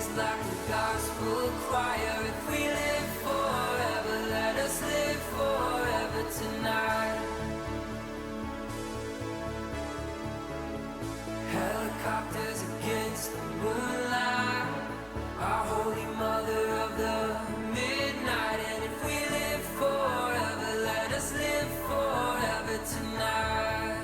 praise like a gospel choir. If we live forever, let us live forever tonight. Helicopters against the moonlight, our holy mother of the midnight. And if we live forever, let us live forever tonight.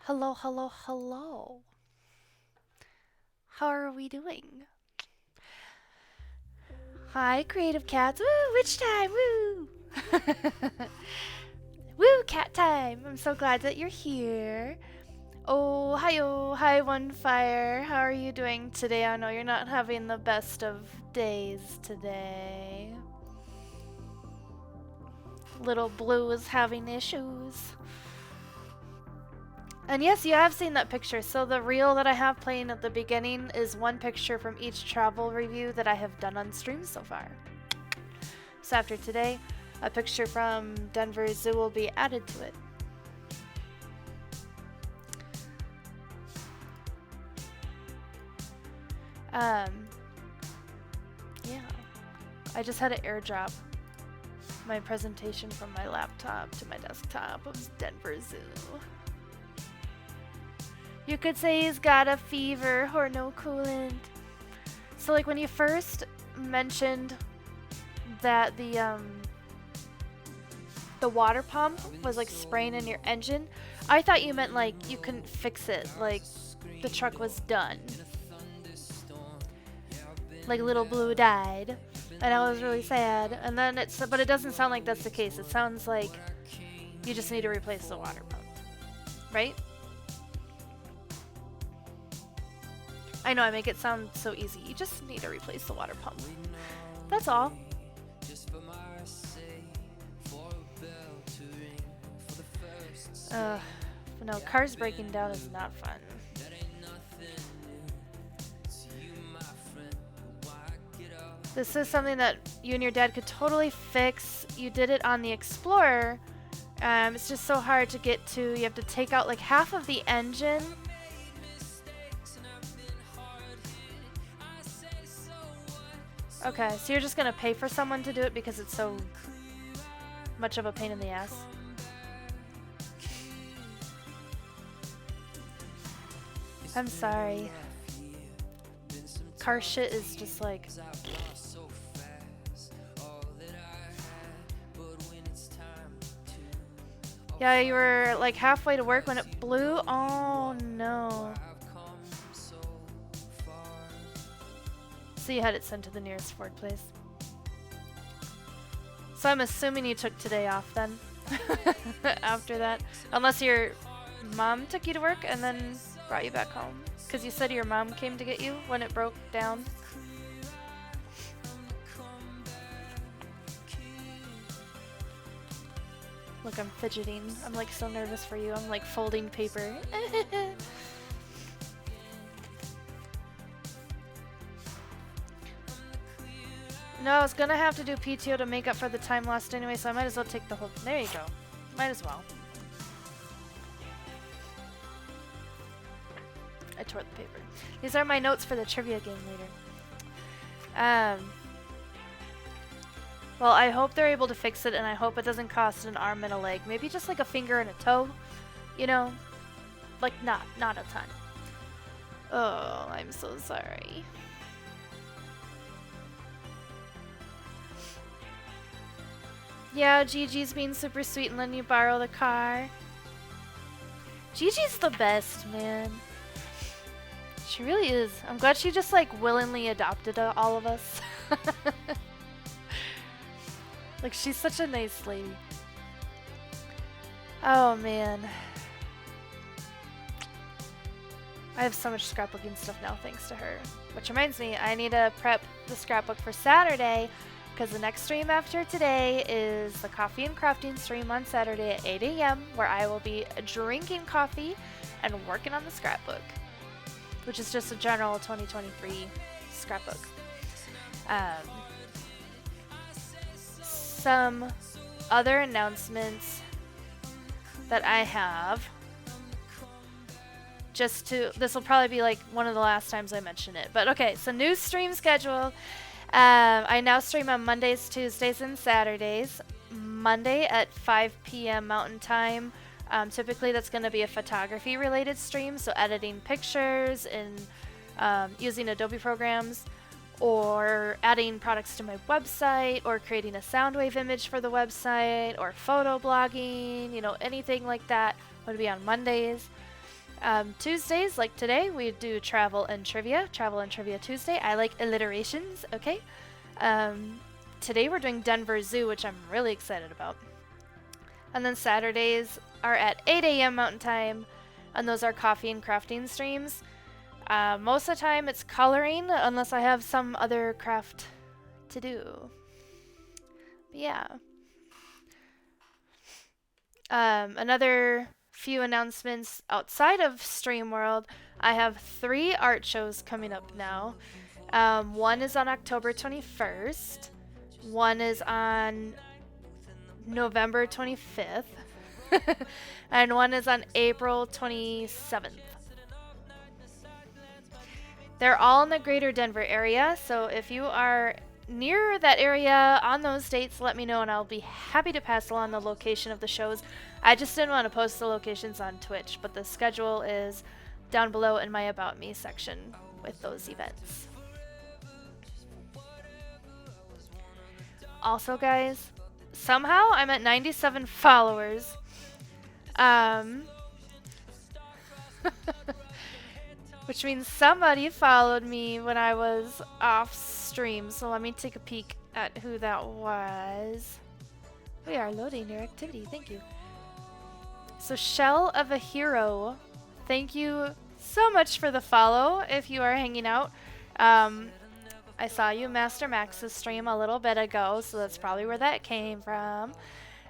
Hello, hello, hello. How are we doing? Hi, creative cats. Woo, witch time. Woo. Woo, cat time. I'm so glad that you're here. Hi, One Fire. How are you doing today? I know you're not having the best of days today. Little Blue is having issues. And yes, you have seen that picture. So the reel that I have playing at the beginning is one picture from each travel review that I have done on stream so far. So after today, a picture from Denver Zoo will be added to it. Yeah. I just had an airdrop my presentation from my laptop to my desktop of Denver Zoo. You could say he's got a fever or no coolant. So like when you first mentioned that the water pump was like spraying in your engine, I thought you meant like you couldn't fix it, like the truck was done. Like Little Blue died, and I was really sad. And then but it doesn't sound like that's the case. It sounds like you just need to replace the water pump, right? I know I make it sound so easy. You just need to replace the water pump. That's all. No, cars breaking down is not fun. This is something that you and your dad could totally fix. You did it on the Explorer. It's just so hard to get to. You have to take out like half of the engine. Okay, so you're just gonna pay for someone to do it because it's so much of a pain in the ass. I'm sorry. Car shit is just like... Yeah, you were like halfway to work when it blew? Oh no. So you had it sent to the nearest Ford place. So I'm assuming you took today off then? After that? Unless your mom took you to work and then brought you back home? Because you said your mom came to get you when it broke down. Look, I'm fidgeting. I'm like so nervous for you. I'm like folding paper. No, I was gonna have to do PTO to make up for the time lost anyway, so I might as well take the whole... There you go. Might as well. I tore the paper. These are my notes for the trivia game later. Well, I hope they're able to fix it, and I hope it doesn't cost an arm and a leg. Maybe just like a finger and a toe, you know? Like, not a ton. Oh, I'm so sorry. Yeah, Gigi's being super sweet and letting you borrow the car. Gigi's the best, man. She really is. I'm glad she just like willingly adopted all of us. Like, she's such a nice lady. Oh man. I have so much scrapbooking stuff now thanks to her. Which reminds me, I need to prep the scrapbook for Saturday, because the next stream after today is the coffee and crafting stream on Saturday at 8 a.m. where I will be drinking coffee and working on the scrapbook, which is just a general 2023 scrapbook. Some other announcements that I have. This will probably be like one of the last times I mention it. But okay, so new stream schedule. I now stream on Mondays, Tuesdays, and Saturdays. Monday at 5 p.m. Mountain Time. Typically that's going to be a photography related stream, so editing pictures and using Adobe programs, or adding products to my website, or creating a Soundwave image for the website, or photo blogging, you know, anything like that would be on Mondays. Tuesdays, like today, we do Travel and Trivia Tuesday. I like alliterations, okay? Today we're doing Denver Zoo, which I'm really excited about. And then Saturdays are at 8 a.m. Mountain Time, and those are coffee and crafting streams. Most of the time it's coloring, unless I have some other craft to do. But yeah. Another few announcements outside of Stream World. I have 3 art shows coming up now. One is on October 21st. One is on November 25th. And one is on April 27th. They're all in the greater Denver area, so if you are near that area on those dates, let me know and I'll be happy to pass along the location of the shows. I just didn't want to post the locations on Twitch, but the schedule is down below in my About Me section with those events. Also, guys, somehow I'm at 97 followers. Which means somebody followed me when I was off stream. So let me take a peek at who that was. We are loading your activity. Thank you. So Shell of a Hero, thank you so much for the follow if you are hanging out. I saw you Master Max's stream a little bit ago, so that's probably where that came from.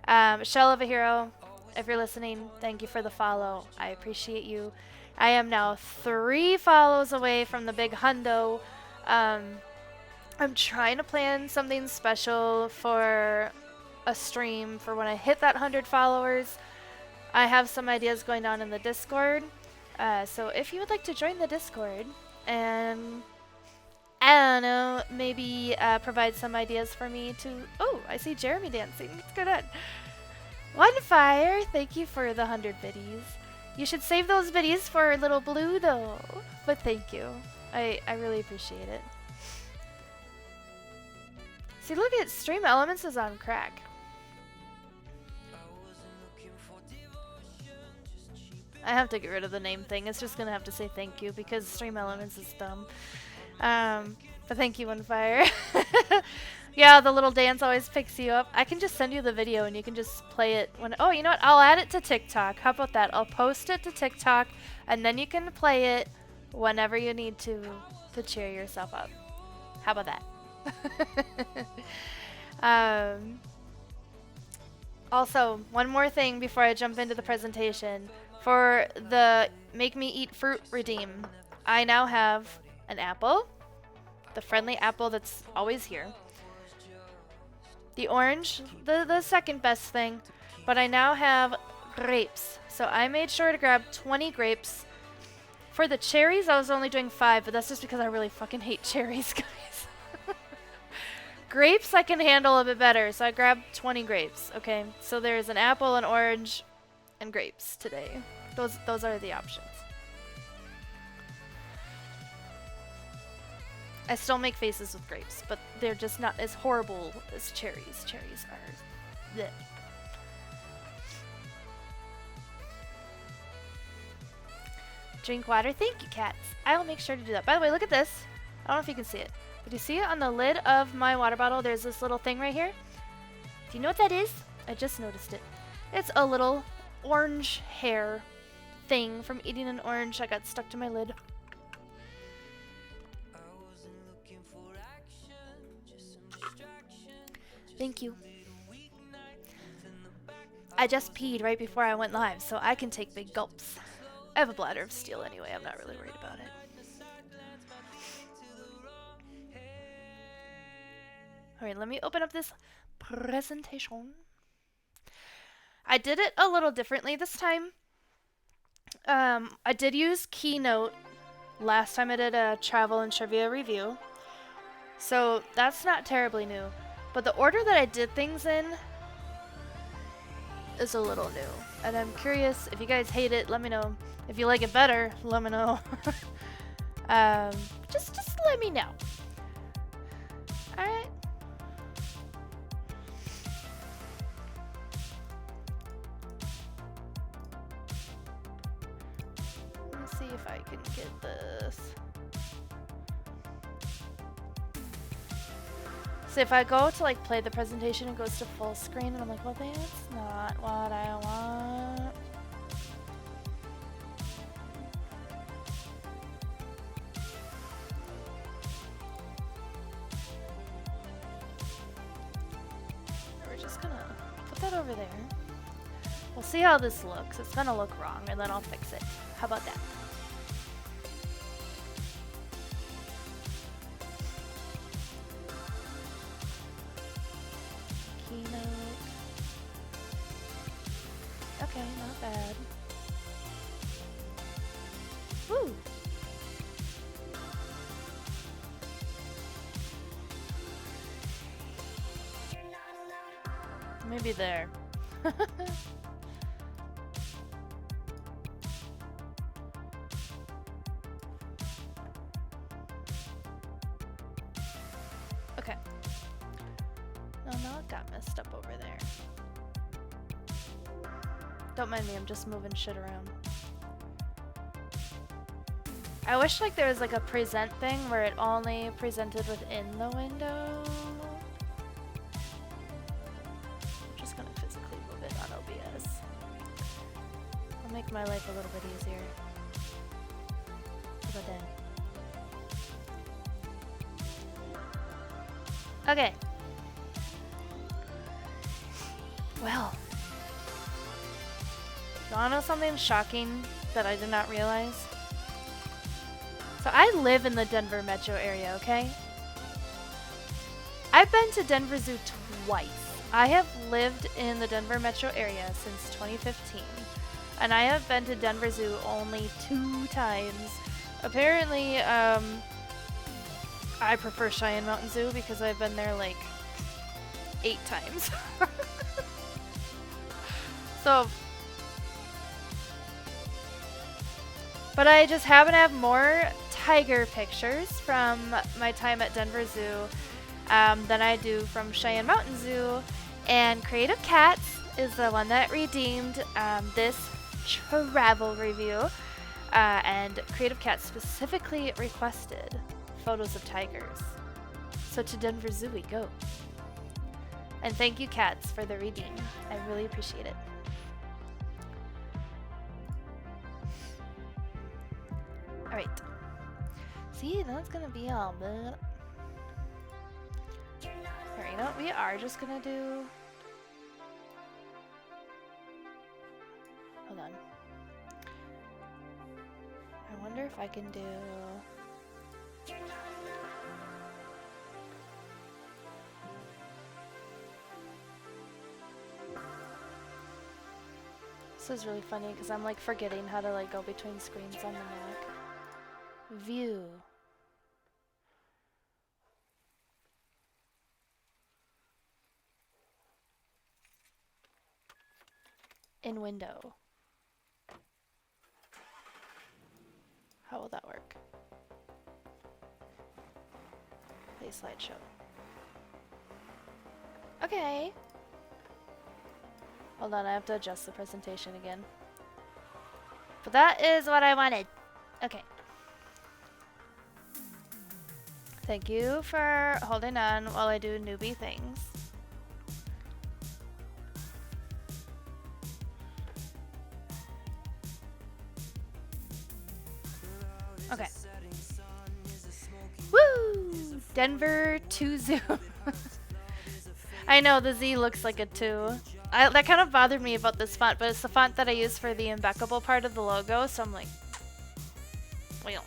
Shell of a Hero, if you're listening, thank you for the follow. I appreciate you. I am now 3 follows away from the big hundo. I'm trying to plan something special for a stream for when I hit that 100 followers. I have some ideas going on in the Discord. So if you would like to join the Discord and, I don't know, maybe provide some ideas for me to... Oh, I see Jeremy dancing. Let's go on. One Fire, thank you for the 100 biddies. You should save those biddies for little Blue though. But thank you. I really appreciate it. See, look at Stream Elements is on crack. I have to get rid of the name thing. It's just gonna have to say thank you because Stream Elements is dumb. But thank you, One Fire. Yeah, the little dance always picks you up. I can just send you the video and you can just play it when... Oh, you know what? I'll add it to TikTok. How about that? I'll post it to TikTok and then you can play it whenever you need to cheer yourself up. How about that? Also, one more thing before I jump into the presentation. For the Make Me Eat Fruit redeem, I now have an apple, the friendly apple that's always here. The orange, the second best thing, but I now have grapes. So I made sure to grab 20 grapes. For the cherries, I was only doing 5, but that's just because I really fucking hate cherries, guys. Grapes I can handle a bit better, so I grabbed 20 grapes, okay? So there's an apple, an orange, and grapes today. Those are the options. I still make faces with grapes, but they're just not as horrible as cherries. Cherries are Blech. Drink water. Thank you, cats. I will make sure to do that. By the way, look at this. I don't know if you can see it. But you see it on the lid of my water bottle? There's this little thing right here. Do you know what that is? I just noticed it. It's a little orange hair thing from eating an orange that got stuck to my lid. Thank you. I just peed right before I went live, so I can take big gulps. I have a bladder of steel anyway. I'm not really worried about it. Alright, let me open up this presentation. I did it a little differently this time. I did use Keynote last time I did a travel and trivia review. So that's not terribly new. But the order that I did things in is a little new. And I'm curious, if you guys hate it, let me know. If you like it better, let me know. Just let me know. Alright. Let me see if I can get this. So if I go to like play the presentation, it goes to full screen and I'm like, well, that's not what I want. We're just gonna put that over there. We'll see how this looks. It's gonna look wrong and then I'll fix it. How about that? Okay, not bad. Woo! Maybe there. Okay. No, now it got messed up over there. Don't mind me, I'm just moving shit around. I wish like there was like a present thing where it only presented within the window. I'm just gonna physically move it on OBS. It'll make my life a little bit easier. How about that? Okay. Well. You wanna know something shocking that I did not realize? So I live in the Denver metro area, okay? I've been to Denver Zoo twice. I have lived in the Denver metro area since 2015. And I have been to Denver Zoo only 2 times. Apparently, I prefer Cheyenne Mountain Zoo because I've been there like 8 times. So... But I just happen to have more tiger pictures from my time at Denver Zoo than I do from Cheyenne Mountain Zoo. And Creative Cats is the one that redeemed this travel review. And Creative Cats specifically requested photos of tigers. So to Denver Zoo we go. And thank you, Cats, for the redeem. I really appreciate it. Alright. See, that's gonna be all bit. Alright, you know what we are just gonna do? Hold on. I wonder if I can do... This is really funny because I'm like forgetting how to like go between screens on the Mac. View. In window. How will that work? Play slideshow. Okay. Hold on, I have to adjust the presentation again. But that is what I wanted. Okay. Thank you for holding on while I do newbie things. Okay. Woo! Denver 2 Zoo. I know the Z looks like a 2. That kind of bothered me about this font, but it's the font that I use for the impeccable part of the logo, so I'm like, well.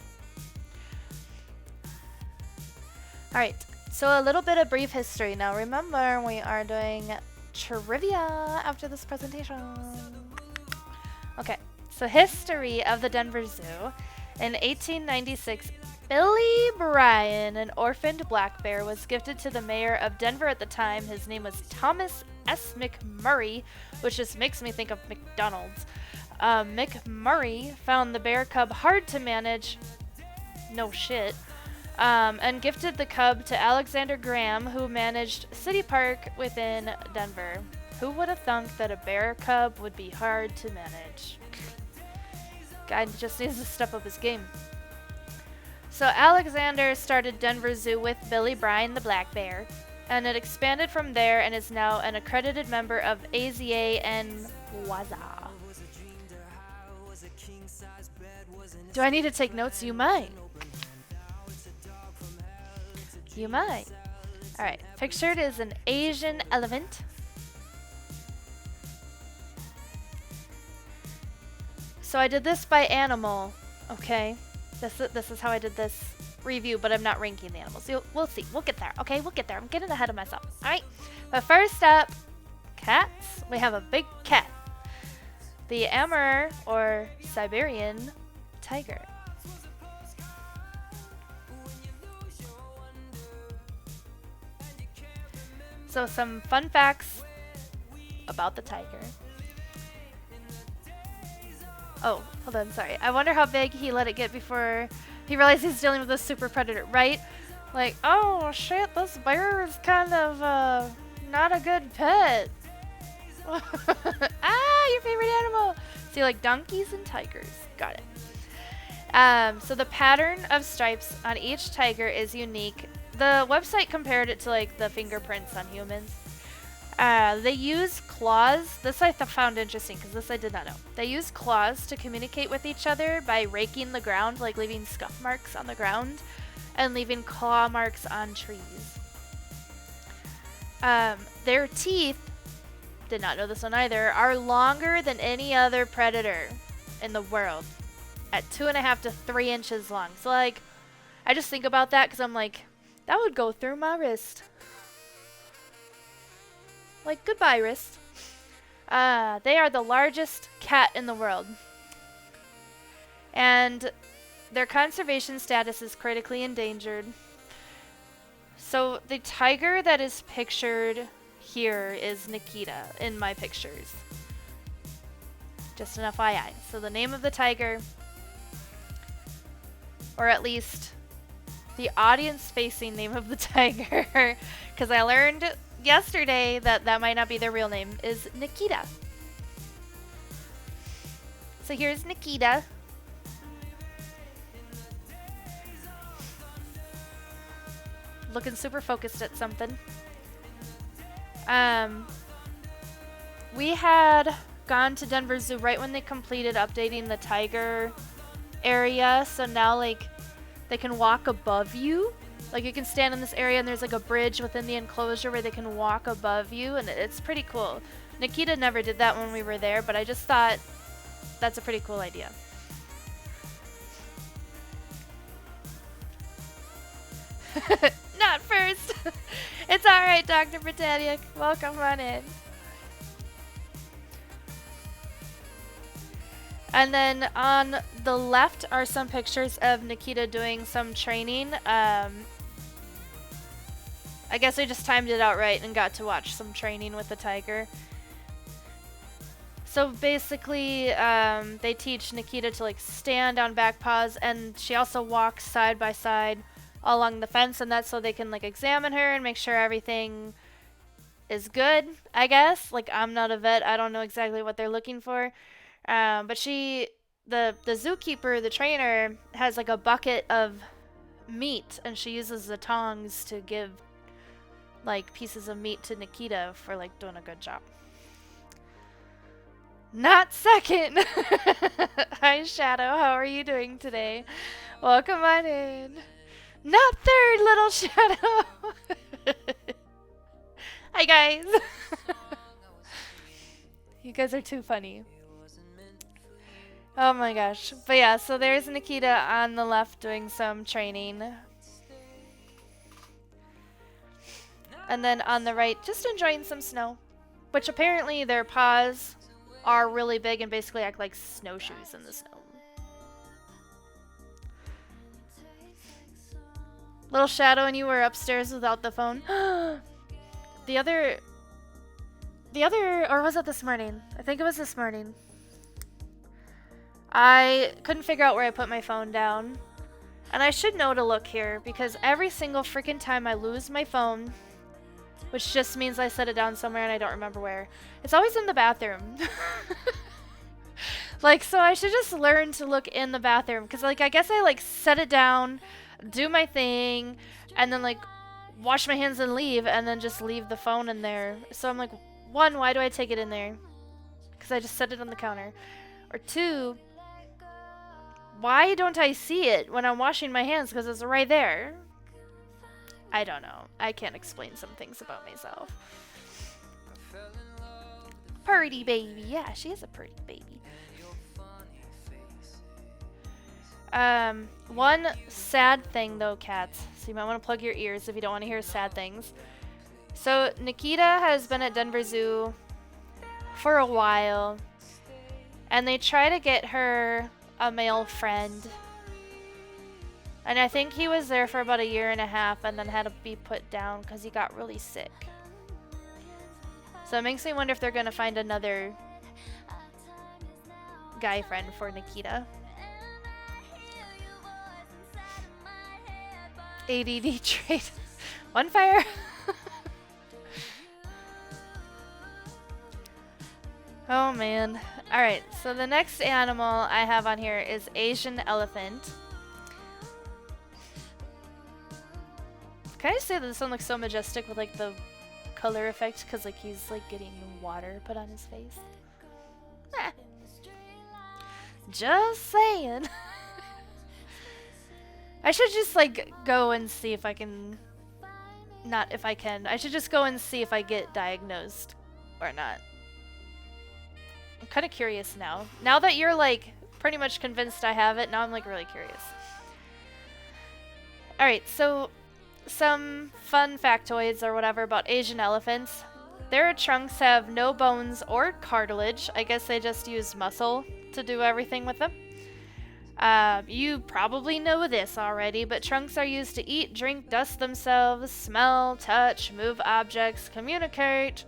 Alright, so a little bit of brief history. Now remember, we are doing trivia after this presentation. Okay, so history of the Denver Zoo. In 1896, Billy Bryan, an orphaned black bear, was gifted to the mayor of Denver at the time. His name was Thomas S. McMurray, which just makes me think of McDonald's. McMurray found the bear cub hard to manage, no shit, and gifted the cub to Alexander Graham, who managed City Park within Denver. Who would have thunk that a bear cub would be hard to manage? Guy just needs to step up his game. So Alexander started Denver Zoo with Billy Bryan the black bear, and it expanded from there and is now an accredited member of AZA and WAZA. Do I need to take notes? You might. You might. Alright, pictured is an Asian elephant. So I did this by animal, okay? This is how I did this review, but I'm not ranking the animals. We'll see. We'll get there, okay? We'll get there. I'm getting ahead of myself. All right. But first up, cats. We have a big cat. The Amur, or Siberian tiger. So some fun facts about the tiger. Oh, hold on, sorry. I wonder how big he let it get before he realized he's dealing with a super predator, right? Like, oh shit, this bear is kind of, not a good pet. Ah, your favorite animal. See, like donkeys and tigers. Got it. So the pattern of stripes on each tiger is unique. The website compared it to like the fingerprints on humans. They use claws. This I found interesting because this I did not know. They use claws to communicate with each other by raking the ground, like leaving scuff marks on the ground and leaving claw marks on trees. Their teeth, did not know this one either, are longer than any other predator in the world at 2.5 to 3 inches long. So like, I just think about that because I'm like, that would go through my wrist. Like, goodbye, wrist. They are the largest cat in the world. And their conservation status is critically endangered. So the tiger that is pictured here is Nikita in my pictures. Just an FYI. So the name of the tiger, or at least the audience-facing name of the tiger, because I learned yesterday that might not be their real name, is Nikita. So here's Nikita. Looking super focused at something. We had gone to Denver Zoo right when they completed updating the tiger area, so now like they can walk above you. Like you can stand in this area and there's like a bridge within the enclosure where they can walk above you, and it's pretty cool. Nikita never did that when we were there, but I just thought that's a pretty cool idea. Not first. It's alright, Dr. Britannia. Welcome on in. And then on the left are some pictures of Nikita doing some training. I guess I just timed it out right and got to watch some training with the tiger. So basically, they teach Nikita to like stand on back paws, and she also walks side by side along the fence, and that's so they can like examine her and make sure everything is good, I guess. Like, I'm not a vet. I don't know exactly what they're looking for. But the zookeeper, the trainer, has like a bucket of meat, and she uses the tongs to give like pieces of meat to Nikita for like doing a good job. Not second. Hi Shadow, how are you doing today? Welcome on in. Not third, little Shadow. Hi guys. You guys are too funny. Oh my gosh. But yeah, so there's Nikita on the left doing some training. And then on the right, just enjoying some snow. Which apparently their paws are really big and basically act like snowshoes in the snow. Little Shadow and you were upstairs without the phone. The other, or was it this morning? I think it was this morning. I couldn't figure out where I put my phone down. And I should know to look here because every single freaking time I lose my phone, which just means I set it down somewhere and I don't remember where, it's always in the bathroom. Like, so I should just learn to look in the bathroom because, like, I guess I, like, set it down, do my thing, and then, like, wash my hands and leave, and then just leave the phone in there. So I'm like, one, why do I take it in there? Because I just set it on the counter. Or two, why don't I see it when I'm washing my hands? Because it's right there. I don't know. I can't explain some things about myself. Pretty baby. Yeah, she is a pretty baby. One sad thing though, cats. So you might want to plug your ears if you don't want to hear sad things. So Nikita has been at Denver Zoo for a while. And they try to get her a male friend. And I think he was there for about 1.5 years and then had to be put down because he got really sick. So it makes me wonder if they're going to find another guy friend for Nikita. ADD trait. One fire. Oh man. Alright, so the next animal I have on here is Asian elephant. Can I say that this one looks so majestic with like the color effect because like he's like getting water put on his face? Just saying. I should just like go and see if I can, not if I can, I should just go and see if I get diagnosed or not. I'm kind of curious now. Now that you're like pretty much convinced I have it, now I'm like really curious. Alright, so some fun factoids or whatever about Asian elephants. Their trunks have no bones or cartilage. I guess they just use muscle to do everything with them. You probably know this already, but trunks are used to eat, drink, dust themselves, smell, touch, move objects, communicate,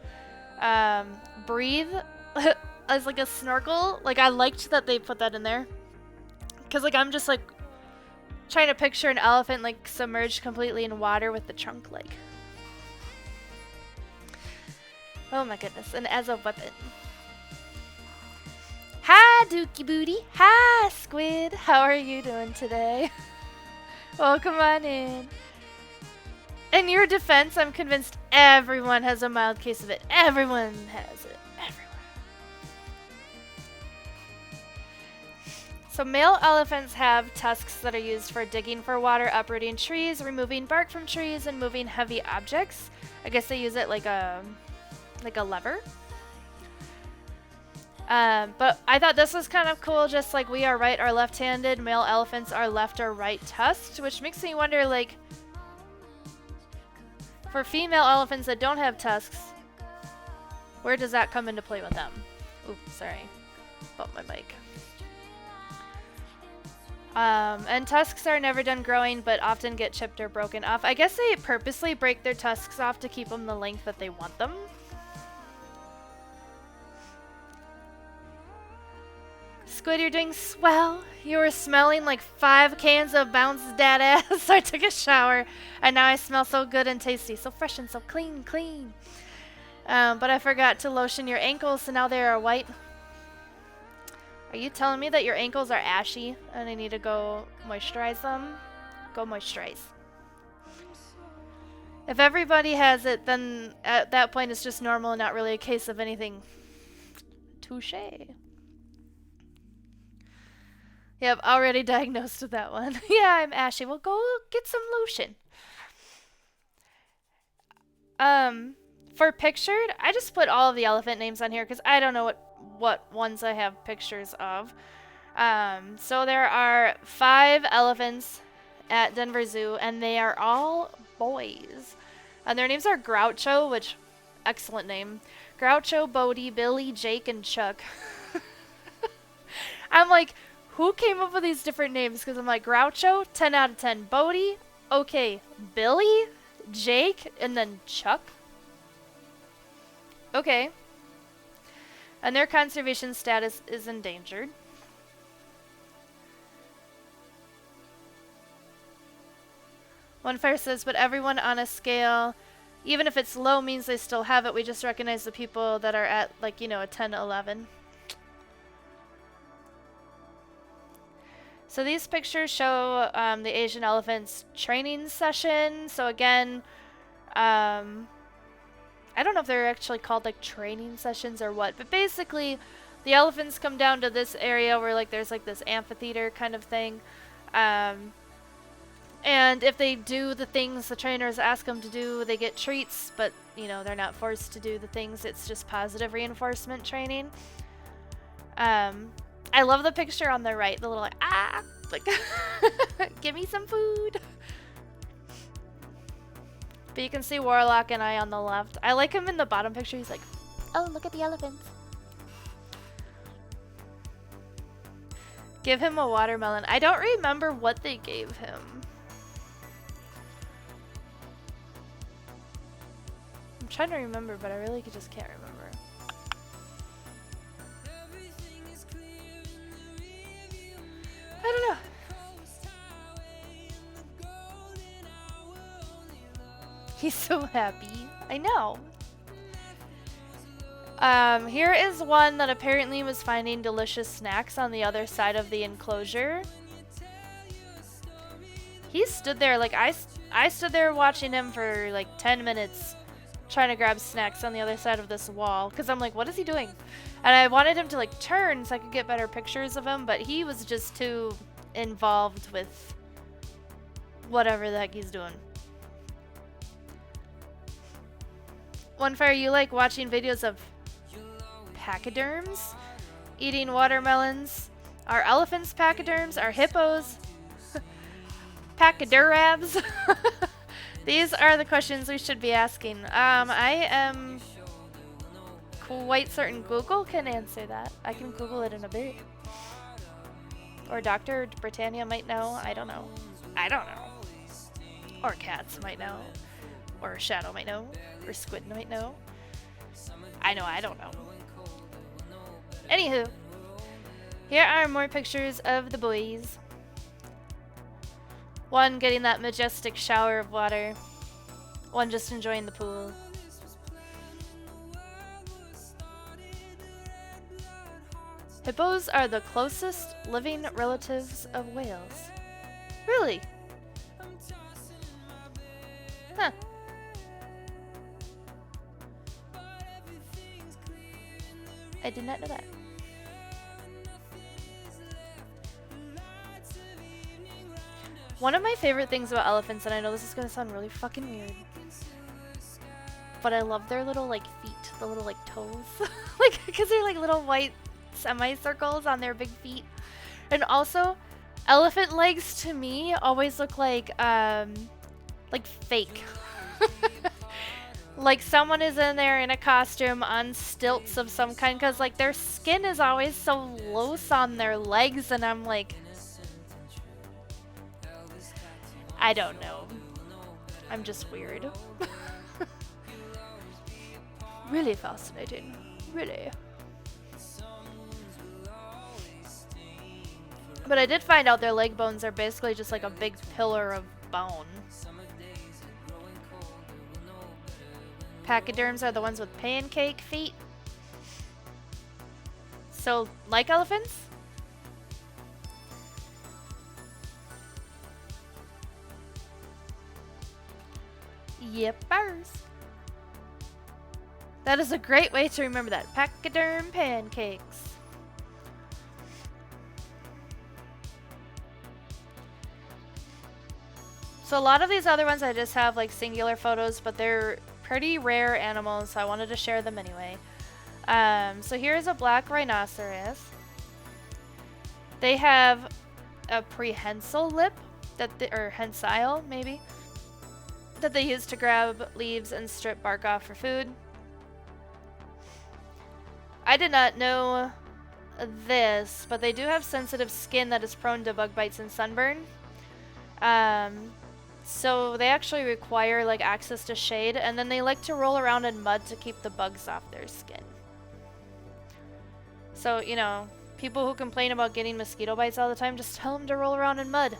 breathe as like a snorkel. Like, I liked that they put that in there. Because, like, I'm just, like, trying to picture an elephant, like, submerged completely in water with the trunk, like. Oh my goodness. And as a weapon. Hi, Dookie Booty. Hi, Squid. How are you doing today? Welcome on in. In your defense, I'm convinced everyone has a mild case of it. Everyone has it. Everyone. So male elephants have tusks that are used for digging for water, uprooting trees, removing bark from trees, and moving heavy objects. I guess they use it like a lever. But I thought this was kind of cool, just like we are right or left-handed, male elephants are left or right tusked, which makes me wonder, like, for female elephants that don't have tusks, where does that come into play with them? Oops, sorry. Bumped my mic. And tusks are never done growing, but often get chipped or broken off. I guess they purposely break their tusks off to keep them the length that they want them. Squid, you're doing swell. You were smelling like 5 cans of Bounce Dad ass. So I took a shower, and now I smell so good and tasty. So fresh and so clean, clean. But I forgot to lotion your ankles, so now they are white. Are you telling me that your ankles are ashy and I need to go moisturize them? Go moisturize. If everybody has it, then at that point it's just normal and not really a case of anything. Touche. Yep, already diagnosed with that one. Yeah, I'm ashy. Well, go get some lotion. For pictured, I just put all of the elephant names on here because I don't know what ones I have pictures of. So there are 5 elephants at Denver Zoo, and they are all boys. And their names are Groucho, which, excellent name. Groucho, Bodie, Billy, Jake, and Chuck. I'm like, who came up with these different names? Because I'm like, Groucho, 10 out of 10. Bodie, okay. Billy, Jake, and then Chuck. Okay. And their conservation status is endangered. One fire says, but everyone on a scale, even if it's low, means they still have it. We just recognize the people that are at, like, you know, a 10, 11. So these pictures show the Asian elephant's training session. So again, I don't know if they're actually called like training sessions or what, but basically the elephants come down to this area where like there's like this amphitheater kind of thing. And if they do the things the trainers ask them to do, they get treats, but you know, they're not forced to do the things. It's just positive reinforcement training. I love the picture on the right, the little like, like, give me some food. But you can see Warlock and I on the left. I like him in the bottom picture. He's like, oh, look at the elephants. Give him a watermelon. I don't remember what they gave him. I'm trying to remember, but I really just can't remember. I don't know. He's so happy. I know. Here is one that apparently was finding delicious snacks on the other side of the enclosure. He stood there, like, I stood there watching him for like 10 minutes trying to grab snacks on the other side of this wall because I'm like, what is he doing? And I wanted him to like turn so I could get better pictures of him, but he was just too involved with whatever the heck he's doing. Onefire, you like watching videos of pachyderms eating watermelons? Are elephants pachyderms? Are hippos pachyderabs? These are the questions we should be asking. I am quite certain Google can answer that. I can Google it in a bit. Or Dr. Britannia might know. I don't know. I don't know. Or Cats might know. Or Shadow might know. Or Squid might know. I know I don't know. Anywho. Here are more pictures of the boys. One getting that majestic shower of water. One just enjoying the pool. Hippos are the closest living relatives of whales. Really? Huh. I did not know that. One of my favorite things about elephants, and I know this is gonna sound really fucking weird, but I love their little like feet, the little like toes, like because they're like little white semicircles on their big feet. And also, elephant legs to me always look like fake. Like someone is in there in a costume on stilts of some kind, because like their skin is always so loose on their legs, and I'm like, I don't know. I'm just weird. Really fascinating. Really. But I did find out their leg bones are basically just like a big pillar of bone. Pachyderms are the ones with pancake feet. So, like elephants? Yippers. That is a great way to remember that. Pachyderm pancakes. So a lot of these other ones I just have like singular photos, but they're pretty rare animals, so I wanted to share them anyway. So here's a black rhinoceros. They have a prehensile lip, or hensile maybe, that they use to grab leaves and strip bark off for food. I did not know this, but they do have sensitive skin that is prone to bug bites and sunburn. So they actually require like access to shade, and then they like to roll around in mud to keep the bugs off their skin. So, you know, people who complain about getting mosquito bites all the time, just tell them to roll around in mud.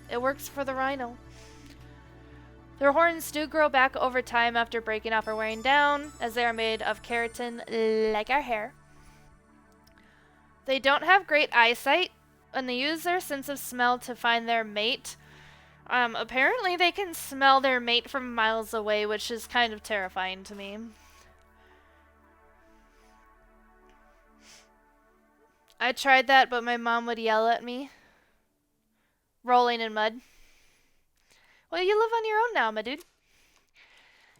It works for the rhino. Their horns do grow back over time after breaking off or wearing down, as they are made of keratin like our hair. They don't have great eyesight, and they use their sense of smell to find their mate. Apparently they can smell their mate from miles away, which is kind of terrifying to me. I tried that, but my mom would yell at me. Rolling in mud. Well, you live on your own now, my dude.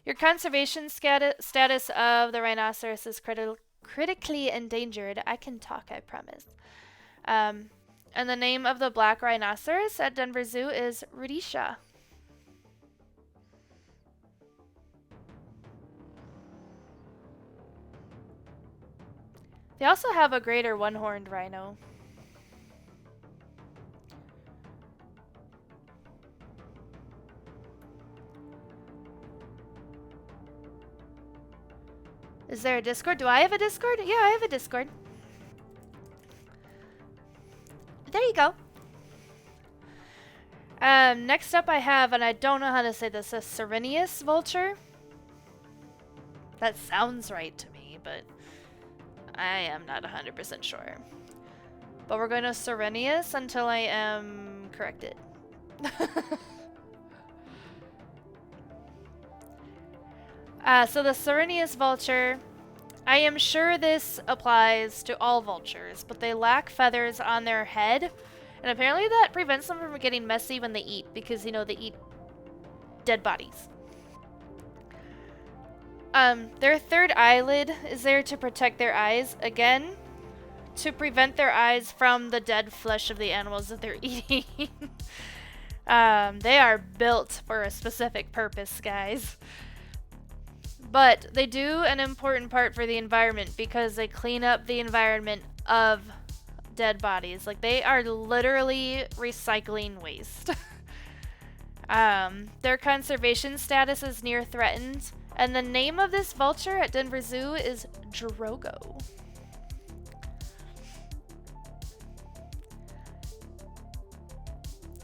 Your conservation status of the rhinoceros is critically endangered. I can talk, I promise. And the name of the black rhinoceros at Denver Zoo is Rudisha. They also have a greater one-horned rhino. Is there a Discord? Do I have a Discord? Yeah, I have a Discord. There you go. Next up I have, and I don't know how to say this, a Serenius vulture. That sounds right to me, but I am not 100% sure. But we're going to Serenius until I am corrected. So the Serenius vulture, I am sure this applies to all vultures, but they lack feathers on their head, and apparently that prevents them from getting messy when they eat, because, you know, they eat dead bodies. Their third eyelid is there to protect their eyes, again, to prevent their eyes from the dead flesh of the animals that they're eating. They are built for a specific purpose, guys. But they do an important part for the environment because they clean up the environment of dead bodies. Like, they are literally recycling waste. Their conservation status is near threatened, and the name of this vulture at Denver Zoo is Drogo.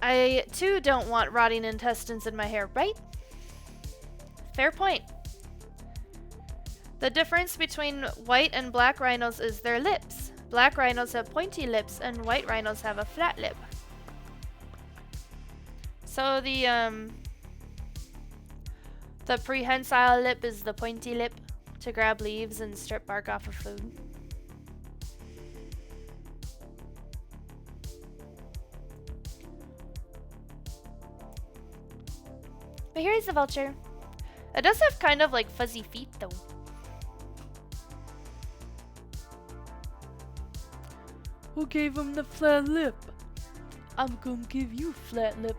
I, too, don't want rotting intestines in my hair, right? Fair point. The difference between white and black rhinos is their lips. Black rhinos have pointy lips and white rhinos have a flat lip. So the prehensile lip is the pointy lip to grab leaves and strip bark off of food. But here's the vulture. It does have kind of like fuzzy feet though. Who gave him the flat lip? I'm gonna give you flat lip.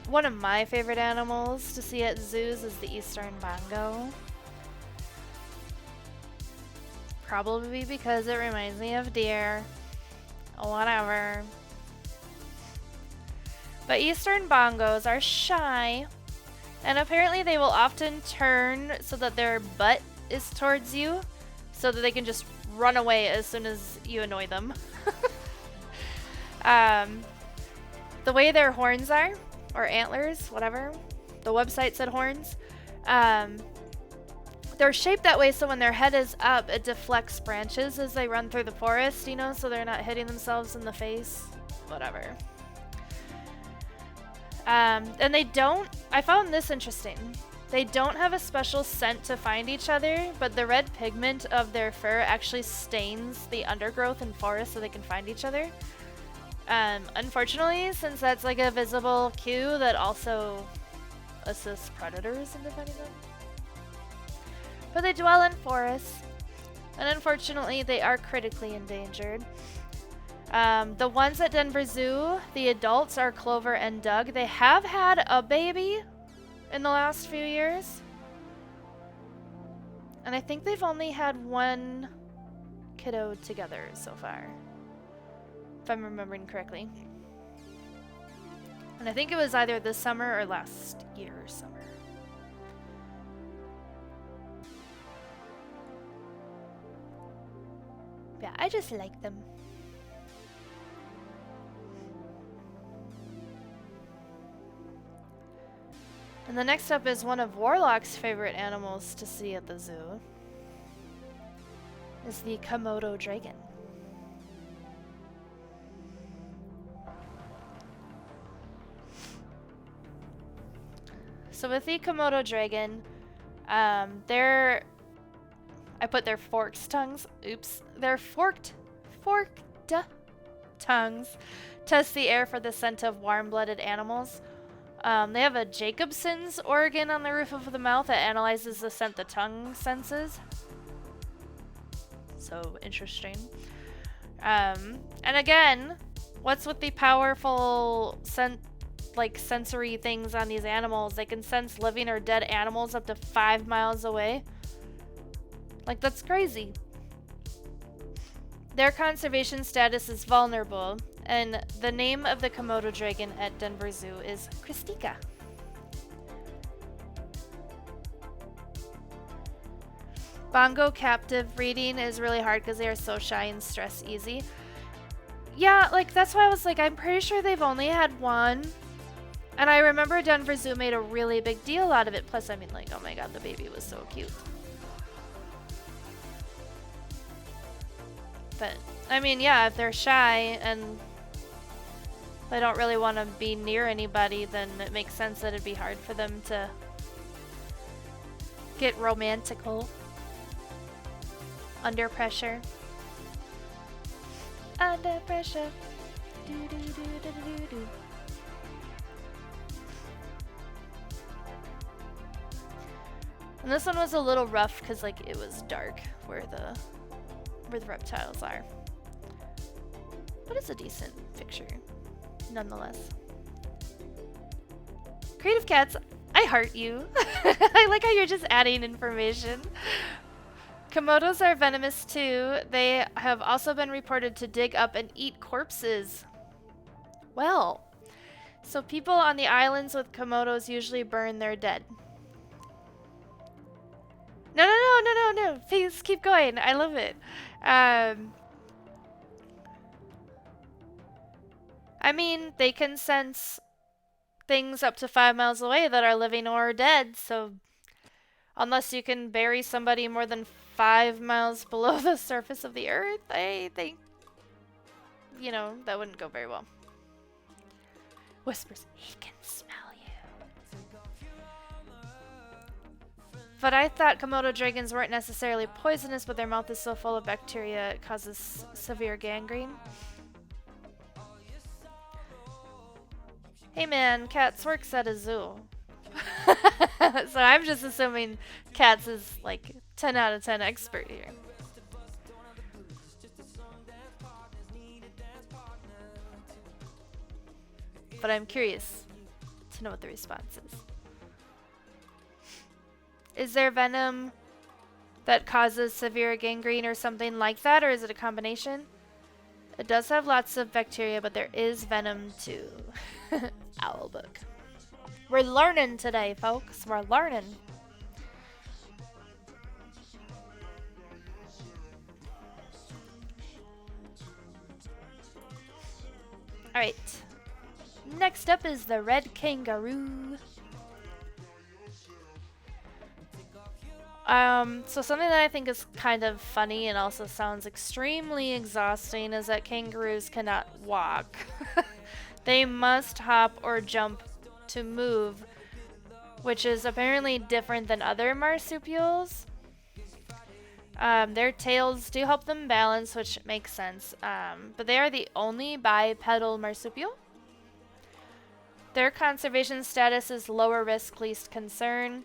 One of my favorite animals to see at zoos is the eastern bongo. Probably because it reminds me of deer. Whatever. But eastern bongos are shy, and apparently they will often turn so that their butt is towards you, so that they can just run away as soon as you annoy them. Um, the way their horns are, or antlers, whatever, the website said horns, they're shaped that way so when their head is up, it deflects branches as they run through the forest, you know, so they're not hitting themselves in the face. Whatever. And they don't, I found this interesting. They don't have a special scent to find each other, but the red pigment of their fur actually stains the undergrowth and forest so they can find each other. Unfortunately, since that's like a visible cue that also assists predators in defending them. But they dwell in forests, and unfortunately they are critically endangered. The ones at Denver Zoo, the adults are Clover and Doug. They have had a baby in the last few years. And I think they've only had one kiddo together so far, if I'm remembering correctly. And I think it was either this summer or last year's summer. Yeah, I just like them. And the next up is one of Warlock's favorite animals to see at the zoo. Is the Komodo dragon. So with the Komodo dragon, I put their forked tongues. Oops, their forked tongues test the air for the scent of warm-blooded animals. They have a Jacobson's organ on the roof of the mouth that analyzes the scent the tongue senses. So interesting. And again, what's with the powerful sensory things on these animals? They can sense living or dead animals up to 5 miles away. Like, that's crazy. Their conservation status is vulnerable, and the name of the Komodo dragon at Denver Zoo is Christika. Bongo captive breeding is really hard because they are so shy and stress easy. Yeah, like, that's why I was like, I'm pretty sure they've only had one. And I remember Denver Zoo made a really big deal out of it. Plus, I mean, like, oh my god, the baby was so cute. But, I mean, yeah, if they're shy and they don't really want to be near anybody, then it makes sense that it'd be hard for them to get romantical under pressure. Under pressure. Do, do, do, do, do, do. And this one was a little rough because, like, it was dark where the reptiles are. But it's a decent picture, nonetheless. Creative Cats, I heart you. I like how you're just adding information. Komodos are venomous too. They have also been reported to dig up and eat corpses. Well, so people on the islands with Komodos usually burn their dead. No. Please keep going. I love it. I mean, they can sense things up to 5 miles away that are living or dead, so unless you can bury somebody more than 5 miles below the surface of the earth, I think, you know, that wouldn't go very well. Whispers, he can smell you. But I thought Komodo dragons weren't necessarily poisonous, but their mouth is so full of bacteria it causes severe gangrene. Hey man, Cats works at a zoo. So I'm just assuming Cats is like 10 out of 10 expert here. But I'm curious to know what the response is. Is there venom that causes severe gangrene or something like that, or is it a combination? It does have lots of bacteria, but there is venom too. Owl book. We're learning today, folks. We're learning. Alright. Next up is the red kangaroo. So something that I think is kind of funny and also sounds extremely exhausting is that kangaroos cannot walk. They must hop or jump to move, which is apparently different than other marsupials. Their tails do help them balance, which makes sense, but they are the only bipedal marsupial. Their conservation status is lower risk, least concern.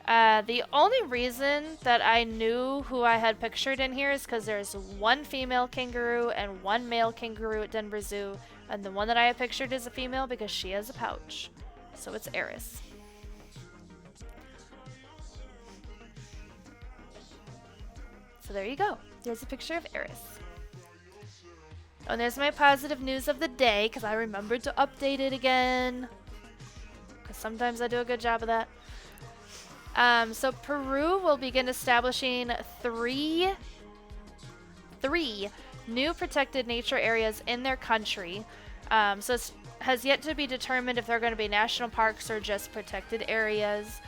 The only reason that I knew who I had pictured in here is because there's one female kangaroo and one male kangaroo at Denver Zoo, and the one that I had pictured is a female because she has a pouch. So it's Eris. So there you go. There's a picture of Eris. Oh, and there's my positive news of the day, because I remembered to update it again. Because sometimes I do a good job of that. So Peru will begin establishing three new protected nature areas in their country. So it has yet to be determined if they're going to be national parks or just protected areas.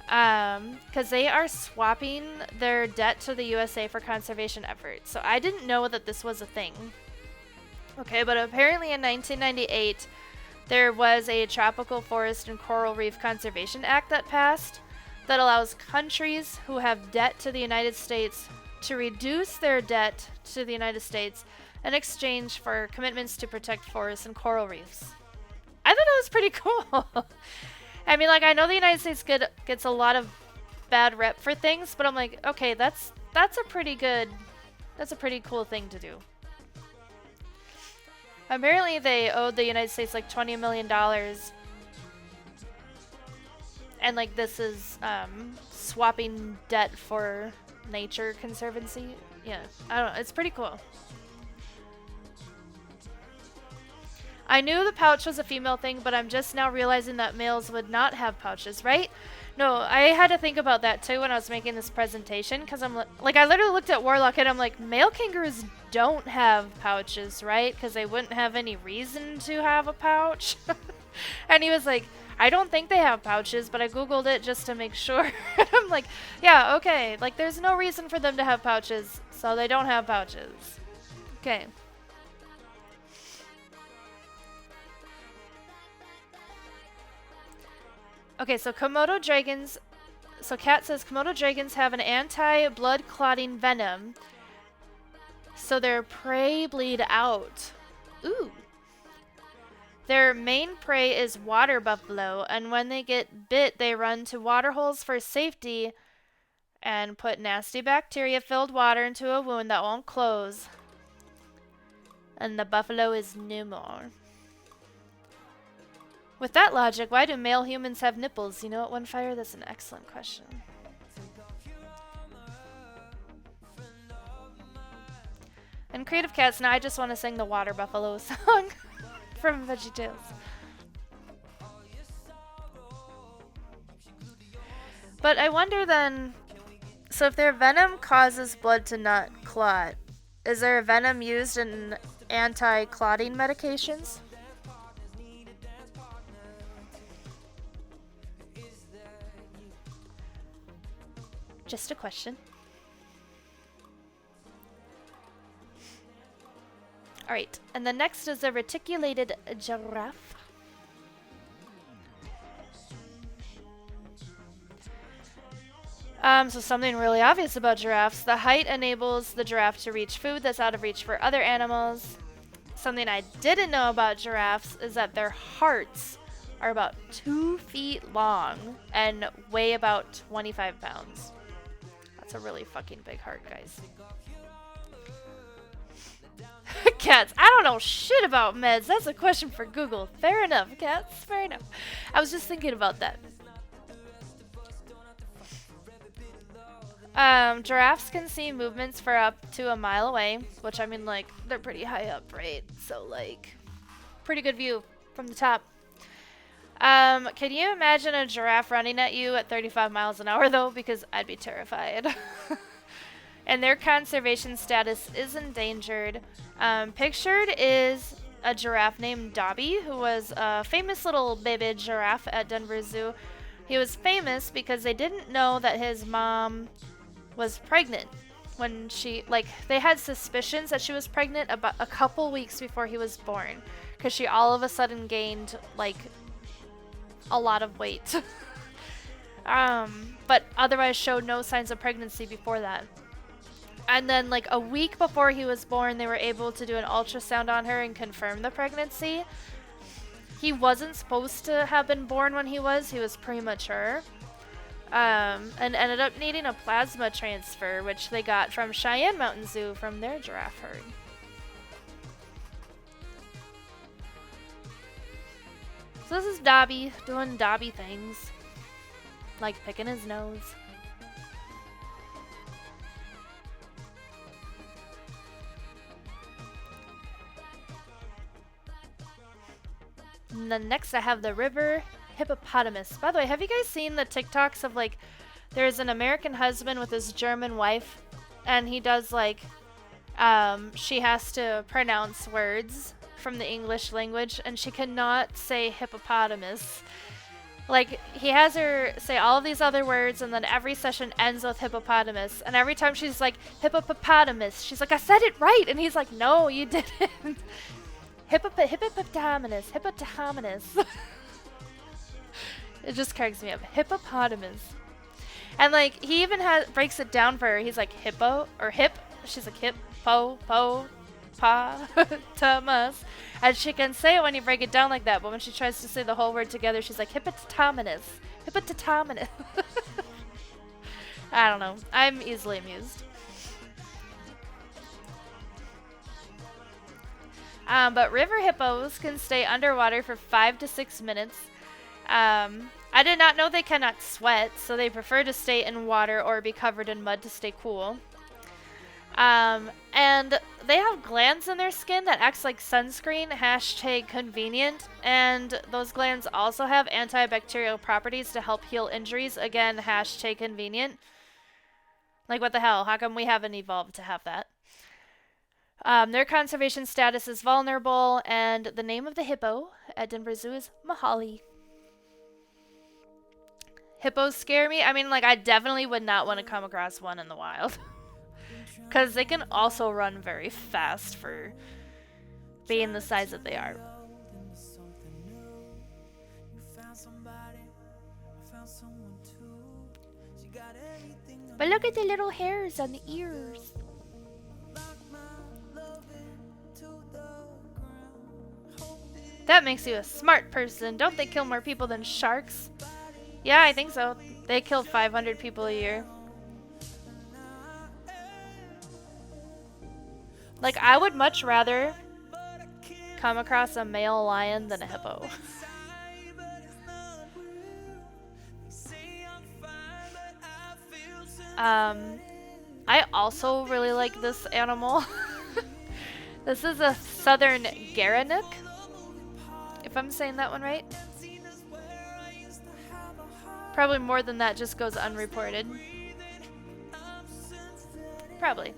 Because they are swapping their debt to the USA for conservation efforts. So I didn't know that this was a thing. Okay, but apparently in 1998, there was a Tropical Forest and Coral Reef Conservation Act that passed that allows countries who have debt to the United States to reduce their debt to the United States in exchange for commitments to protect forests and coral reefs. I thought that was pretty cool. I mean, like, I know the United States gets a lot of bad rep for things, but I'm like, okay, that's a pretty cool thing to do. Apparently they owed the United States like $20 million. And like this is swapping debt for nature conservancy. Yeah, I don't know. It's pretty cool. I knew the pouch was a female thing, but I'm just now realizing that males would not have pouches, right? No, I had to think about that too when I was making this presentation, because I'm like, I literally looked at Warlock and I'm like, male kangaroos don't have pouches, right? Because they wouldn't have any reason to have a pouch. And he was like, I don't think they have pouches, but I googled it just to make sure. I'm like, yeah, okay, like there's no reason for them to have pouches, so they don't have pouches. Okay. Okay, so Komodo dragons. So Kat says Komodo dragons have an anti-blood clotting venom, so their prey bleed out. Ooh. Their main prey is water buffalo, and when they get bit, they run to water holes for safety and put nasty bacteria-filled water into a wound that won't close. And the buffalo is no more. With that logic, why do male humans have nipples? You know what, OneFire? That's an excellent question. And Creative Cats, now I just want to sing the Water Buffalo song from VeggieTales. But I wonder then, so if their venom causes blood to not clot, is there a venom used in anti-clotting medications? Just a question. Alright, and the next is a reticulated giraffe. So something really obvious about giraffes. The height enables the giraffe to reach food that's out of reach for other animals. Something I didn't know about giraffes is that their hearts are about 2 feet long and weigh about 25 pounds. That's a really fucking big heart, guys. Cats, I don't know shit about meds. That's a question for Google. Fair enough, Cats. Fair enough. I was just thinking about that. Giraffes can see movements for up to a mile away, which I mean, like, they're pretty high up, right? So, like, pretty good view from the top. Can you imagine a giraffe running at you at 35 miles an hour, though? Because I'd be terrified. And their conservation status is endangered. Pictured is a giraffe named Dobby, who was a famous little baby giraffe at Denver Zoo. He was famous because they didn't know that his mom was pregnant when she, like, they had suspicions that she was pregnant about a couple weeks before he was born, because she all of a sudden gained, like, a lot of weight. But otherwise showed no signs of pregnancy before that. And then, like, a week before he was born, they were able to do an ultrasound on her and confirm the pregnancy. He wasn't supposed to have been born when he was premature. And ended up needing a plasma transfer, which they got from Cheyenne Mountain Zoo from their giraffe herd. So this is Dobby doing Dobby things, like picking his nose. And then next I have the river hippopotamus. By the way, have you guys seen the TikToks of, like, there's an American husband with his German wife, and he does, like, she has to pronounce words from the English language, and she cannot say hippopotamus. Like, he has her say all of these other words, and then every session ends with hippopotamus. And every time she's like, hippopotamus, she's like, I said it right! And he's like, no, you didn't. Hippopotamus. It just cracks me up. Hippopotamus. And, like, he even breaks it down for her. He's like, hippo, or hip. She's like, hippopotamus. And she can say it when you break it down like that, but when she tries to say the whole word together, she's like, hippopotamus. I don't know. I'm easily amused. But river hippos can stay underwater for 5 to 6 minutes. I did not know they cannot sweat, so they prefer to stay in water or be covered in mud to stay cool. And they have glands in their skin that acts like sunscreen, #convenient, and those glands also have antibacterial properties to help heal injuries, again, #convenient. Like, what the hell? How come we haven't evolved to have that? Their conservation status is vulnerable, and the name of the hippo at Denver Zoo is Mahali. Hippos scare me. I mean, like, I definitely would not want to come across one in the wild. Because they can also run very fast for being the size that they are. But look at the little hairs on the ears. That makes you a smart person. Don't they kill more people than sharks? Yeah, I think so. They kill 500 people a year. Like, I would much rather come across a male lion than a hippo. I also really like this animal. This is a southern Gerenuk, if I'm saying that one right. Probably more than that just goes unreported. Probably.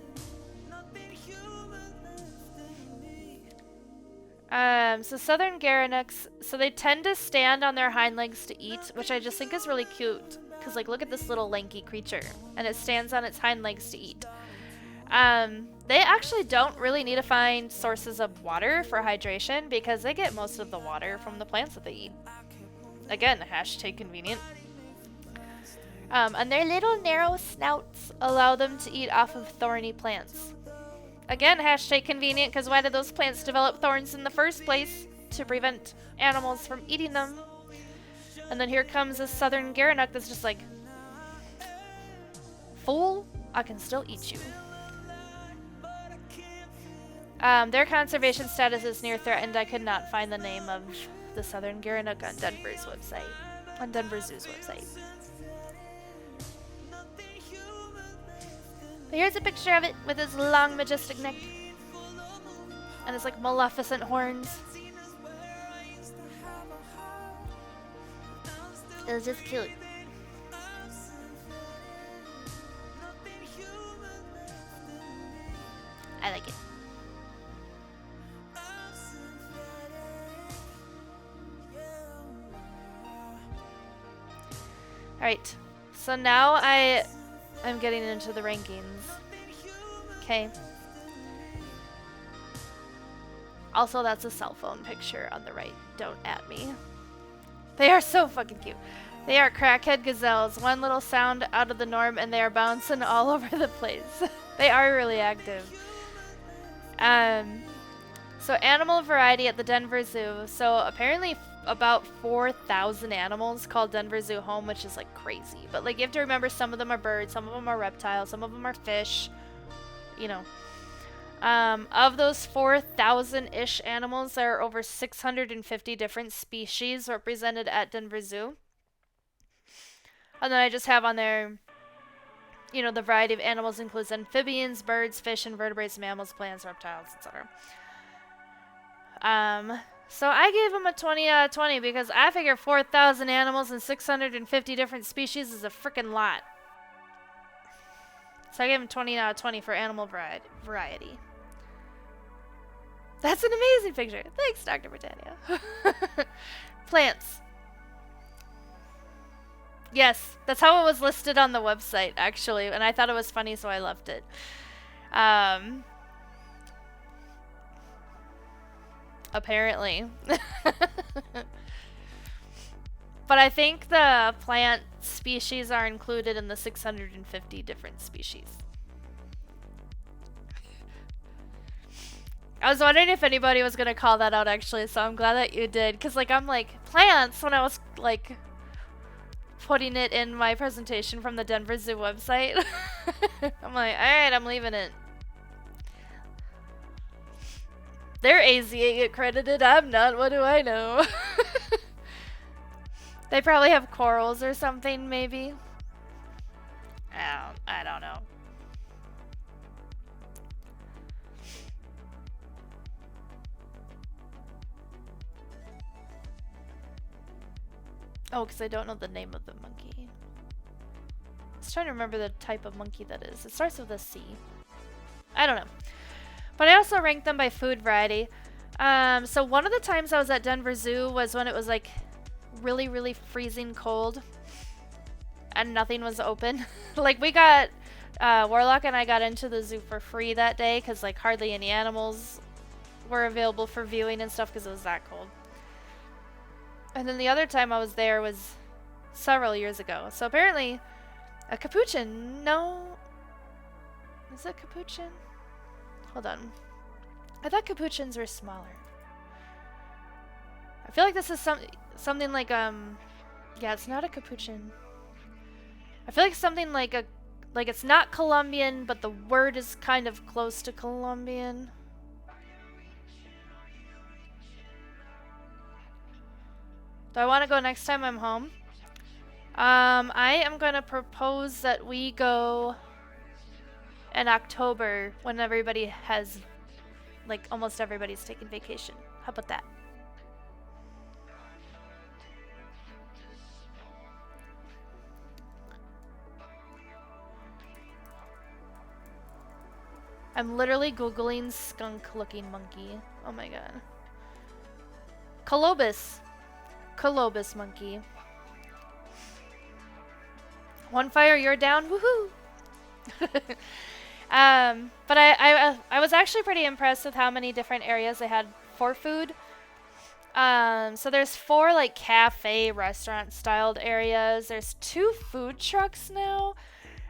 So southern Gerenuks, so they tend to stand on their hind legs to eat, which I just think is really cute. Because, like, look at this little lanky creature. And it stands on its hind legs to eat. They actually don't really need to find sources of water for hydration because they get most of the water from the plants that they eat. Again, #convenient. And their little narrow snouts allow them to eat off of thorny plants. Again, #convenient, because why did those plants develop thorns in the first place? To prevent animals from eating them. And then here comes a southern Gerenuk that's just like, fool, I can still eat you. Their conservation status is near threatened. I could not find the name of the southern Gerenuk on Denver's website. On Denver Zoo's website. But here's a picture of it with his long, majestic neck. And his, like, maleficent horns. It was just cute. I like it. Alright, so now I'm getting into the rankings. Okay. Also, that's a cell phone picture on the right. Don't at me. They are so fucking cute. They are crackhead gazelles. One little sound out of the norm and they are bouncing all over the place. They are really active. So animal variety at the Denver Zoo. So apparently about 4,000 animals called Denver Zoo home, which is like crazy. But like you have to remember, some of them are birds, some of them are reptiles, some of them are fish. You know. Of those 4,000-ish animals, there are over 650 different species represented at Denver Zoo. And then I just have on there, you know, the variety of animals includes amphibians, birds, fish, invertebrates, mammals, plants, reptiles, etc. So I gave him a 20 out of 20 because I figure 4,000 animals and 650 different species is a freaking lot. So I gave him 20 out of 20 for animal variety. That's an amazing picture. Thanks, Dr. Britannia. Plants. Yes, that's how it was listed on the website, actually, and I thought it was funny, so I left it. Apparently. But I think the plant species are included in the 650 different species. I was wondering if anybody was going to call that out, actually, so I'm glad that you did. Because, like, I'm like, plants, when I was, like, putting it in my presentation from the Denver Zoo website. I'm like, alright, I'm leaving it. They're AZA accredited, I'm not, what do I know? They probably have corals or something, maybe. I don't know. Oh, because I don't know the name of the monkey. I was trying to remember the type of monkey that is. It starts with a C. I don't know. But I also ranked them by food variety. So one of the times I was at Denver Zoo was when it was like really, really freezing cold. And nothing was open. Like we got, Warlock and I got into the zoo for free that day because like hardly any animals were available for viewing and stuff because it was that cold. And then the other time I was there was several years ago. So apparently, a capuchin, no. Is it capuchin? Hold on. I thought capuchins were smaller. I feel like this is something like, yeah, it's not a capuchin. I feel like something like like it's not Colombian, but the word is kind of close to Colombian. Do I want to go next time I'm home? I am going to propose that we go in October when everybody has, like, almost everybody's taking vacation. How about that? I'm literally Googling skunk-looking monkey. Oh my god. Colobus. Colobus monkey. One fire, you're down. Woohoo! But I was actually pretty impressed with how many different areas they had for food. So there's 4 like cafe restaurant styled areas. There's 2 food trucks now.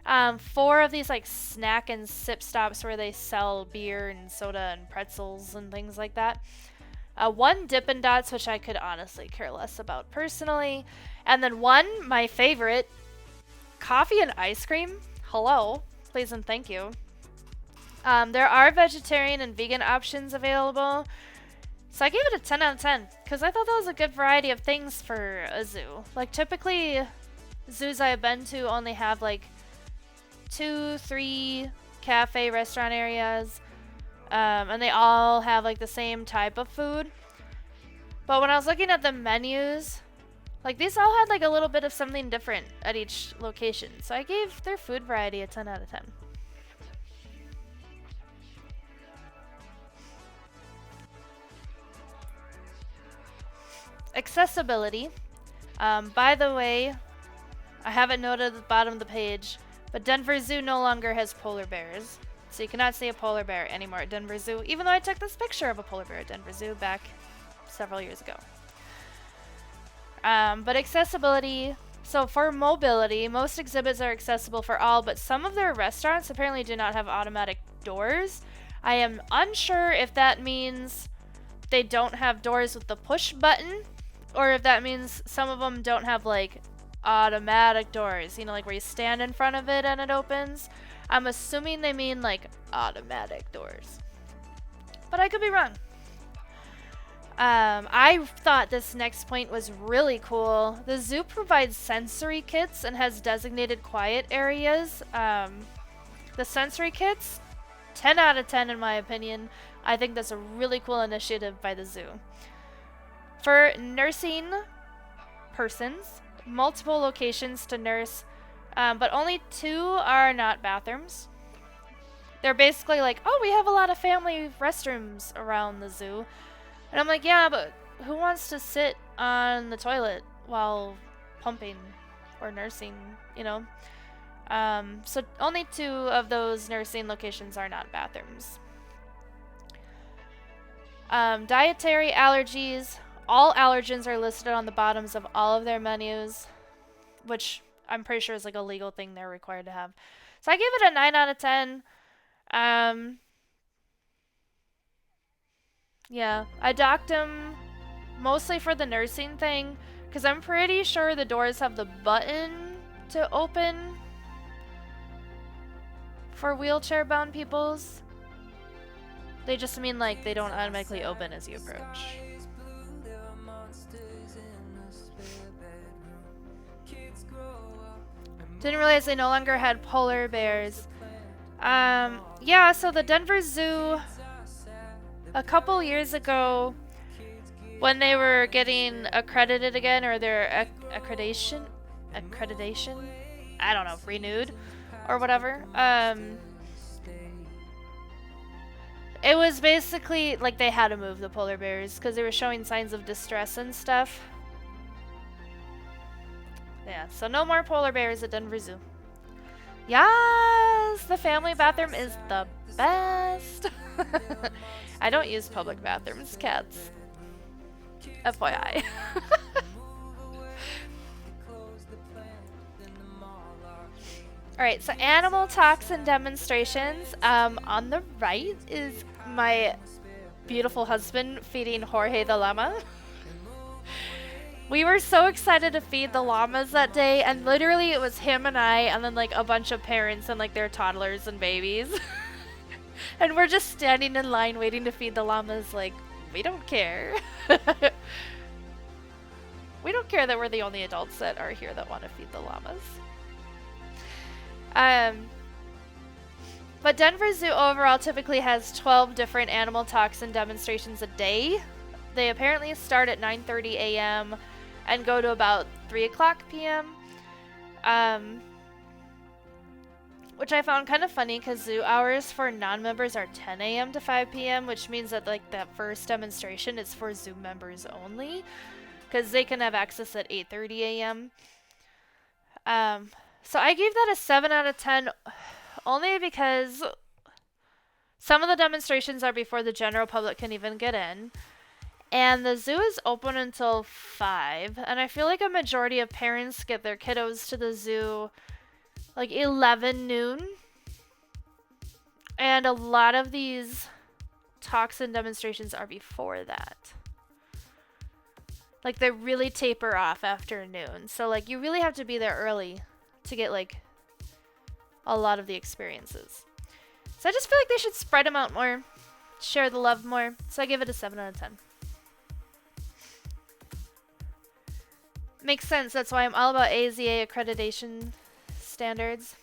4 of these like snack and sip stops where they sell beer and soda and pretzels and things like that. 1 Dippin' Dots, which I could honestly care less about personally. And then 1, my favorite, coffee and ice cream. Hello, please and thank you. There are vegetarian and vegan options available. So I gave it a 10 out of 10 because I thought that was a good variety of things for a zoo. Like typically zoos I've been to only have like 2, 3 cafe restaurant areas. And they all have like the same type of food. But when I was looking at the menus, like these all had like a little bit of something different at each location. So I gave their food variety a 10 out of 10. Accessibility. By the way, I have it noted at the bottom of the page, but Denver Zoo no longer has polar bears. So you cannot see a polar bear anymore at Denver Zoo, even though I took this picture of a polar bear at Denver Zoo back several years ago. But accessibility, so for mobility, most exhibits are accessible for all, but some of their restaurants apparently do not have automatic doors. I am unsure if that means they don't have doors with the push button, or if that means some of them don't have like automatic doors, you know, like where you stand in front of it and it opens. I'm assuming they mean like automatic doors, but I could be wrong. I thought this next point was really cool. The zoo provides sensory kits and has designated quiet areas. The sensory kits, 10 out of 10 in my opinion. I think that's a really cool initiative by the zoo. For nursing persons, multiple locations to nurse, but only 2 are not bathrooms. They're basically like, oh, we have a lot of family restrooms around the zoo. And I'm like, yeah, but who wants to sit on the toilet while pumping or nursing, you know? So only 2 of those nursing locations are not bathrooms. Dietary allergies. All allergens are listed on the bottoms of all of their menus, which I'm pretty sure is like a legal thing they're required to have. So I give it a 9 out of 10. Yeah, I docked him mostly for the nursing thing, because I'm pretty sure the doors have the button to open for wheelchair-bound peoples. They just mean like they don't automatically open as you approach. Didn't realize they no longer had polar bears. Yeah, so the Denver Zoo, a couple years ago, when they were getting accredited again, or their accreditation, I don't know, renewed, or whatever, it was basically like they had to move the polar bears because they were showing signs of distress and stuff. Yeah, so no more polar bears at Denver Zoo. Yes, the family bathroom is the best. I don't use public bathrooms, cats. FYI. Alright, so animal talks and demonstrations. On the right is my beautiful husband feeding Jorge the llama. We were so excited to feed the llamas that day, and literally it was him and I, and then like a bunch of parents and like their toddlers and babies. And we're just standing in line waiting to feed the llamas, like, we don't care. We don't care that we're the only adults that are here that want to feed the llamas. But Denver Zoo overall typically has 12 different animal talks and demonstrations a day. They apparently start at 9:30 a.m. and go to about 3 o'clock p.m. Which I found kind of funny because zoo hours for non-members are 10 a.m. to 5 p.m., which means that like that first demonstration is for zoo members only, because they can have access at 8:30 a.m. So I gave that a 7 out of 10 only because some of the demonstrations are before the general public can even get in. And the zoo is open until 5, and I feel like a majority of parents get their kiddos to the zoo like 11 noon. And a lot of these talks and demonstrations are before that. Like they really taper off after noon. So like you really have to be there early to get like a lot of the experiences. So I just feel like they should spread them out more, share the love more. So I give it a 7 out of 10. Makes sense. That's why I'm all about AZA accreditation standards.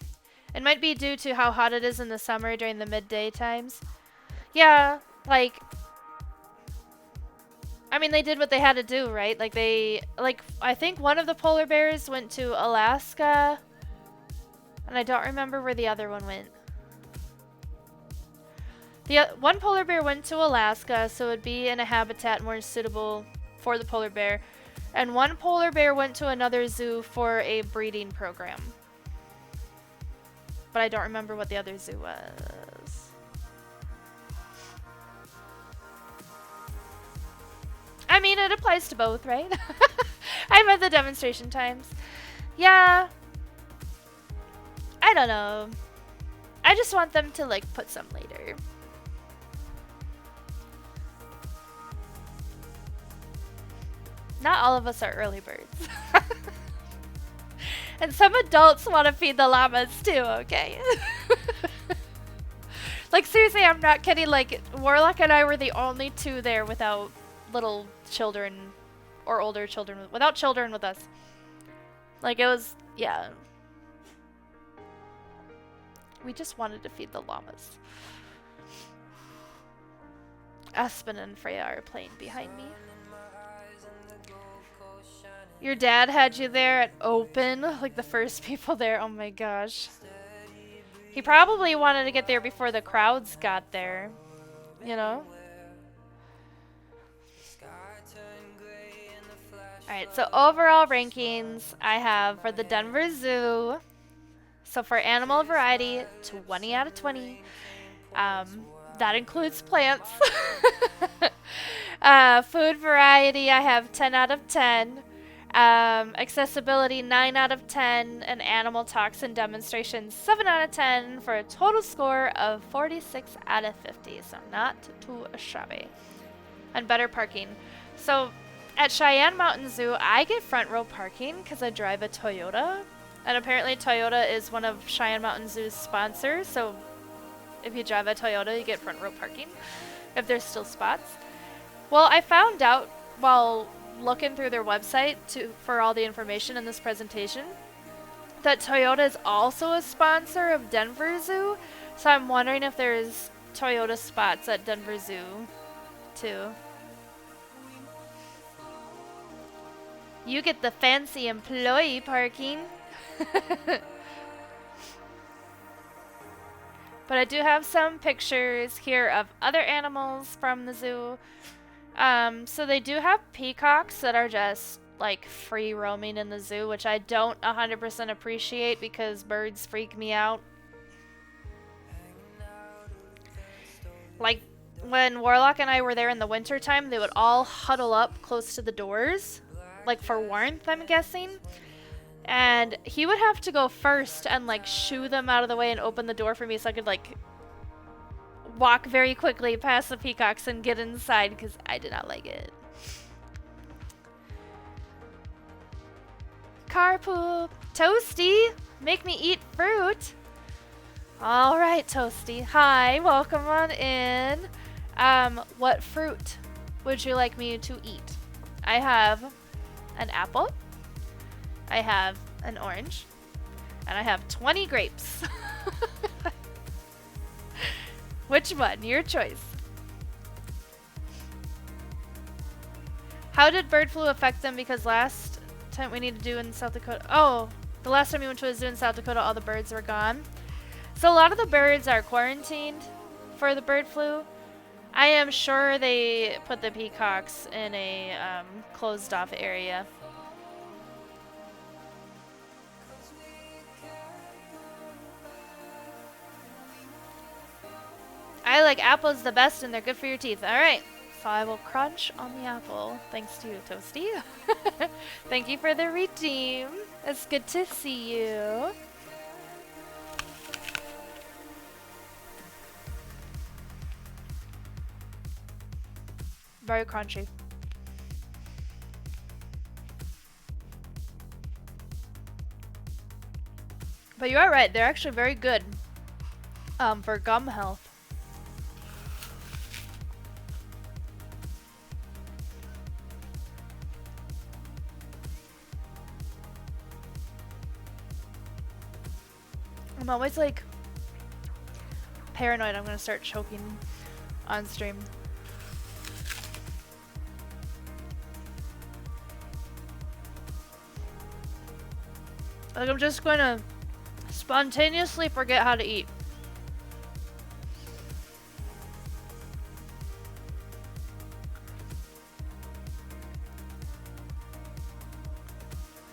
It might be due to how hot it is in the summer during the midday times. Yeah, like, I mean, they did what they had to do, right? Like I think one of the polar bears went to Alaska, and I don't remember where the other one went. The one polar bear went to Alaska, so it would be in a habitat more suitable for the polar bear. And one polar bear went to another zoo for a breeding program. But I don't remember what the other zoo was. I mean, it applies to both, right? I meant the demonstration times. Yeah. I don't know. I just want them to, like, put some later. Not all of us are early birds. And some adults want to feed the llamas too, okay? Like, seriously, I'm not kidding. Like, Warlock and I were the only two there without little children or older children, without children with us. Like, it was, yeah. We just wanted to feed the llamas. Aspen and Freya are playing behind me. Your dad had you there at open, like the first people there. Oh my gosh. He probably wanted to get there before the crowds got there, you know? Alright, so overall rankings I have for the Denver Zoo. So for animal variety, 20 out of 20. That includes plants. Food variety, I have 10 out of 10. Accessibility, 9 out of 10. And animal toxin demonstrations, 7 out of 10 for a total score of 46 out of 50. So not too shabby. And better parking. So at Cheyenne Mountain Zoo, I get front row parking because I drive a Toyota. And apparently Toyota is one of Cheyenne Mountain Zoo's sponsors. So if you drive a Toyota, you get front row parking if there's still spots. Well, I found out while looking through their website for all the information in this presentation that Toyota is also a sponsor of Denver Zoo. So I'm wondering if there's Toyota spots at Denver Zoo too. You get the fancy employee parking. But I do have some pictures here of other animals from the zoo. So they do have peacocks that are just like free roaming in the zoo, which I don't 100% appreciate because birds freak me out. Like when Warlock and I were there in the winter time, they would all huddle up close to the doors, like for warmth, I'm guessing. And he would have to go first and like shoo them out of the way and open the door for me so I could like walk very quickly past the peacocks and get inside because I did not like it. Car poop. Toasty, make me eat fruit. All right, Toasty. Hi, welcome on in. What fruit would you like me to eat? I have an apple. I have an orange. And I have 20 grapes. Which one? Your choice. How did bird flu affect them? Because last time we need to do in South Dakota. Oh, the last time we went to a zoo in South Dakota, all the birds were gone. So a lot of the birds are quarantined for the bird flu. I am sure they put the peacocks in a closed off area. I like apples the best and they're good for your teeth. Alright, so I will crunch on the apple. Thanks to you, Toasty. Thank you for the redeem. It's good to see you. Very crunchy. But you are right, they're actually very good for gum health. I'm always like paranoid I'm gonna start choking on stream. Like I'm just gonna spontaneously forget how to eat.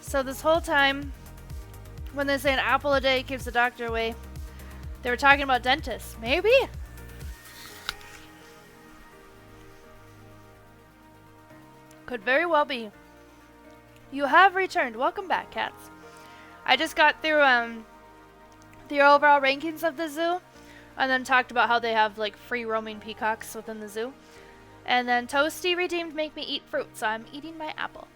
So this whole time, when they say an apple a day keeps the doctor away, they were talking about dentists. Maybe? Could very well be. You have returned. Welcome back, cats. I just got through the overall rankings of the zoo, and then talked about how they have like free roaming peacocks within the zoo. And then Toasty redeemed make me eat fruit, so I'm eating my apple.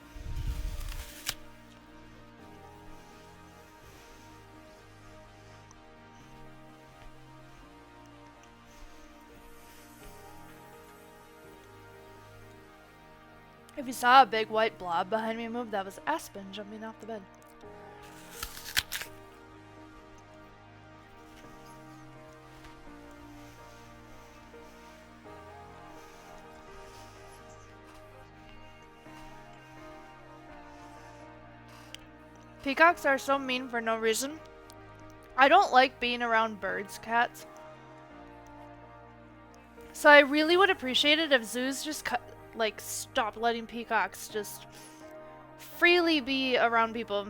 If you saw a big white blob behind me move, that was Aspen jumping off the bed. Peacocks are so mean for no reason. I don't like being around birds, cats. So I really would appreciate it if zoos just stop letting peacocks just freely be around people.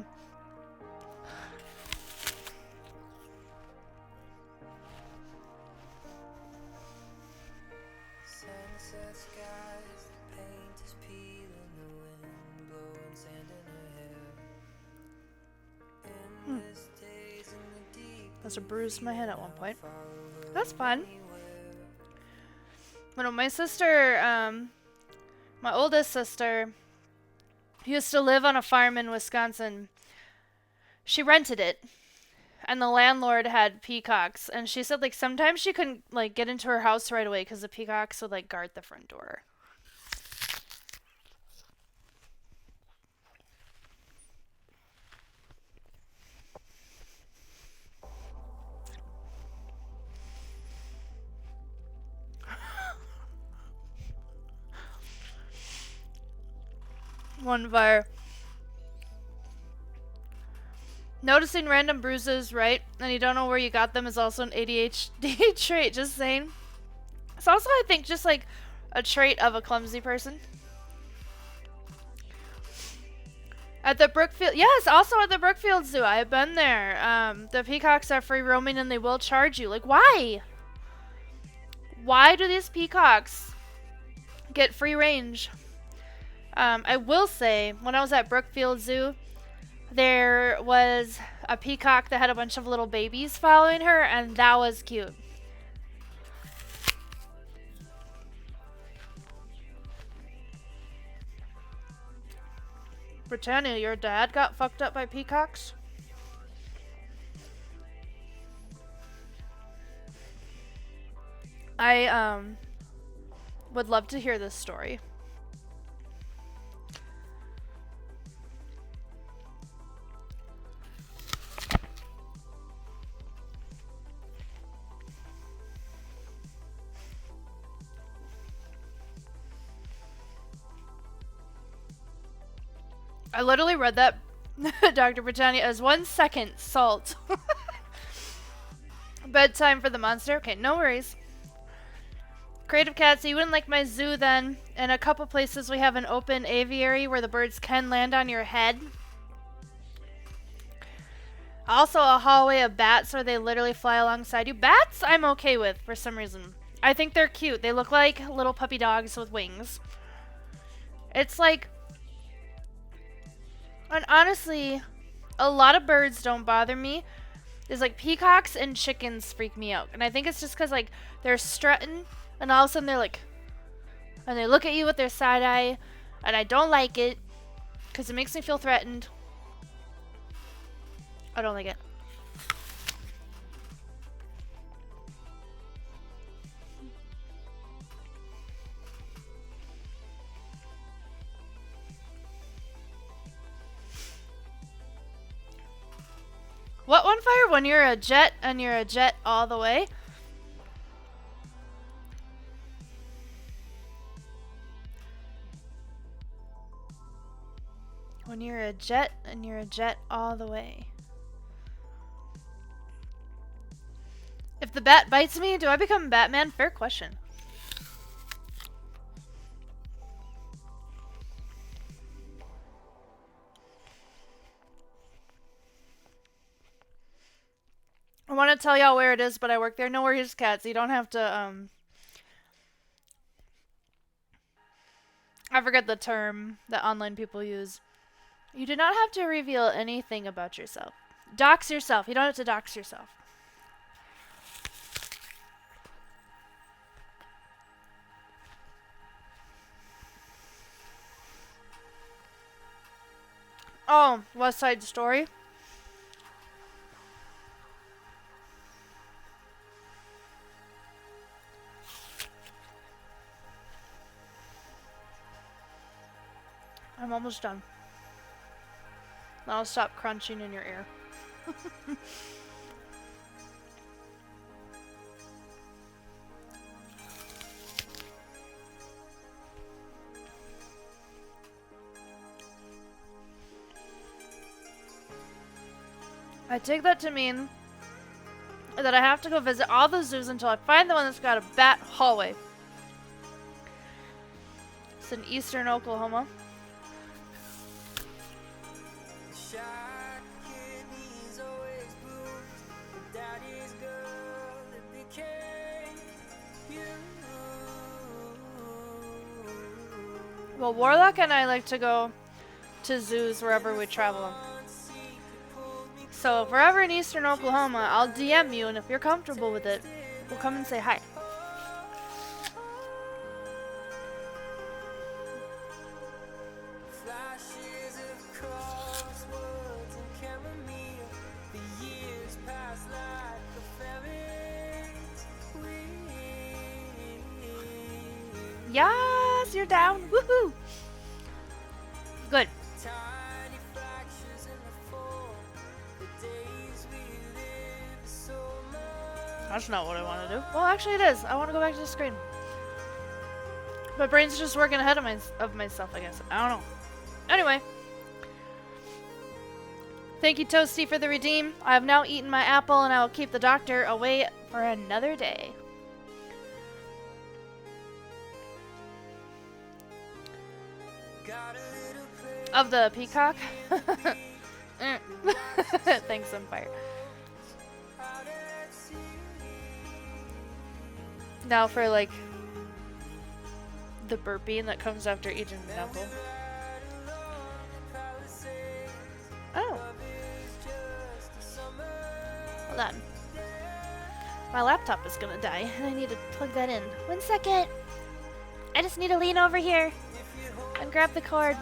Sunset skies, the paint is peeling, the wind blowing sand in her hair. Endless days in the deep. Must have bruised my head at one point. That's fun. When my sister, my oldest sister, used to live on a farm in Wisconsin. She rented it, and the landlord had peacocks, and she said like sometimes she couldn't like get into her house right away because the peacocks would like guard the front door. One fire. Noticing random bruises, right? And you don't know where you got them is also an ADHD trait, just saying. It's also, I think, just like a trait of a clumsy person. At the Brookfield, yes, also at the Brookfield Zoo. I've been there. The peacocks are free roaming and they will charge you. Like, why? Why do these peacocks get free range? I will say, when I was at Brookfield Zoo, there was a peacock that had a bunch of little babies following her, and that was cute. Britannia, your dad got fucked up by peacocks? I would love to hear this story. I literally read that, Dr. Britannia, as 1 second salt. Bedtime for the monster? Okay, no worries. Creative Cat, so you wouldn't like my zoo then? In a couple places we have an open aviary where the birds can land on your head. Also a hallway of bats where they literally fly alongside you. Bats I'm okay with for some reason. I think they're cute. They look like little puppy dogs with wings. It's like... And honestly, a lot of birds don't bother me. It's like peacocks and chickens freak me out. And I think it's just because like they're strutting and all of a sudden they're like... And they look at you with their side eye. And I don't like it because it makes me feel threatened. I don't like it. What one fire? When you're a jet and you're a jet all the way? When you're a jet and you're a jet all the way. If the bat bites me, do I become Batman? Fair question. I want to tell y'all where it is, but I work there. No worries, cats. You don't have to, I forget the term that online people use. You do not have to reveal anything about yourself. Dox yourself. You don't have to dox yourself. Oh, West Side Story. I'm almost done. Now I'll stop crunching in your ear. I take that to mean that I have to go visit all the zoos until I find the one that's got a bat hallway. It's in eastern Oklahoma. Well, Warlock and I like to go to zoos wherever we travel. So if we're ever in eastern Oklahoma, I'll DM you, and if you're comfortable with it, we'll come and say hi. Yes, you're down. Woohoo! Good. That's not what I want to do. Well, actually it is. I want to go back to the screen. My brain's just working ahead of myself, I guess. I don't know. Anyway. Thank you, Toasty, for the redeem. I have now eaten my apple, and I will keep the doctor away for another day. Of the peacock? Thanks, Empire. Now for, like, the burping that comes after eating an apple. Oh. Hold on. My laptop is gonna die, and I need to plug that in. 1 second. I just need to lean over here and grab the cord.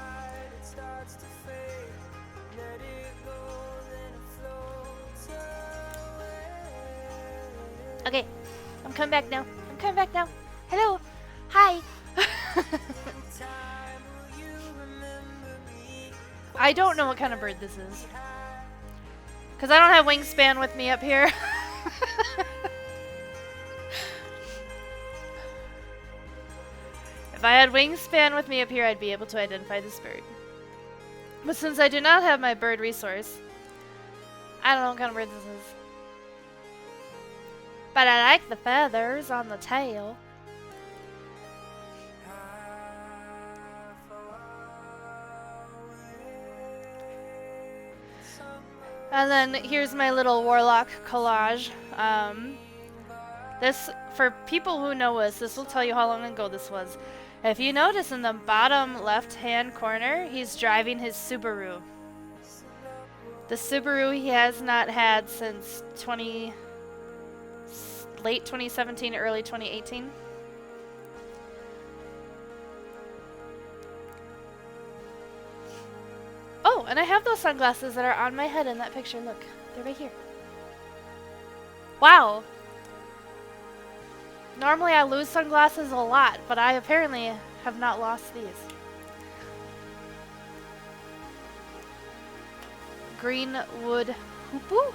Okay. I'm coming back now. I'm coming back now. Hello. Hi. I don't know what kind of bird this is. Because I don't have Wingspan with me up here. If I had Wingspan with me up here, I'd be able to identify this bird. But since I do not have my bird resource, I don't know what kind of bird this is. But I like the feathers on the tail. And then here's my little Warlock collage. This, for people who know us, this will tell you how long ago this was. If you notice in the bottom left-hand corner, he's driving his Subaru. The Subaru he has not had since late 2017, early 2018. Oh, and I have those sunglasses that are on my head in that picture. Look, they're right here. Wow. Normally I lose sunglasses a lot, but I apparently have not lost these. Greenwood hoopoo?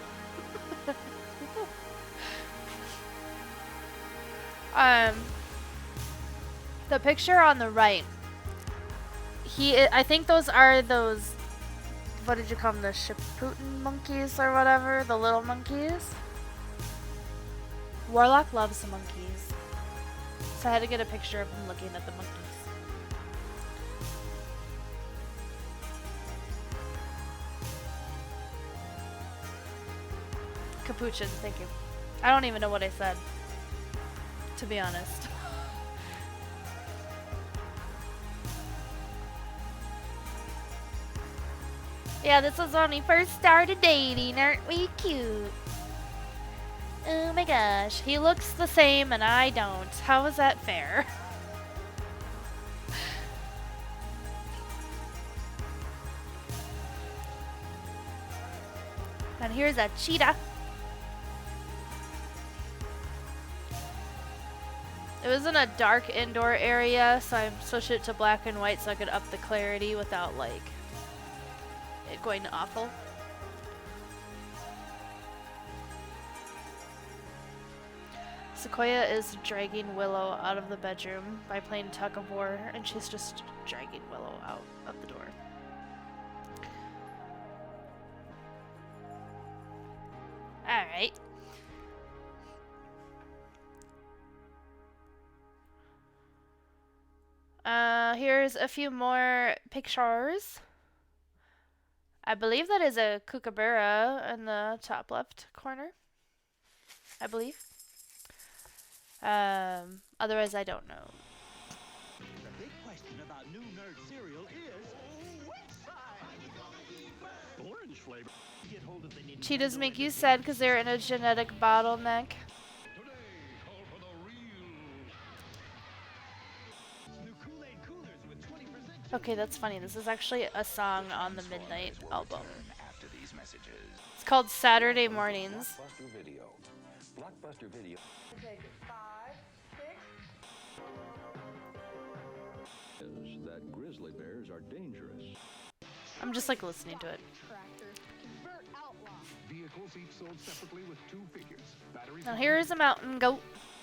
The picture on the right, I think those are those, what did you call them, the Shiputin monkeys or whatever, the little monkeys. Warlock loves the monkeys, so I had to get a picture of him looking at the monkeys. Capuchin, thank you. I don't even know what I said, to be honest. Yeah, this was when we first started dating. Aren't we cute? Oh my gosh, he looks the same and I don't. How is that fair? And here's a cheetah. It was in a dark indoor area, so I switched it to black and white so I could up the clarity without like it going awful. Sequoia is dragging Willow out of the bedroom by playing tug of war, and she's just dragging Willow out of the door. Alright. Here's a few more pictures. I believe that is a kookaburra in the top left corner. I believe. Otherwise I don't know. The big question about new nerd cereal is which side? Orange flavor. Get hold of the Nintendo Cheetahs make you sad because they're in a genetic bottleneck. Today, call for the real. New Kool-Aid coolers with 20%. Okay, that's funny. This is actually a song on the Midnight album. After these messages. It's called Saturday Mornings. Blockbuster Video. Blockbuster Video. Is that grizzly bears are dangerous. I'm just like listening to it. Vehicles each sold separately with 2 figures. Batteries. Now here's a mountain goat.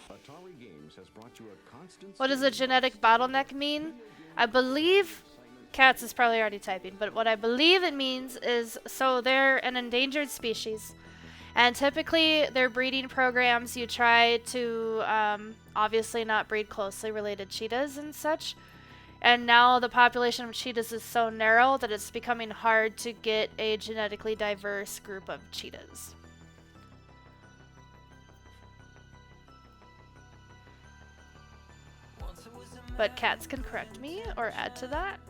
Atari Games has brought you a constant. What does a genetic bottleneck mean? I believe Cats is probably already typing, but what I believe it means is so they're an endangered species. And typically their breeding programs you try to obviously not breed closely related cheetahs and such. And now the population of cheetahs is so narrow that it's becoming hard to get a genetically diverse group of cheetahs. But Cats can correct me or add to that.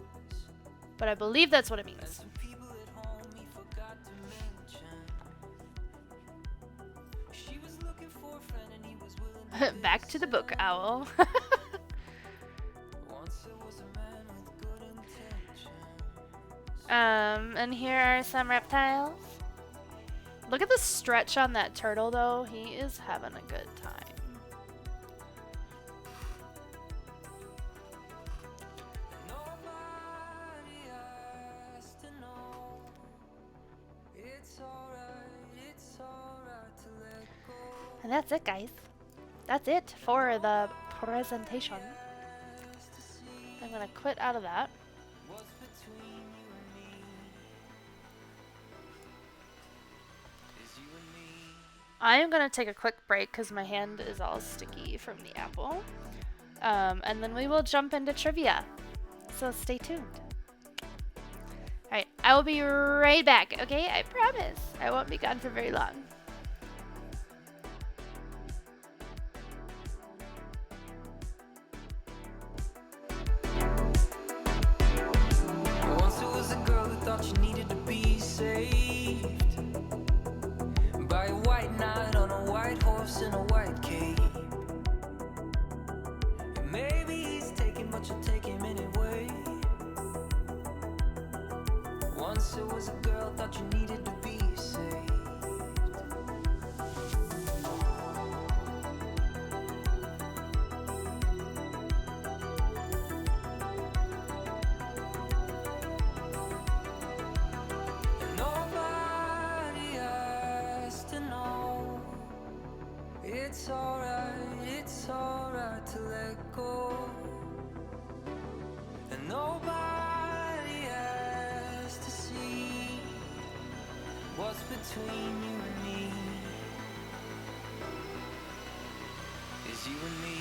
But I believe that's what it means. Back to the book, Owl. And here are some reptiles. Look at the stretch on that turtle, though. He is having a good time. And that's it, guys. That's it for the presentation. I'm gonna quit out of that. I am gonna take a quick break because my hand is all sticky from the apple. And then we will jump into trivia. So stay tuned. Alright, I will be right back, okay? I promise. I won't be gone for very long. Once there was a girl who thought she needed to be saved by a white knight on a white horse in a white cape. And maybe he's taken, but you'll take him anyway. Once there was a girl who thought you needed to be saved. And nobody has to know. It's alright to let go. And nobody has to see what's between you and me. Is you and me.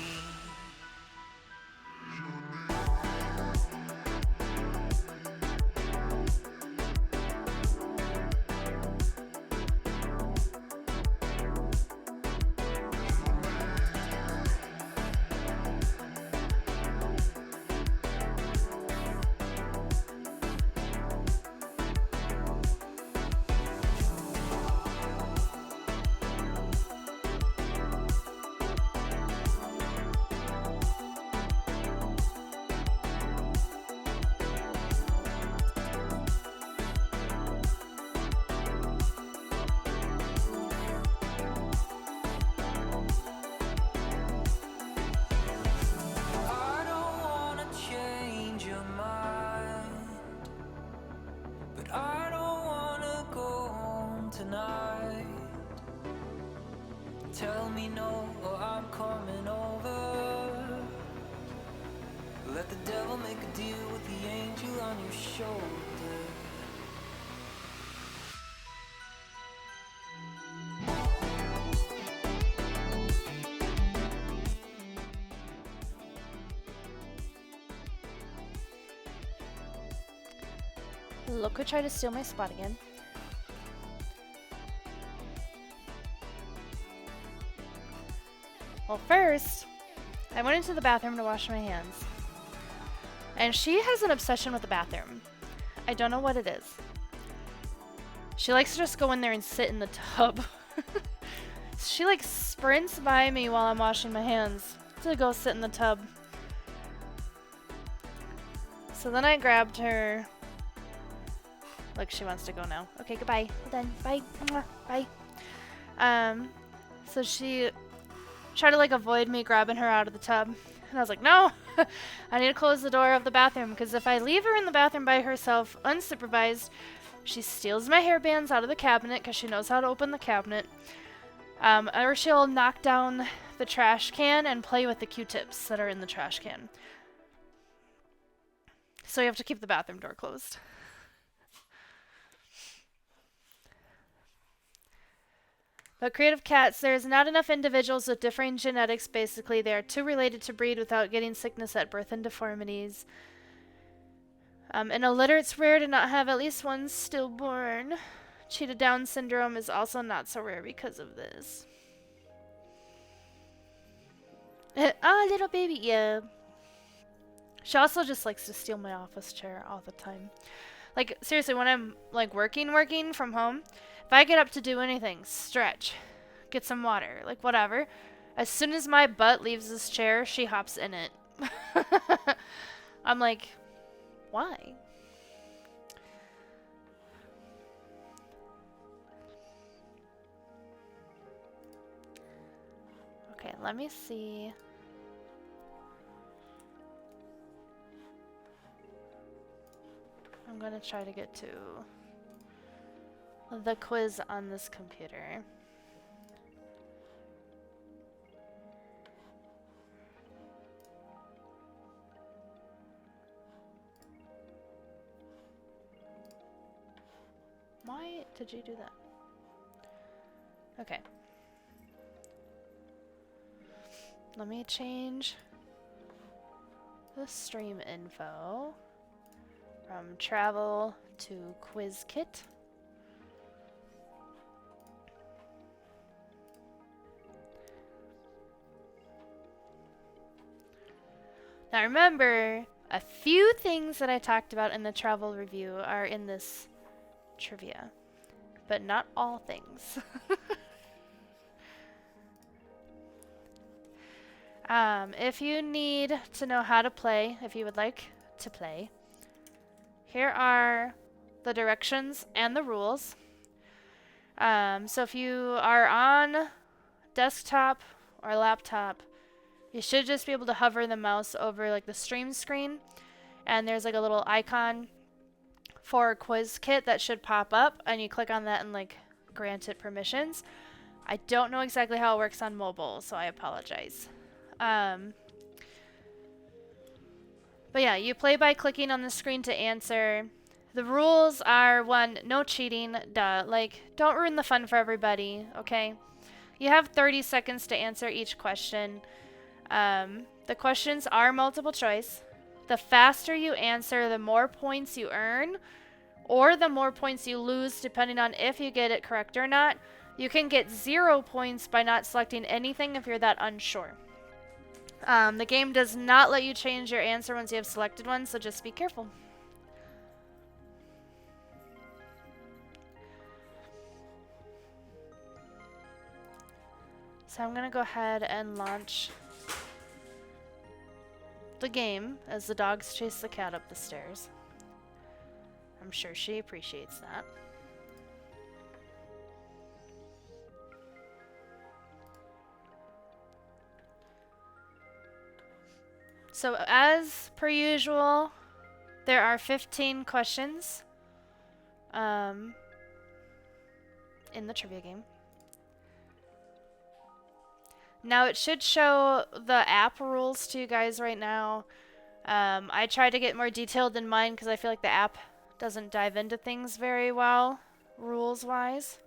Tell me no or I'm coming over. Let the devil make a deal with the angel on your shoulder. Look who tried to steal my spot again. Well, first, I went into the bathroom to wash my hands. And she has an obsession with the bathroom. I don't know what it is. She likes to just go in there and sit in the tub. She like sprints by me while I'm washing my hands to go sit in the tub. So then I grabbed her. Look, she wants to go now. Okay, goodbye. We're done. Bye. Mwah. Bye. So she tried to like avoid me grabbing her out of the tub. And I was like, no, I need to close the door of the bathroom because if I leave her in the bathroom by herself, unsupervised, she steals my hairbands out of the cabinet because she knows how to open the cabinet. Or she'll knock down the trash can and play with the Q-tips that are in the trash can. So you have to keep the bathroom door closed. But creative cats, there's not enough individuals with differing genetics, basically. They are too related to breed without getting sickness at birth and deformities. In a litter, it's rare to not have at least one stillborn. Cheetah Down syndrome is also not so rare because of this. Oh, little baby, yeah. She also just likes to steal my office chair all the time. Like, seriously, when I'm, like, working from home, if I get up to do anything, stretch, get some water, like, whatever, as soon as my butt leaves this chair, she hops in it. I'm like, why? Okay, let me see. I'm gonna try to get to the quiz on this computer. Why did you do that? Okay. Let me change the stream info from travel to quiz kit. Now remember, a few things that I talked about in the travel review are in this trivia, but not all things. If you need to know how to play, if you would like to play, here are the directions and the rules. So if you are on desktop or laptop, you should just be able to hover the mouse over like the stream screen, and there's like a little icon for quiz kit that should pop up, and you click on that and like grant it permissions. I don't know exactly how it works on mobile, so I apologize. But yeah, you play by clicking on the screen to answer. The rules are 1, no cheating, duh. Like, don't ruin the fun for everybody, okay? You have 30 seconds to answer each question. The questions are multiple choice. The faster you answer, the more points you earn, or the more points you lose, depending on if you get it correct or not. You can get 0 points by not selecting anything if you're that unsure. The game does not let you change your answer once you have selected one, so just be careful. So I'm going to go ahead and launch the game as the dogs chase the cat up the stairs. I'm sure she appreciates that. So as per usual, there are 15 questions in the trivia game. Now it should show the app rules to you guys right now. I try to get more detailed in mine because I feel like the app doesn't dive into things very well, rules-wise.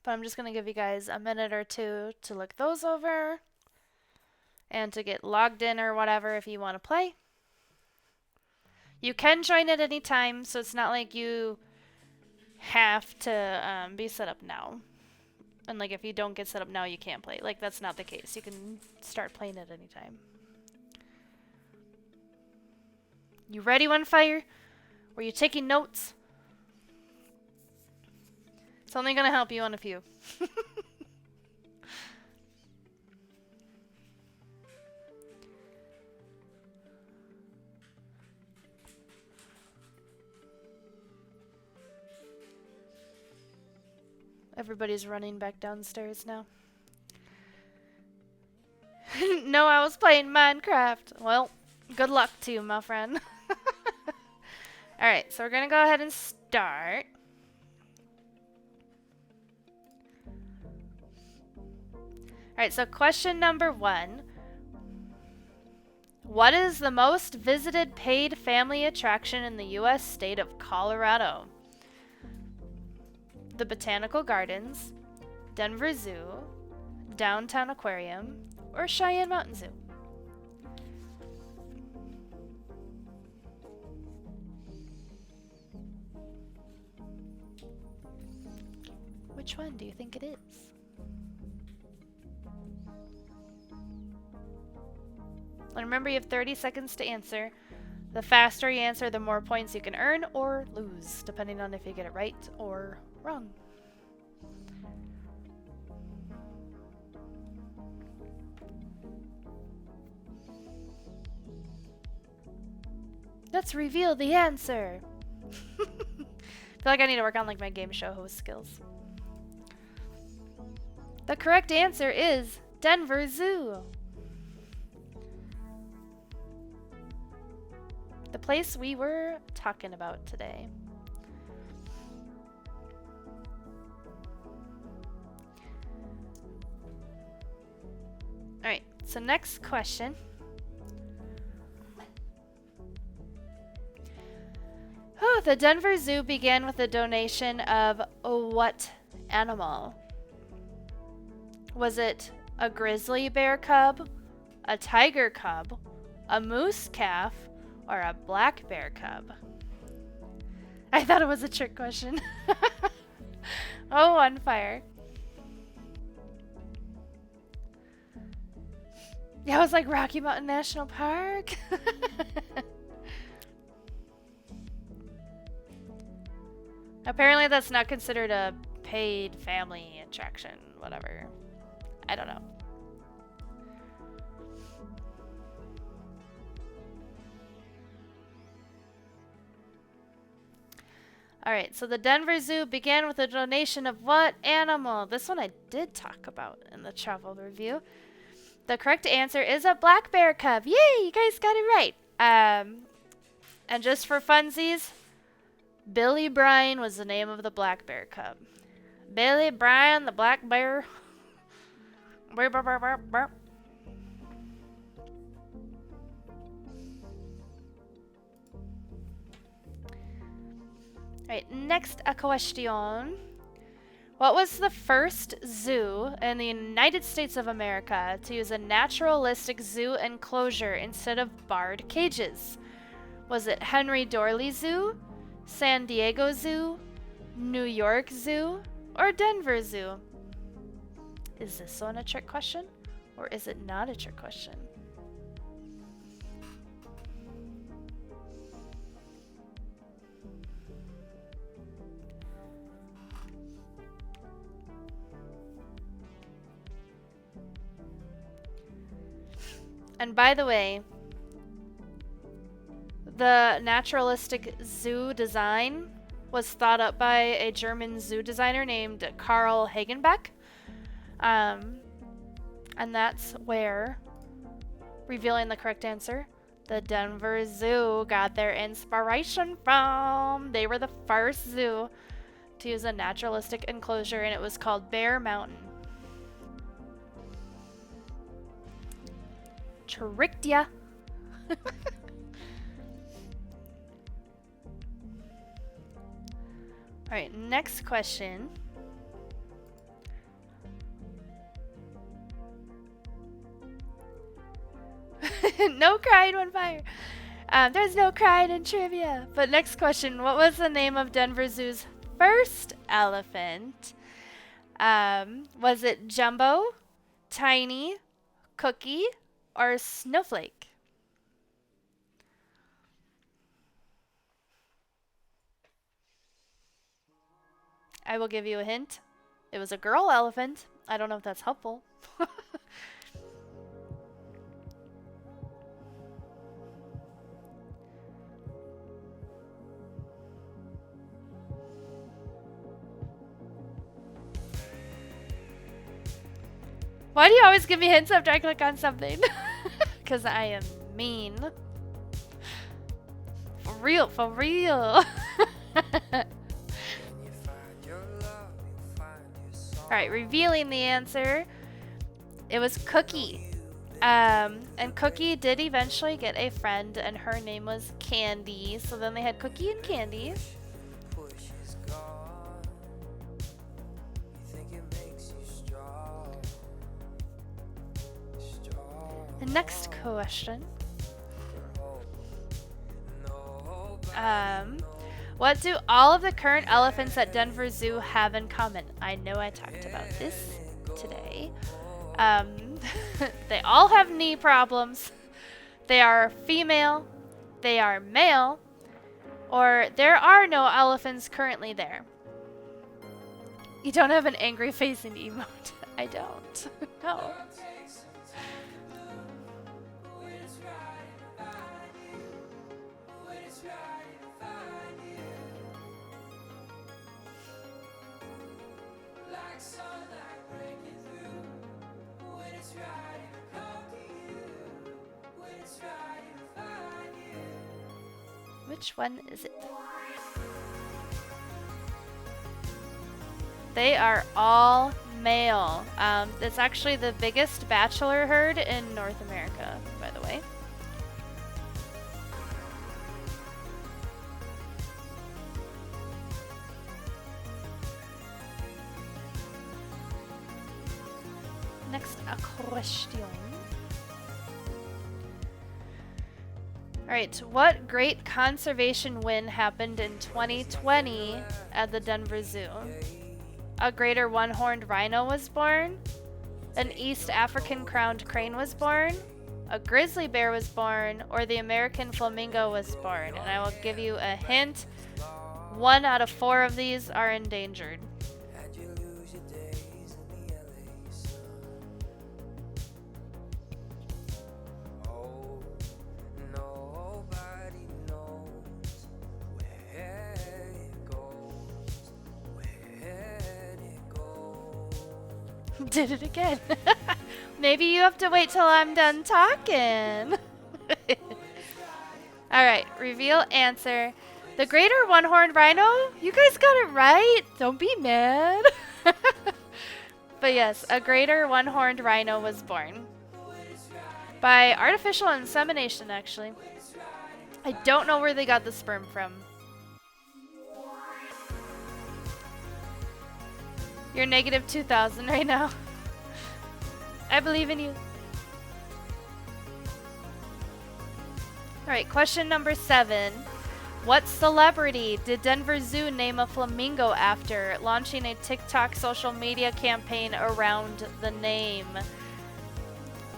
But I'm just going to give you guys a minute or two to look those over and to get logged in or whatever if you want to play. You can join at any time, so it's not like you have to be set up now. And like if you don't get set up now, you can't play. Like that's not the case. You can start playing at any time. You ready, One Fire? Were you taking notes? It's only gonna help you on a few. Everybody's running back downstairs now. No, I was playing Minecraft. Well, good luck to you, my friend. Alright, so we're gonna go ahead and start. Alright, so question number 1. What is the most visited paid family attraction in the U.S. state of Colorado? The Botanical Gardens, Denver Zoo, Downtown Aquarium, or Cheyenne Mountain Zoo? Which one do you think it is? And remember, you have 30 seconds to answer. The faster you answer, the more points you can earn or lose, depending on if you get it right or wrong. Let's reveal the answer. I feel like I need to work on like my game show host skills. The correct answer is Denver Zoo. The place we were talking about today. Alright, so next question. Oh, the Denver Zoo began with a donation of what animal? Was it a grizzly bear cub, a tiger cub, a moose calf, or a black bear cub? I thought it was a trick question. Oh, One Fire. Yeah, I was like Rocky Mountain National Park. Apparently that's not considered a paid family attraction, whatever. I don't know. Alright, so the Denver Zoo began with a donation of what animal? This one I did talk about in the travel review. The correct answer is a black bear cub. Yay, you guys got it right. And just for funsies, Billy Bryan was the name of the black bear cub. Billy Bryan, the black bear. Alright, next a question. What was the first zoo in the United States of America to use a naturalistic zoo enclosure instead of barred cages? Was it Henry Dorley Zoo, San Diego Zoo, New York Zoo, or Denver Zoo? Is this one a trick question, or is it not a trick question? And by the way, the naturalistic zoo design was thought up by a German zoo designer named Karl Hagenbeck. And that's where, revealing the correct answer, the Denver Zoo got their inspiration from. They were the first zoo to use a naturalistic enclosure, and it was called Bear Mountain. Tricked ya. Alright, next question. No crying when fire. There's no crying in trivia. But next question. What was the name of Denver Zoo's first elephant? Was it Jumbo, Tiny, Cookie, or Snowflake? I will give you a hint. It was a girl elephant. I don't know if that's helpful. Why do you always give me hints after I click on something? Because I am mean. For real, for real. Alright, revealing the answer. It was Cookie. And Cookie did eventually get a friend, and her name was Candy. So then they had Cookie and Candy. The next question. What do all of the current elephants at Denver Zoo have in common? I know I talked about this today. They all have knee problems. They are female. They are male. Or there are no elephants currently there. You don't have an angry facing emote. I don't. No. Which one is it? They are all male. It's actually the biggest bachelor herd in North America, by the way. Next, a question. Alright, what great conservation win happened in 2020 at the Denver Zoo? A greater one-horned rhino was born, an East African crowned crane was born, a grizzly bear was born, or the American flamingo was born. And I will give you a hint. 1 out of 4 of these are endangered. Did it again. Maybe you have to wait till I'm done talking. Alright, reveal answer. The greater one-horned rhino? You guys got it right. Don't be mad. But yes, a greater one-horned rhino was born. By artificial insemination, actually. I don't know where they got the sperm from. You're negative 2,000 right now. I believe in you. Alright, question number 7. What celebrity did Denver Zoo name a flamingo after, launching a TikTok social media campaign around the name?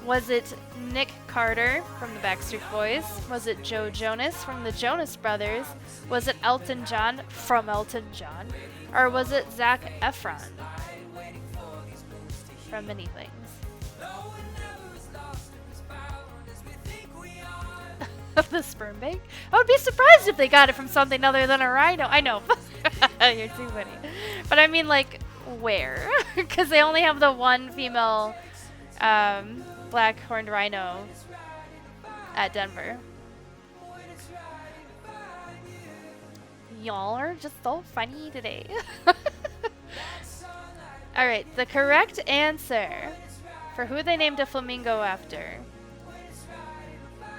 Was it Nick Carter from the Backstreet Boys? Was it Joe Jonas from the Jonas Brothers? Was it Elton John from Elton John? Or was it Zac Efron from Many Things? The sperm bank? I would be surprised if they got it from something other than a rhino. I know. You're too funny. But I mean, like, where? Because they only have the one female black horned rhino at Denver. Y'all are just so funny today. Alright, the correct answer for who they named a flamingo after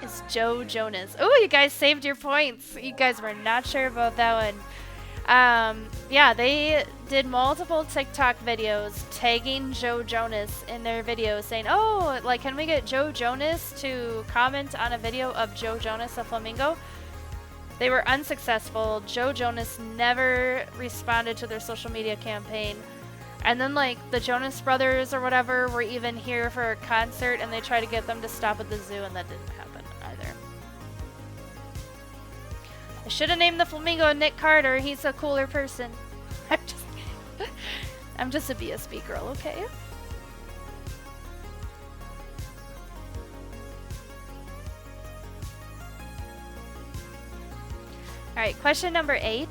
is Joe Jonas. Oh, you guys saved your points. You guys were not sure about that one. Yeah, they did multiple TikTok videos tagging Joe Jonas in their videos saying, oh, like, can we get Joe Jonas to comment on a video of Joe Jonas, a flamingo? They were unsuccessful. Joe Jonas never responded to their social media campaign. And then, like, the Jonas Brothers or whatever were even here for a concert, and they tried to get them to stop at the zoo, and that didn't happen either. I should have named the flamingo Nick Carter. He's a cooler person. I'm just a BSB girl, okay? Alright, question number 8.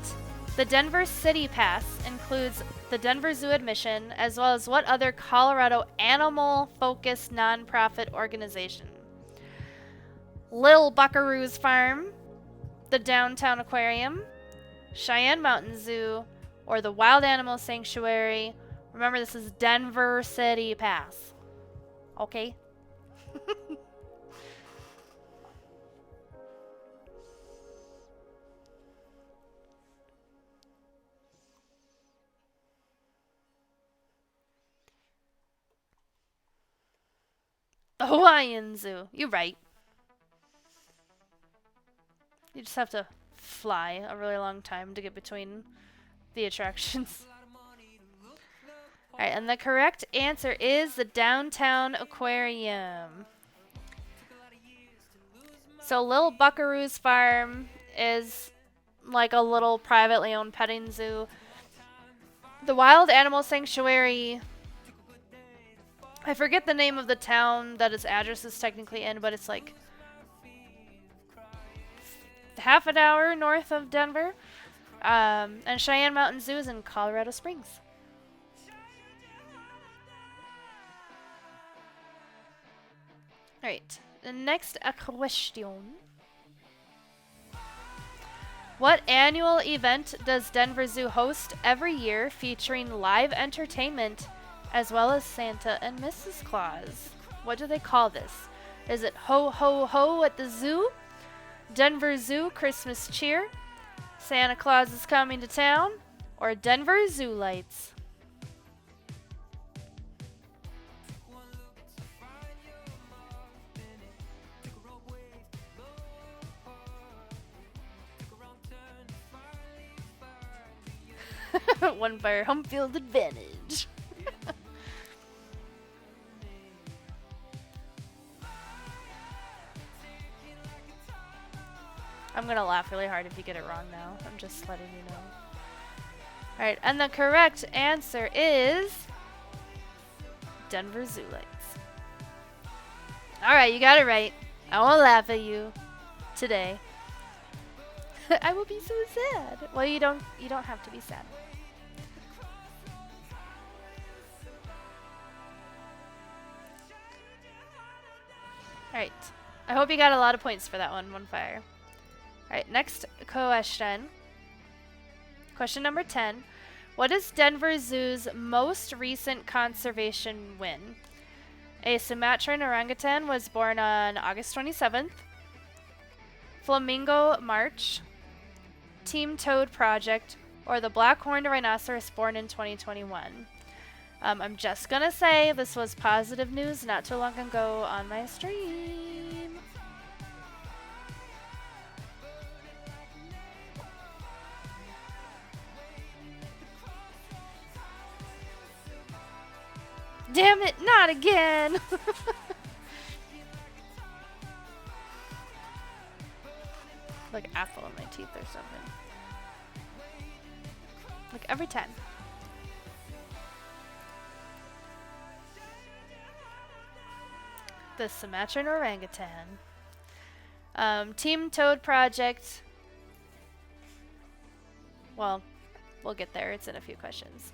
The Denver City Pass includes the Denver Zoo admission, as well as what other Colorado animal-focused nonprofit organization? Lil Buckaroo's Farm, the Downtown Aquarium, Cheyenne Mountain Zoo, or the Wild Animal Sanctuary. Remember, this is Denver City Pass. Okay? The Hawaiian Zoo. You're right. You just have to fly a really long time to get between the attractions. Alright, and the correct answer is the Downtown Aquarium. So Lil Buckaroo's Farm is like a little privately owned petting zoo. The Wild Animal Sanctuary, I forget the name of the town that its address is technically in, but it's like half an hour north of Denver. And Cheyenne Mountain Zoo is in Colorado Springs. Alright, the next question. What annual event does Denver Zoo host every year featuring live entertainment as well as Santa and Mrs. Claus? What do they call this? Is it Ho Ho Ho at the Zoo? Denver Zoo Christmas Cheer? Santa Claus is coming to town? Or Denver Zoo Lights? One fire home field advantage. I'm gonna laugh really hard if you get it wrong now. I'm just letting you know. Alright, and the correct answer is Denver Zoo Lights. Alright, you got it right. I won't laugh at you today. I will be so sad. Well, you don't have to be sad. Alright. I hope you got a lot of points for that one fire. Alright, next question. Question number 10. What is Denver Zoo's most recent conservation win? A Sumatran orangutan was born on August 27th. Flamingo March. Team Toad Project. Or the black-horned rhinoceros born in 2021. I'm just gonna say this was positive news not too long ago on my stream. Damn it, not again! Like apple in my teeth or something. Like every time. The Sumatran orangutan. Team Toad Project. Well, we'll get there. It's in a few questions.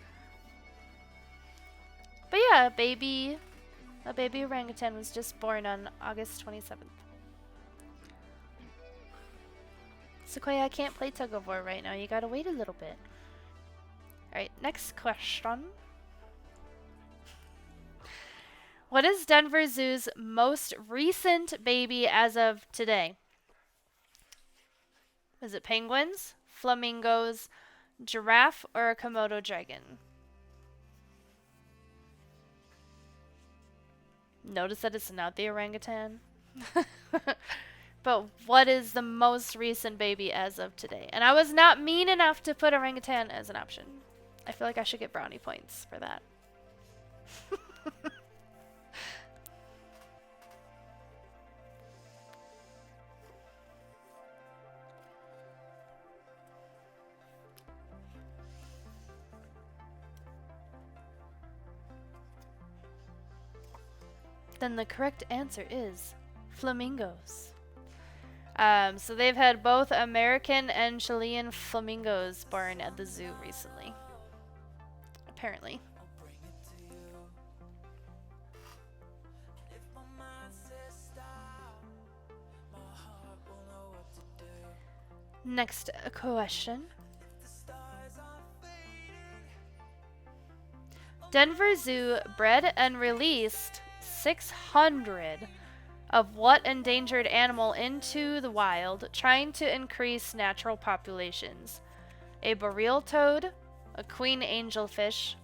But yeah, a baby orangutan was just born on August 27th. Sequoia, I can't play tug of war right now. You gotta wait a little bit. Alright, next question. What is Denver Zoo's most recent baby as of today? Is it penguins, flamingos, giraffe, or a Komodo dragon? Notice that it's not the orangutan. But what is the most recent baby as of today? And I was not mean enough to put orangutan as an option. I feel like I should get brownie points for that. Then the correct answer is flamingos. So they've had both American and Chilean flamingos born at the zoo recently. Apparently. Next question. Denver Zoo bred and released 600 of what endangered animal into the wild, trying to increase natural populations? A boreal toad, a queen angelfish,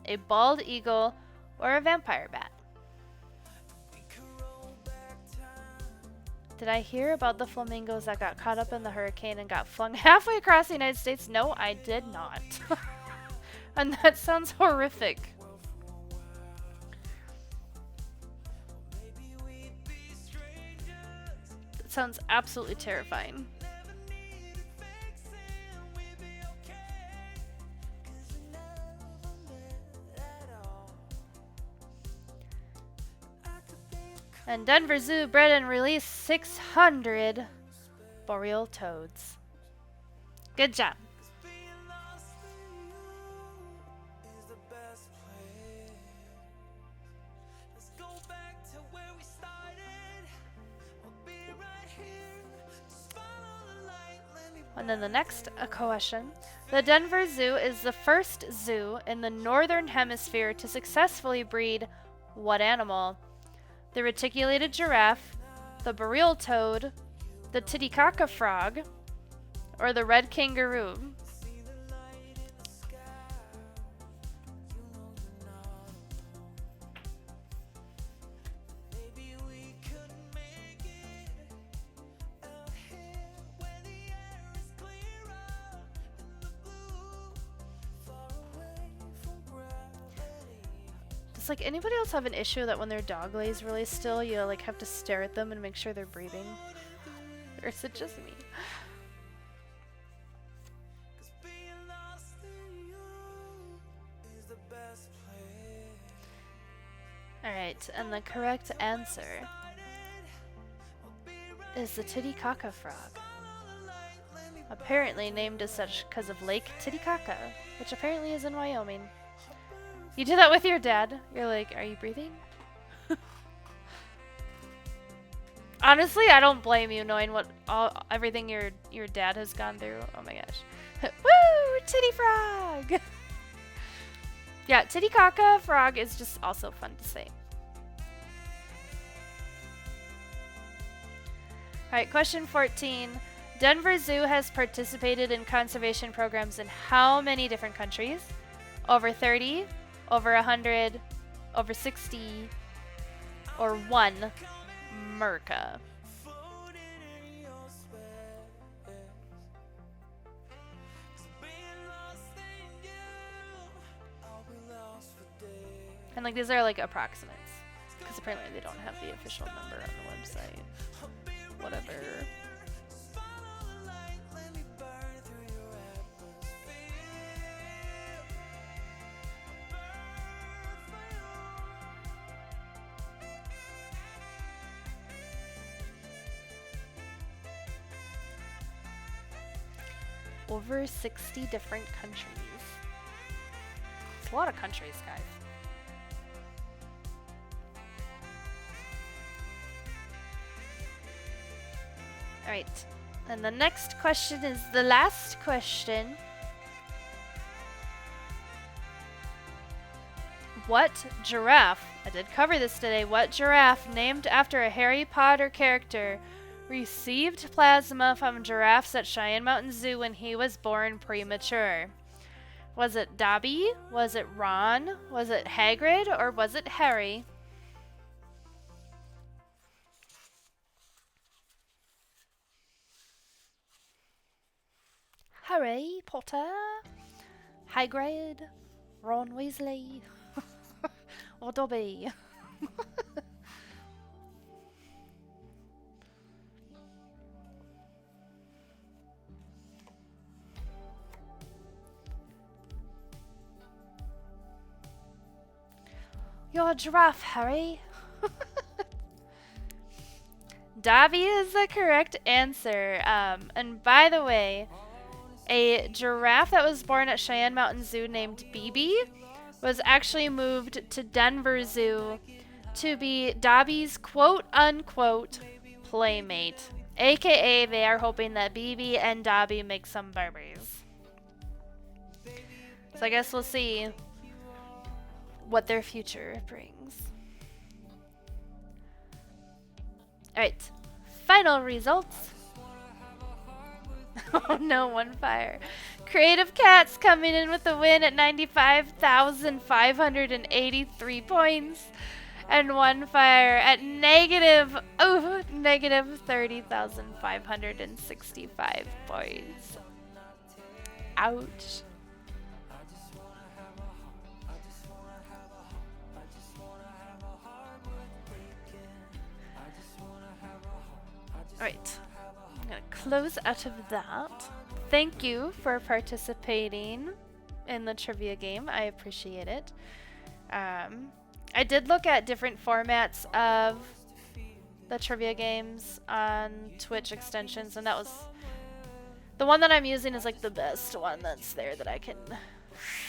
a bald eagle, or a vampire bat? Did I hear about the flamingos that got caught up in the hurricane and got flung halfway across the United States? No, I did not. And that sounds horrific. Sounds absolutely terrifying. And Denver Zoo bred and released 600 boreal toads. Good job. And then the next question. The Denver Zoo is the first zoo in the northern hemisphere to successfully breed what animal? The reticulated giraffe, the boreal toad, the Titicaca frog, or the red kangaroo? Does like anybody else have an issue that when their dog lays really still, you like have to stare at them and make sure they're breathing? Or is it just me? Alright, and the correct answer is the Titicaca frog. Apparently named as such because of Lake Titicaca, which apparently is in Wyoming. You do that with your dad? You're like, are you breathing? Honestly, I don't blame you knowing what everything your dad has gone through. Oh my gosh. Woo! Titty frog! Yeah, Titicaca frog is just also fun to say. Alright, question 14. Denver Zoo has participated in conservation programs in how many different countries? Over 30, over 100, over 60, or 1 Merca? And like these are like approximates, because apparently they don't have the official number on the website. Whatever. Over 60 different countries. It's a lot of countries, guys. Alright, And the next question is the last question. What giraffe, I did cover this today, what giraffe named after a Harry Potter character received plasma from giraffes at Cheyenne Mountain Zoo when he was born premature? Was it Dobby? Was it Ron? Was it Hagrid? Or was it Harry? Harry Potter? Hagrid? Ron Weasley? Or Dobby? You're a giraffe, Harry. Dobby is the correct answer. And by the way, a giraffe that was born at Cheyenne Mountain Zoo named BB was actually moved to Denver Zoo to be Dobby's quote-unquote playmate. AKA, they are hoping that BB and Dobby make some babies. So I guess we'll see what their future brings. Alright, final results. Oh no, one fire. Creative Cats coming in with the win at 95,583 points. And one fire at negative 30,565 points. Ouch. Alright, I'm gonna close out of that. Thank you for participating in the trivia game. I appreciate it. I did look at different formats of the trivia games on Twitch extensions, and that was the one that I'm using is like the best one that's there that I can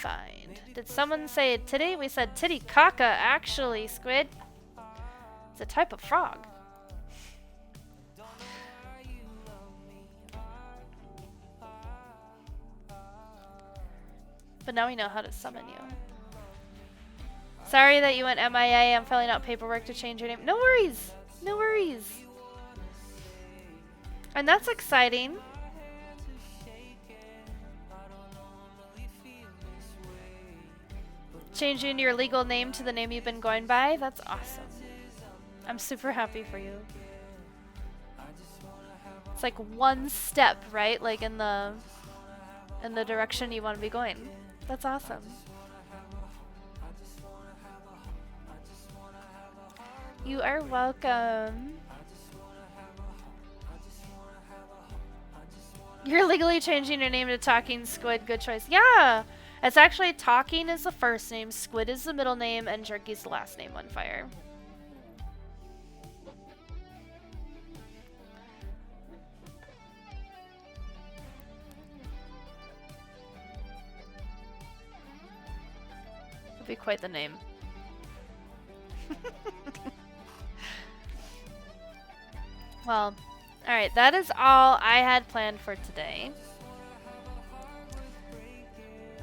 find. Did someone say titty? We said Titicaca, actually, Squid. It's a type of frog. But now we know how to summon you. Sorry that you went MIA. I'm filling out paperwork to change your name. No worries. No worries. And that's exciting. Changing your legal name to the name you've been going by. That's awesome. I'm super happy for you. It's like one step, right? Like in the direction you want to be going. That's awesome. You are welcome. You're legally changing your name to Talking Squid. Good choice. Yeah! It's actually Talking is the first name, Squid is the middle name, and Jerky's the last name on fire. It'd be quite the name. Well, alright, that is all I had planned for today.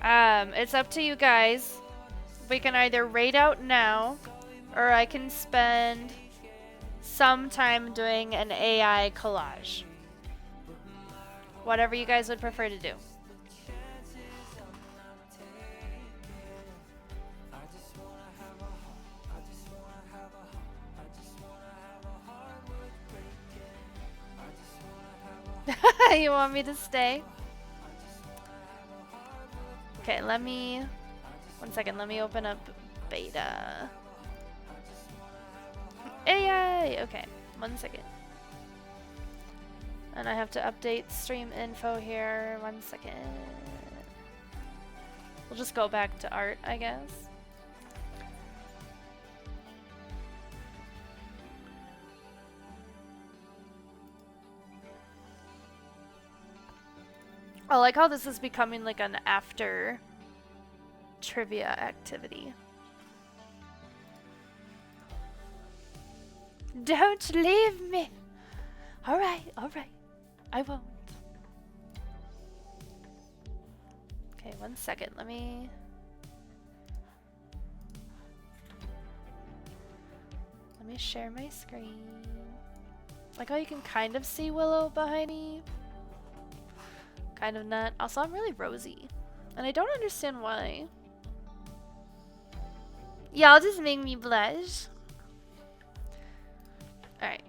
It's up to you guys. We can either raid out now, or I can spend some time doing an AI collage. Whatever you guys would prefer to do. You want me to stay? Okay, let me... One second, let me open up beta. AI! Okay, 1 second. And I have to update stream info here. 1 second. We'll just go back to art, I guess. I like how this is becoming like an after trivia activity. Don't leave me. Alright, alright. I won't. Okay, 1 second. Let me share my screen. Like how you can kind of see Willow behind me. Kind of not. Also, I'm really rosy. And I don't understand why. Y'all just make me blush. Alright.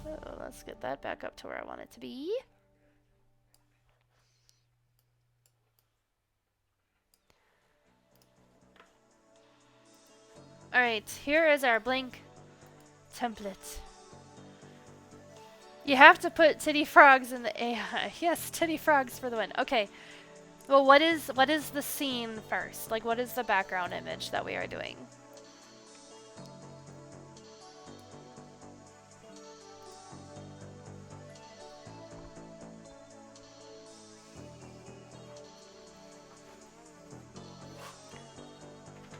Oh, let's get that back up to where I want it to be. Alright, here is our blank template. You have to put titty frogs in the AI. Yes, titty frogs for the win. Okay. Well, what is the scene first? Like, what is the background image that we are doing?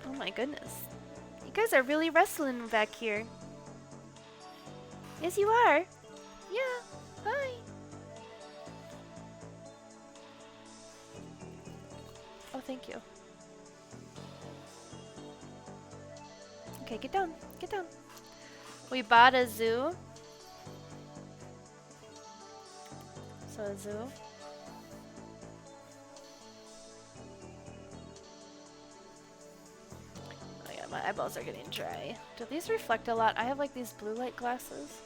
Oh my goodness. You guys are really wrestling back here. Yes, you are. Yeah. Hi. Oh, thank you. Okay, get down. Get down. We bought a zoo. So a zoo. Oh yeah, my eyeballs are getting dry. Do these reflect a lot? I have like these blue light glasses.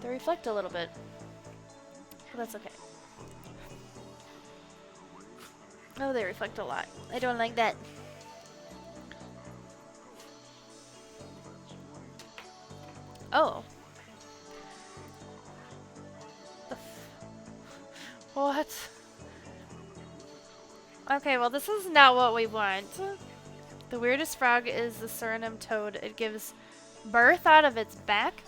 They reflect a little bit. But that's okay. Oh, they reflect a lot. I don't like that. Oh. What? Okay, well this is not what we want. The weirdest frog is the Suriname toad. It gives birth out of its back.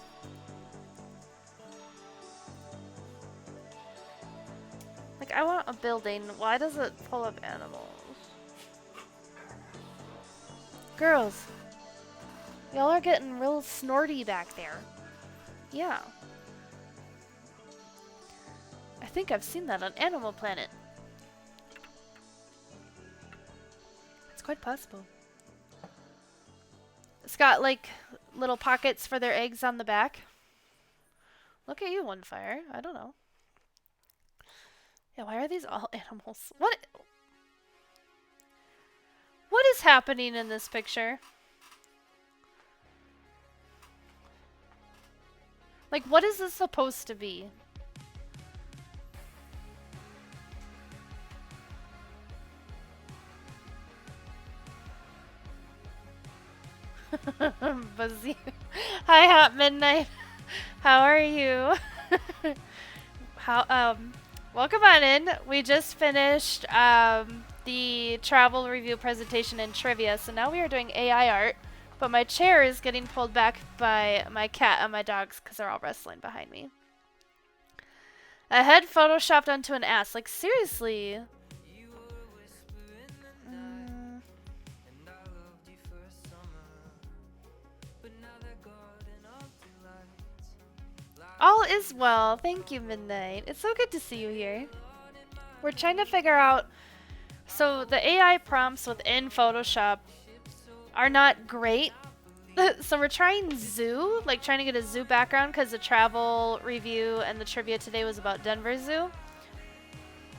Like, I want a building. Why does it pull up animals? Girls. Y'all are getting real snorty back there. Yeah. I think I've seen that on Animal Planet. It's quite possible. It's got, like, little pockets for their eggs on the back. Look at you, One Fire. I don't know. Yeah, why are these all animals? What is happening in this picture? Like, what is this supposed to be? Buzzy. Hi, Hot Midnight. How are you? Welcome on in. We just finished the travel review presentation and trivia, so now we are doing AI art. But my chair is getting pulled back by my cat and my dogs because they're all wrestling behind me. A head photoshopped onto an ass. Like, seriously. All is well. Thank you, Midnight. It's so good to see you here. We're trying to figure out... So, the AI prompts within Photoshop are not great. So we're trying zoo, like trying to get a zoo background because the travel review and the trivia today was about Denver Zoo.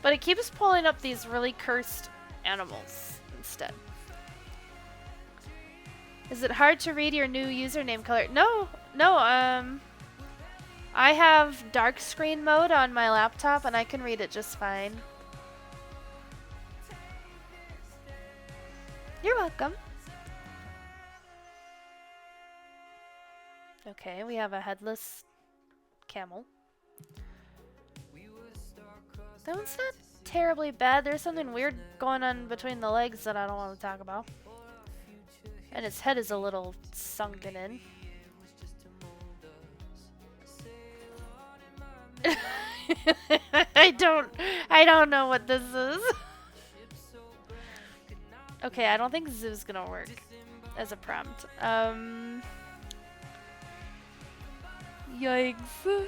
But it keeps pulling up these really cursed animals instead. Is it hard to read your new username color? No, I have dark screen mode on my laptop and I can read it just fine. You're welcome. Okay, we have a headless camel. That one's not terribly bad. There's something weird going on between the legs that I don't want to talk about. And its head is a little sunken in. I don't know what this is. Okay, I don't think zoo's gonna work as a prompt. Yikes.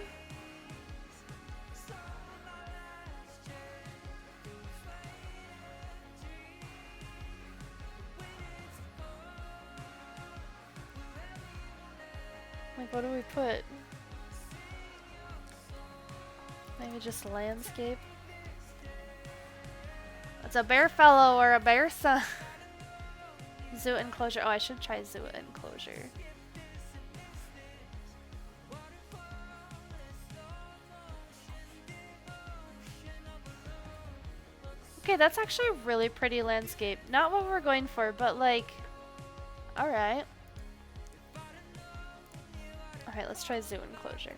Like, what do we put? Maybe just landscape. It's a bear fellow or a bear son. Zoo enclosure. Oh, I should try zoo enclosure. Okay, that's actually a really pretty landscape. Not what we're going for, but like, alright. Alright, let's try zoo enclosure.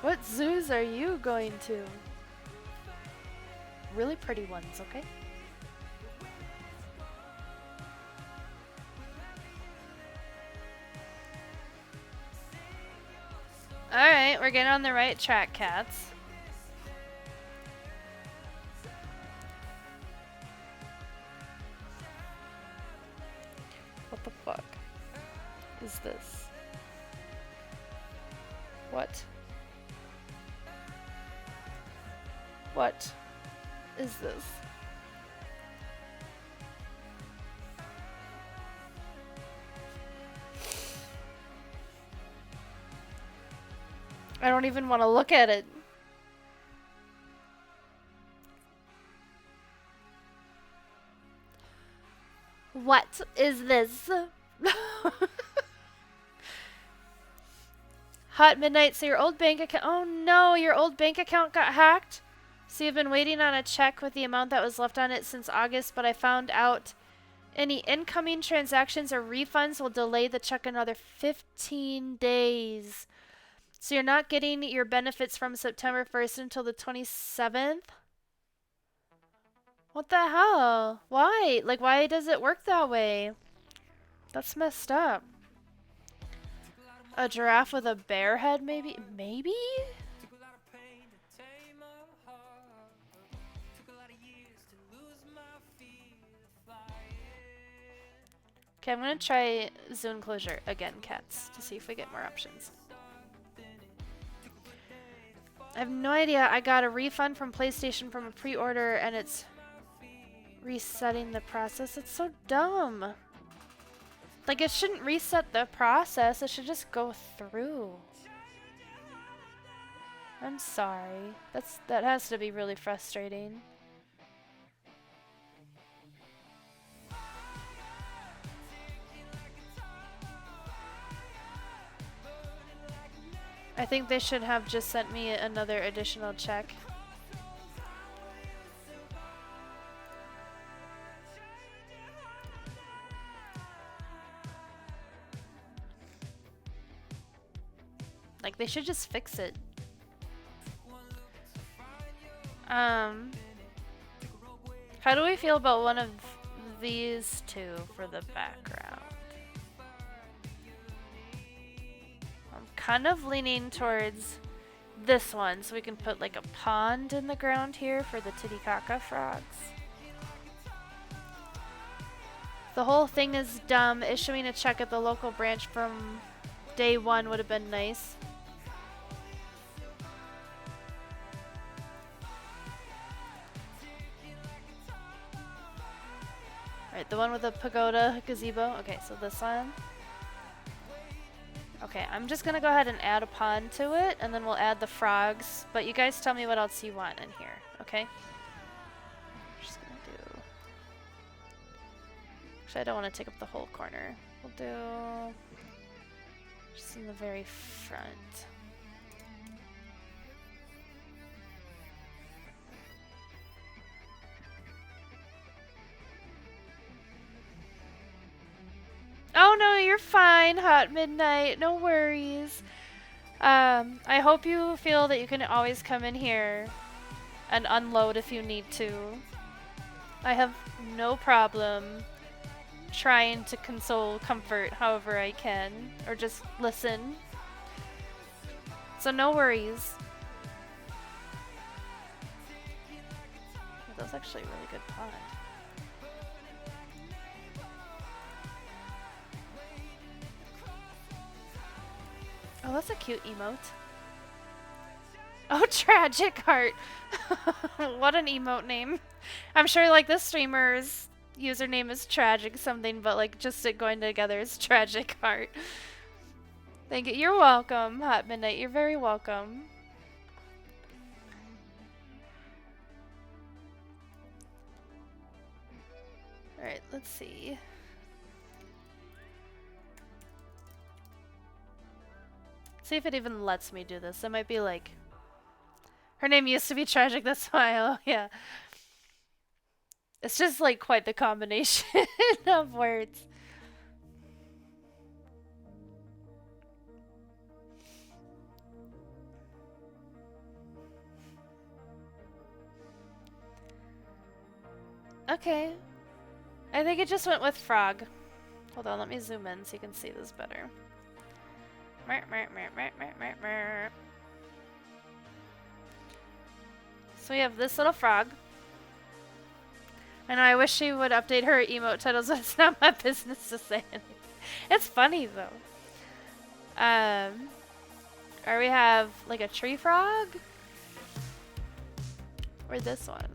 What zoos are you going to? Really pretty ones, okay? Alright, we're getting on the right track, cats. What the fuck is this? What? What is this? I don't even want to look at it. What is this? Hot midnight, so your old bank account. Oh no, your old bank account got hacked? So you've been waiting on a check with the amount that was left on it since August, but I found out any incoming transactions or refunds will delay the check another 15 days. So you're not getting your benefits from September 1st until the 27th? What the hell? Why? Like, why does it work that way? That's messed up. A giraffe with a bear head, maybe? Maybe? Okay, I'm gonna try zoo enclosure again, cats, to see if we get more options. I have no idea. I got a refund from PlayStation from a pre-order and it's resetting the process. It's so dumb. Like, it shouldn't reset the process. It should just go through. I'm sorry. That has to be really frustrating. I think they should have just sent me another additional check. Like, they should just fix it. How do we feel about one of these two for the background? I'm kind of leaning towards this one, so we can put like a pond in the ground here for the Titicaca frogs. The whole thing is dumb. Issuing a check at the local branch from day one would have been nice. Alright, the one with the pagoda gazebo. Okay, so this one. Okay, I'm just gonna go ahead and add a pond to it, and then we'll add the frogs. But you guys tell me what else you want in here, okay? Just gonna do... Actually, I don't want to take up the whole corner. We'll do... just in the very front. Oh no, you're fine, Hot Midnight. No worries. I hope you feel that you can always come in here and unload if you need to. I have no problem trying to console, comfort however I can, or just listen. So no worries. That was actually a really good pod. Oh, that's a cute emote. Oh, Tragic Heart. What an emote name. I'm sure like this streamer's username is Tragic something, but like just it going together is Tragic Heart. Thank you. You're welcome, Hot Midnight. You're very welcome. Alright, let's see. See if it even lets me do this. It might be like... Her name used to be Tragic, that's why. Oh, yeah. It's just like quite the combination of words. Okay. I think it just went with frog. Hold on, let me zoom in so you can see this better. So we have this little frog. I know I wish she would update her emote titles, but it's not my business to say anything. It's funny though. Or we have like a tree frog. Or this one.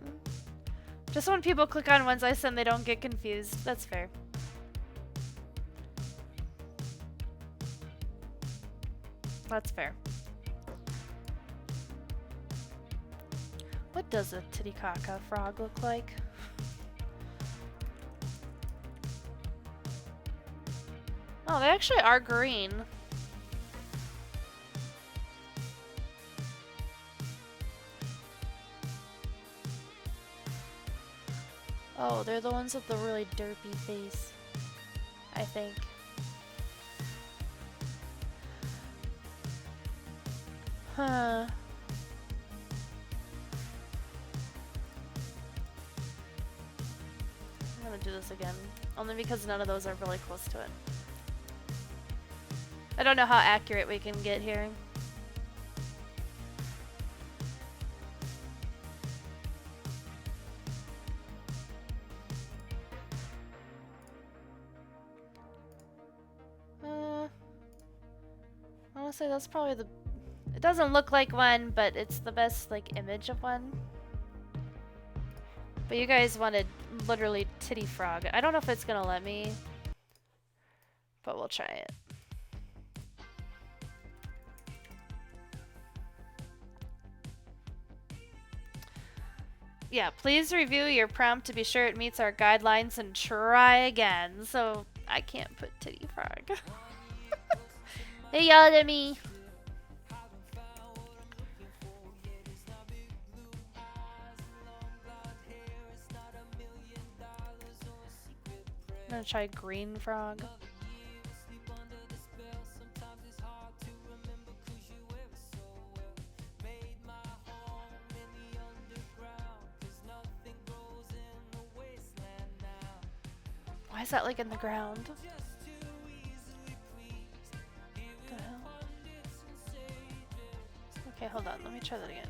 Just when people click on ones I send, they don't get confused. That's fair. That's fair. What does a Titicaca frog look like? Oh, they actually are green. Oh, they're the ones with the really derpy face, I think. Huh. I'm gonna do this again, only because none of those are really close to it. I don't know how accurate we can get here. Honestly, that's probably the... It doesn't look like one, but it's the best, like, image of one. But you guys wanted literally titty frog. I don't know if it's gonna let me, but we'll try it. Yeah, please review your prompt to be sure it meets our guidelines and try again. So I can't put titty frog. They yelled at me. I'm gonna try green frog. Why is that like in the ground? What the hell? Okay, hold on. Let me try that again.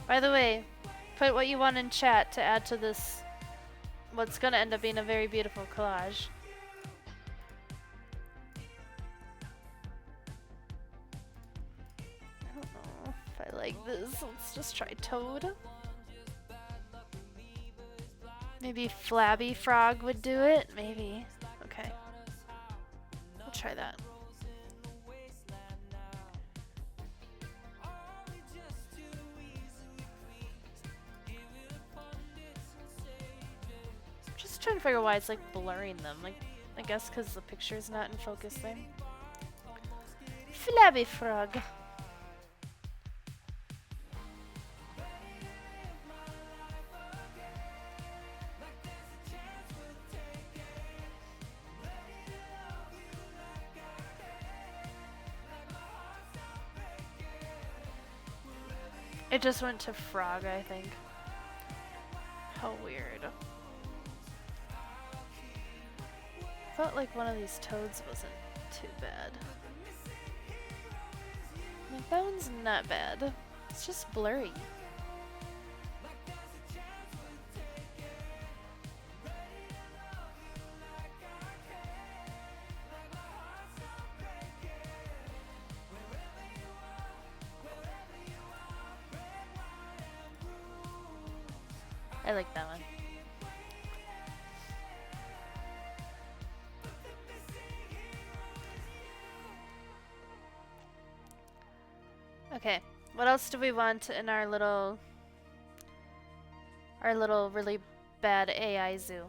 By the way, put what you want in chat to add to this, what's gonna end up being a very beautiful collage. I don't know if I like this. Let's just try toad. Maybe flabby frog would do it? Maybe. Okay. I'll try that. Trying to figure why it's like blurring them. Like I guess because the picture's not in focus there. Flabby frog. It just went to frog, I think. How weird. Felt like one of these toads wasn't too bad. Like, that one's not bad. It's just blurry. I like that one. Okay, what else do we want in our little really bad AI zoo?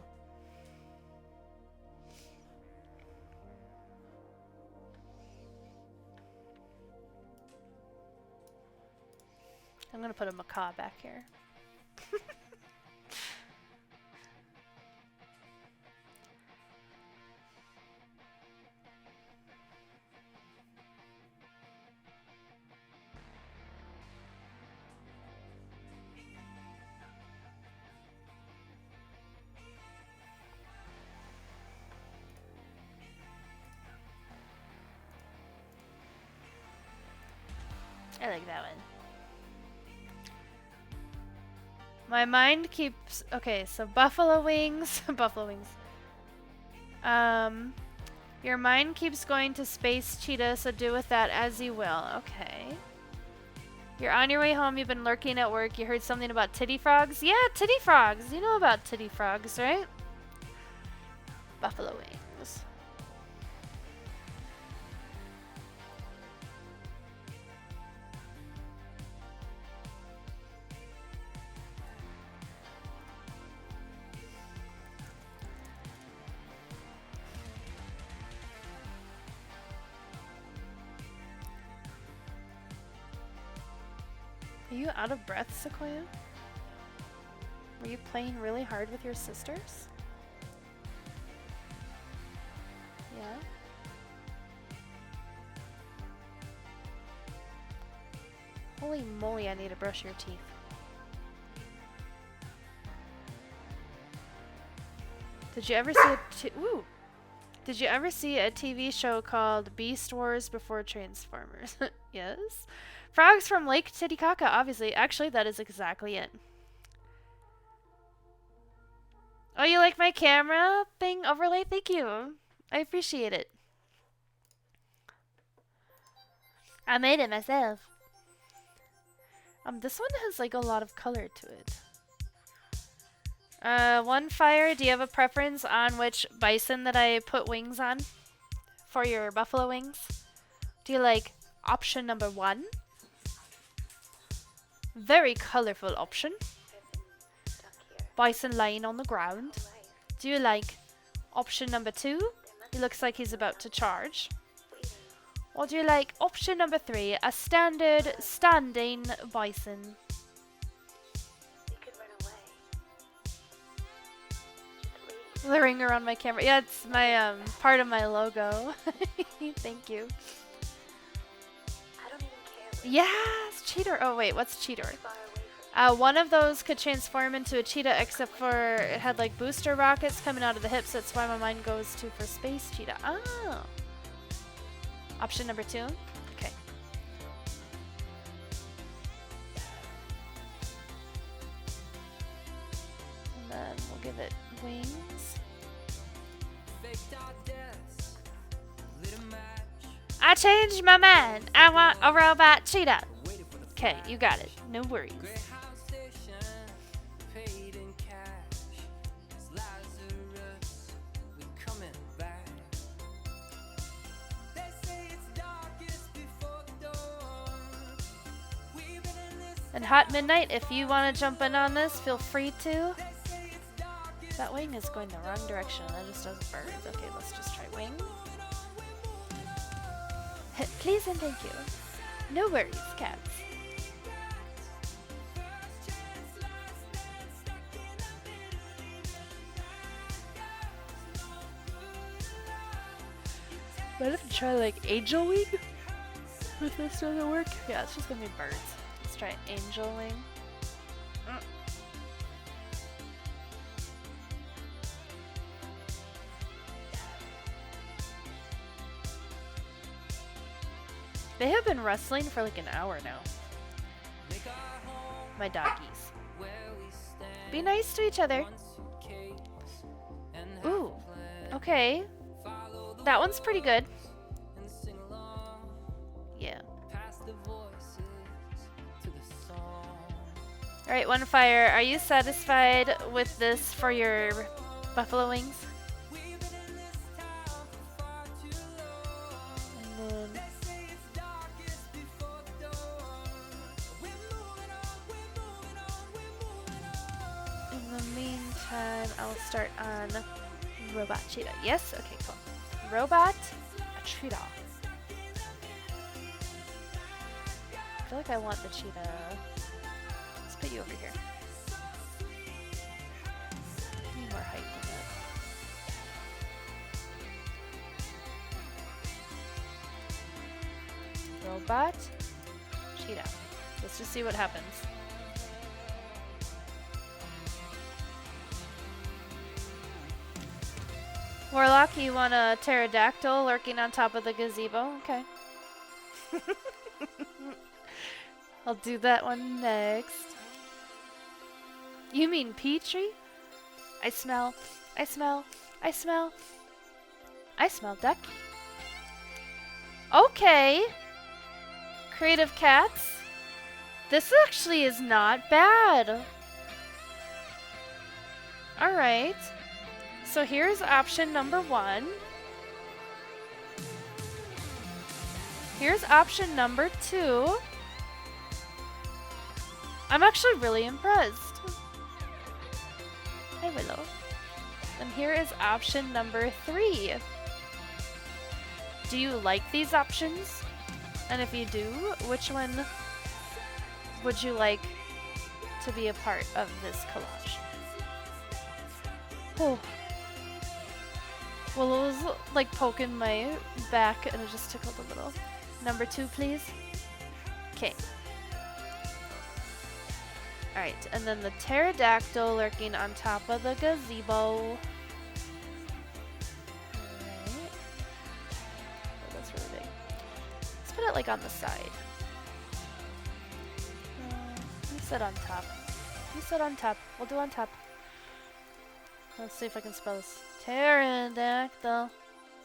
I'm gonna put a macaw back here. I like that one. My mind keeps... Okay, so buffalo wings. Buffalo wings. Your mind keeps going to space cheetah, so do with that as you will. Okay. You're on your way home. You've been lurking at work. You heard something about titty frogs? Yeah, titty frogs. You know about titty frogs, right? Buffalo wings. Are you out of breath, Sequoia? Were you playing really hard with your sisters? Yeah? Holy moly, I need to brush your teeth. Did you ever see Ooh! Did you ever see a TV show called Beast Wars before Transformers? Yes. Frogs from Lake Titicaca, obviously. Actually, that is exactly it. Oh, you like my camera thing overlay? Thank you. I appreciate it. I made it myself. This one has like a lot of color to it. One fire, do you have a preference on which bison that I put wings on for your buffalo wings? Do you like option number 1? Very colorful option. Bison lying on the ground. Do you like option number 2? He looks like he's about to charge. Or do you like option number 3, a standard standing bison? The ring around my camera. Yeah, it's my part of my logo. Thank you. Yes, cheater. Oh wait, what's cheater? One of those could transform into a cheetah, except for it had like booster rockets coming out of the hips. That's why my mind goes to for space cheetah. Oh. Option number 2. Okay. And then we'll give it wings. I changed my mind. I want a robot cheetah. Okay, you got it. No worries. And Hot Midnight, if you want to jump in on this, feel free to. That wing is going the wrong direction. That just does birds. Okay, let's just try wing. Please and thank you. No worries, cats. What if I try like angel wing? If this doesn't work? Yeah, it's just gonna be birds. Let's try angel wing. They have been wrestling for like an hour now. My doggies. Be nice to each other. Ooh. Okay. That one's pretty good. Yeah. Alright, One Fire, are you satisfied with this for your buffalo wings? And then in the meantime, I'll start on Robot Cheetah. Yes? Okay, cool. Robot Cheetah. I feel like I want the cheetah. Let's put you over here. Need more height than that. Robot Cheetah. Let's just see what happens. Warlock, you want a pterodactyl lurking on top of the gazebo? Okay. I'll do that one next. You mean Petrie? I smell ducky. Okay. Creative Cats. This actually is not bad. Alright. So here's option number 1. Here's option number 2. I'm actually really impressed. Hi, Willow. And here is option number 3. Do you like these options? And if you do, which one would you like to be a part of this collage? Oh. Well, it was like poking my back and it just tickled a little. Number 2, please. Okay. Alright, and then the pterodactyl lurking on top of the gazebo. Alright. Oh, that's really big. Let's put it like on the side. You said on top. You said on top. We'll do on top. Let's see if I can spell this. Pterodactyl.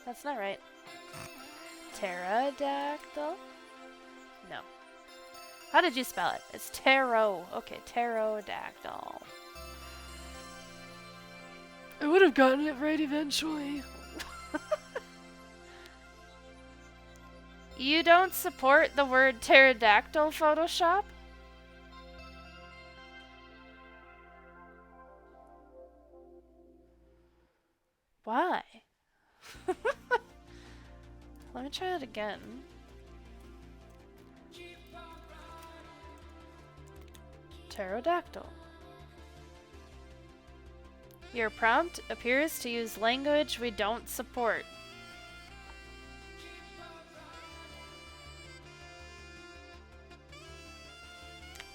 That's not right. Pterodactyl? No. How did you spell it? It's tarot. Okay, pterodactyl. I would have gotten it right eventually. You don't support the word pterodactyl, Photoshop? Why? Let me try it again. Pterodactyl. Your prompt appears to use language we don't support.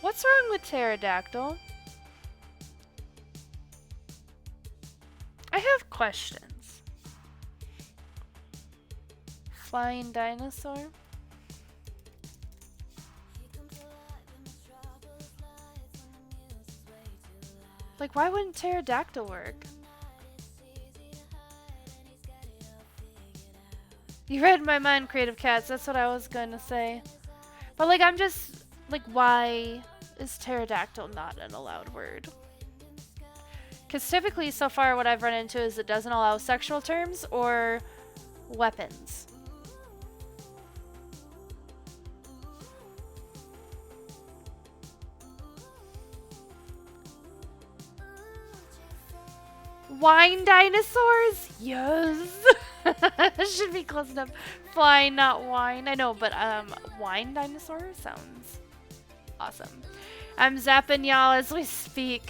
What's wrong with pterodactyl? I have questions. Flying dinosaur? Like, why wouldn't pterodactyl work? You read my mind, Creative Cats. That's what I was gonna say. But, like, I'm just... Like, why is pterodactyl not an allowed word? Because typically, so far, what I've run into is it doesn't allow sexual terms or weapons. Wine dinosaurs? Yes. Should be close enough. Flying, not wine. I know, but wine dinosaur sounds awesome. I'm zapping y'all as we speak.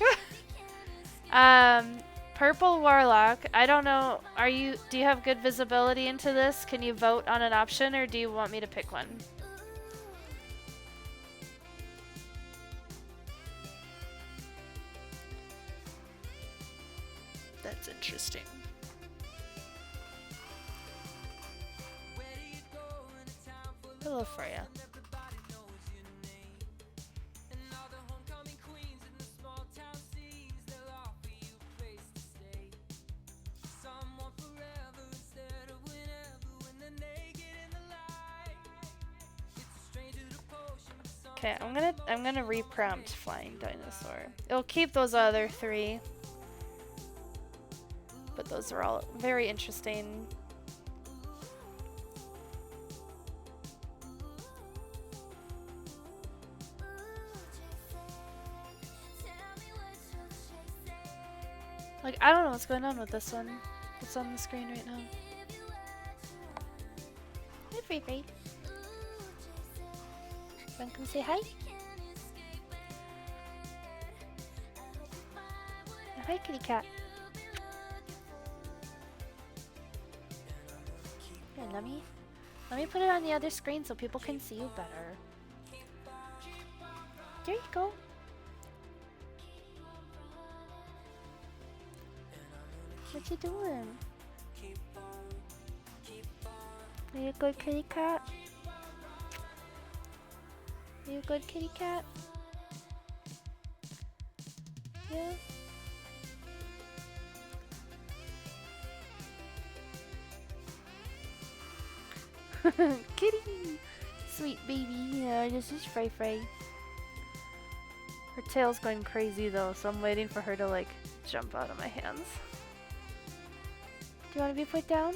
Purple Warlock. I don't know. Do you have good visibility into this? Can you vote on an option, or do you want me to pick one? That's interesting. Hello, Freya. Okay, I'm gonna reprompt flying dinosaur. It'll keep those other three, but those are all very interesting. Like, I don't know what's going on with this one. It's on the screen right now. Hi, Free Free. Wanna come say hi? Hi, kitty cat. Here, let me put it on the other screen so people can see you better. There you go. What you doing? Are you a good kitty cat? Are you a good kitty cat? Yeah. Kitty! Sweet baby. Yeah, this is Frey Frey. Her tail's going crazy though, so I'm waiting for her to like jump out of my hands. Do you want to be put down?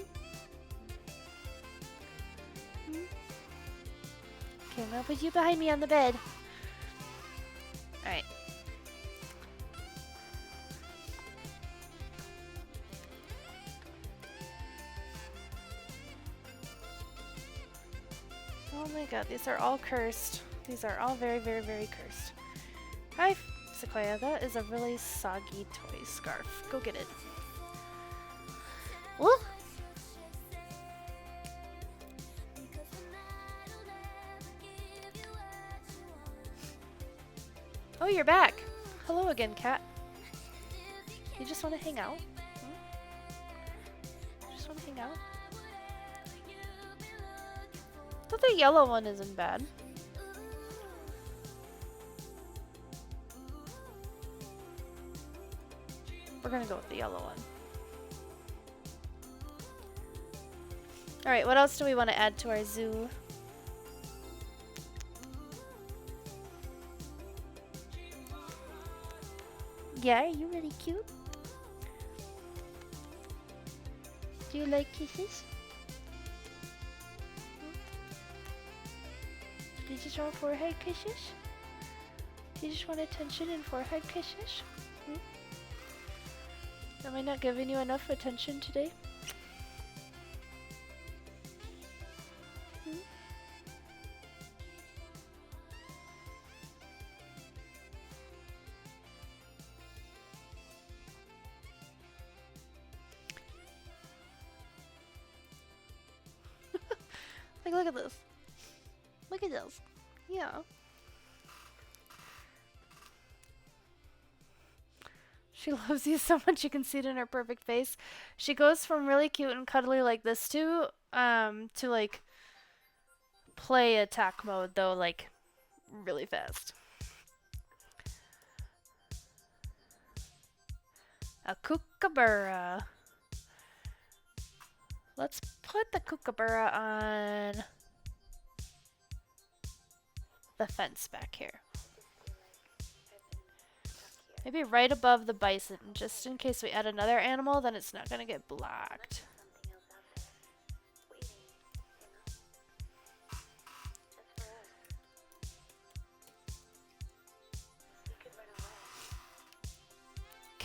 Hmm? Okay, I'm gonna put you behind me on the bed. Alright. Oh my god, these are all cursed. These are all very, very, very cursed. Hi, Sequoia. That is a really soggy toy scarf. Go get it. Woo! Oh, you're back. Hello again, cat. You just want to hang out? Hmm? Just want to hang out? I thought the yellow one isn't bad. We're gonna go with the yellow one. Alright, what else do we want to add to our zoo? Yeah, are you really cute? Do you like kisses? Do you just want forehead kisses? Do you just want attention and forehead kisses? Hmm? Am I not giving you enough attention today? Hmm? Like, look at this. Look at this. Yeah. She loves you so much you can see it in her perfect face. She goes from really cute and cuddly like this to like play attack mode though, like really fast. A kookaburra. Let's put the kookaburra on the fence back here. Maybe right above the bison, just in case we add another animal, then it's not gonna get blocked.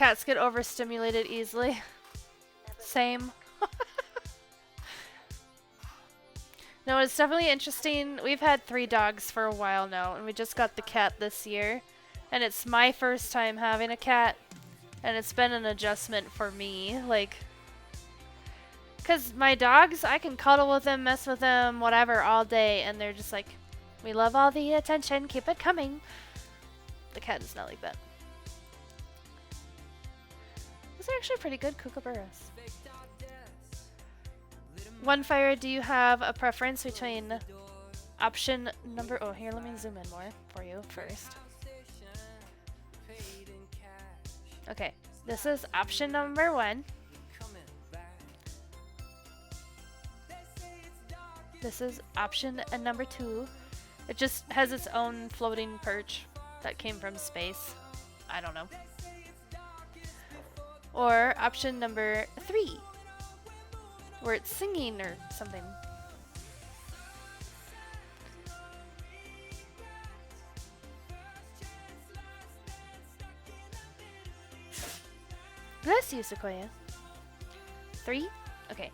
cats get overstimulated easily. Same. No, it's definitely interesting. We've had 3 dogs for a while now, and we just got the cat this year. And it's my first time having a cat, and it's been an adjustment for me. Like, because my dogs, I can cuddle with them, mess with them, whatever, all day, and they're just like, we love all the attention, keep it coming. The cat is not like that. These are actually pretty good kookaburras. One Fire, do you have a preference between option number... Oh, here, let me zoom in more for you first. Okay, this is option number 1. This is option number 2. It just has its own floating perch that came from space. I don't know. Or option number 3, where it's singing or something. Bless you, Sequoia. 3? Okay.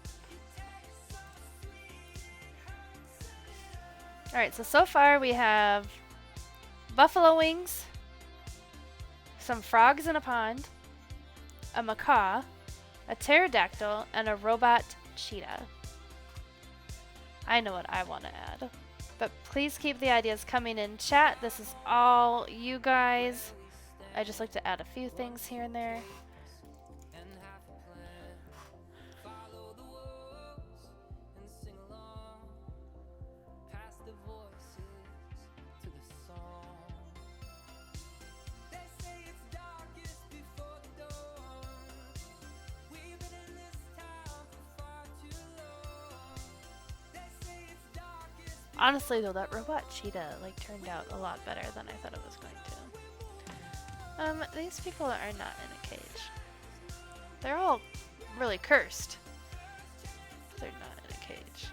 Alright, so far we have buffalo wings, some frogs in a pond, a macaw, a pterodactyl, and a robot cheetah. I know what I want to add. But please keep the ideas coming in chat. This is all you guys. I just like to add a few things here and there. Honestly though, that robot cheetah like turned out a lot better than I thought it was going to. These people are not in a cage. They're all really cursed. They're not in a cage.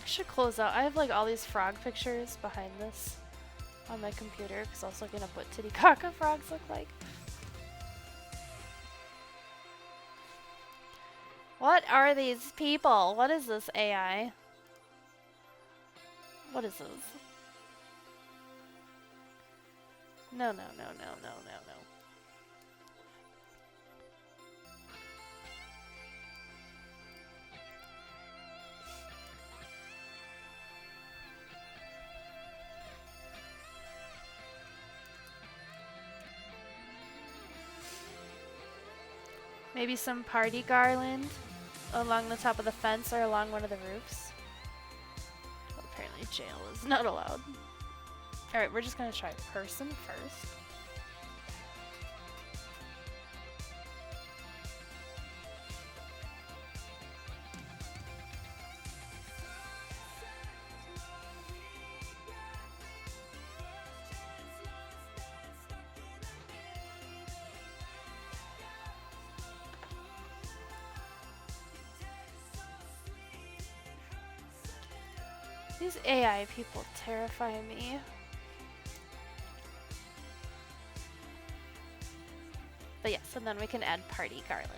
I should close out. I have like all these frog pictures behind this on my computer because I was looking up what Titicaca frogs look like. What are these people? What is this AI? What is this? No, no, no, no, no, no, no. Maybe some party garland along the top of the fence or along one of the roofs. Well, apparently jail is not allowed. Alright, we're just gonna try person first. These AI people terrify me. But yes, and then we can add party garland.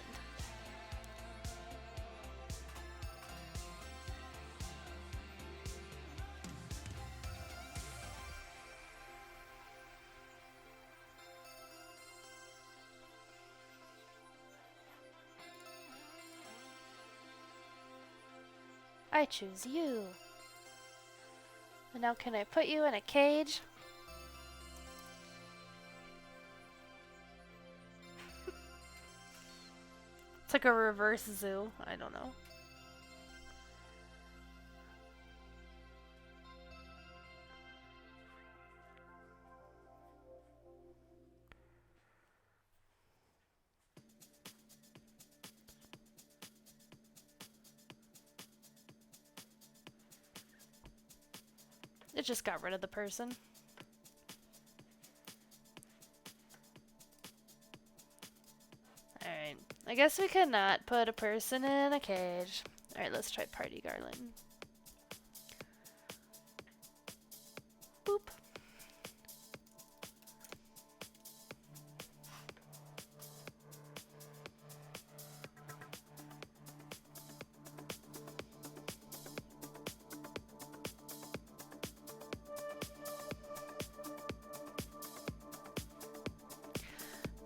I choose you. And now can I put you in a cage? It's like a reverse zoo. I don't know. It just got rid of the person. guess we could not put a person in a cage. Alright, let's try party garland. Boop.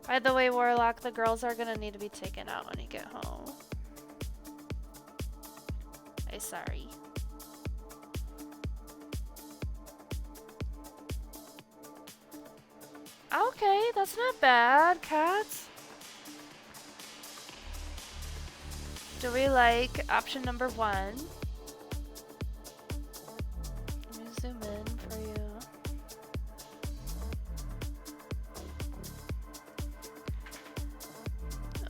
By the way, Warlock, the girls are gonna need to be taken out when you get home. I'm sorry. Okay, that's not bad, cats. Do we like option number 1? Let me zoom in for you.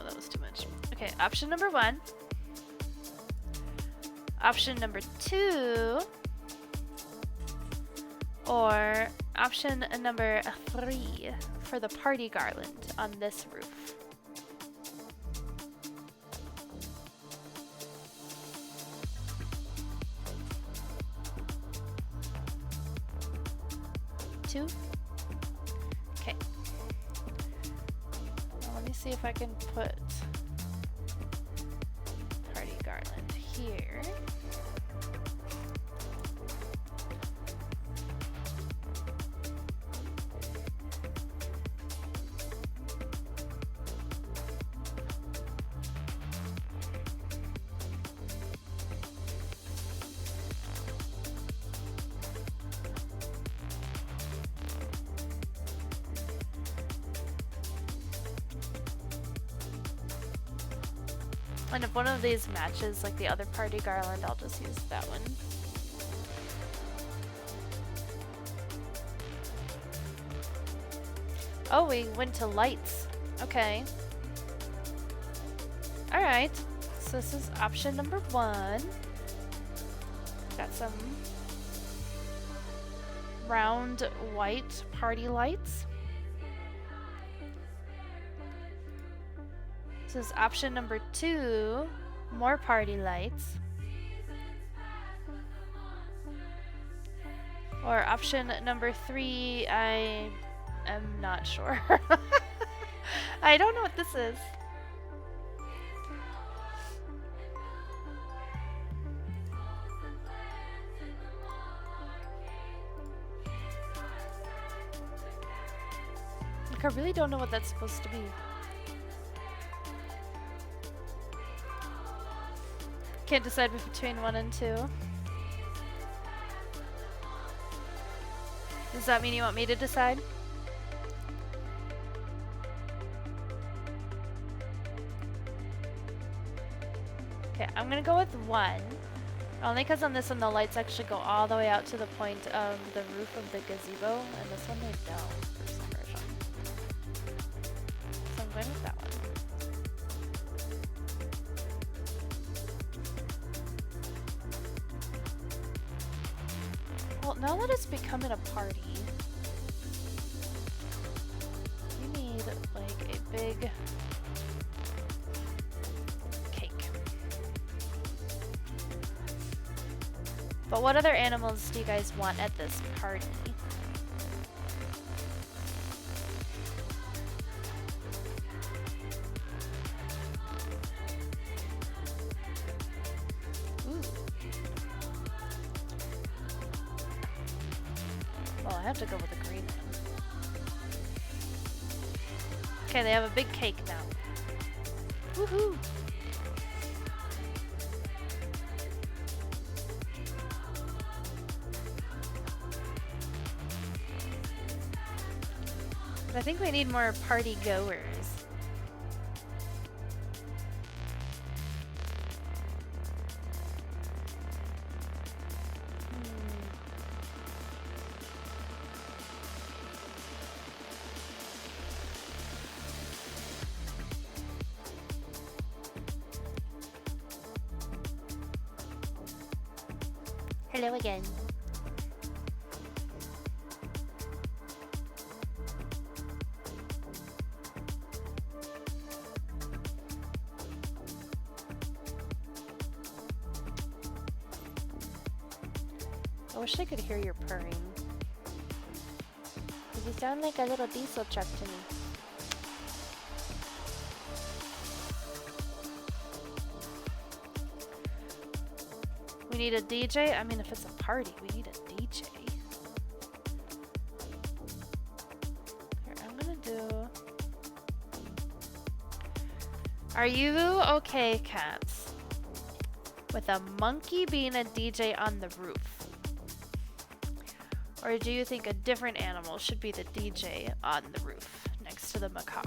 Oh, that was too much. Okay, option number 1. Option number 2. Or option number 3 for the party garland on this roof. Two. Okay. Now let me see if I can put party garland here. And if one of these matches like the other party garland, I'll just use that one. Oh, we went to lights. Okay. Alright. So this is option number 1. Got some round white party lights. This is option number 2, more party lights. Or option number 3, I am not sure. I don't know what this is. Like, I really don't know what that's supposed to be. Can't decide between 1 and 2. Does that mean you want me to decide? Okay, I'm gonna go with 1. Only because on this one the lights actually go all the way out to the point of the roof of the gazebo, and this one they don't for some version. So I'm going with that one. Well, now that it's becoming a party, you need like a big cake. But what other animals do you guys want at this party? Ooh. Well, I have to go with the green one. Okay, they have a big cake now. Woohoo! But I think we need more party goers. Hello again. I wish I could hear your purring. Cause you sound like a little diesel truck to me. We need a DJ? I mean, if it's a party, we need a DJ. Here, I'm gonna do... Are you okay, cats, with a monkey being a DJ on the roof? Or do you think a different animal should be the DJ on the roof next to the macaw?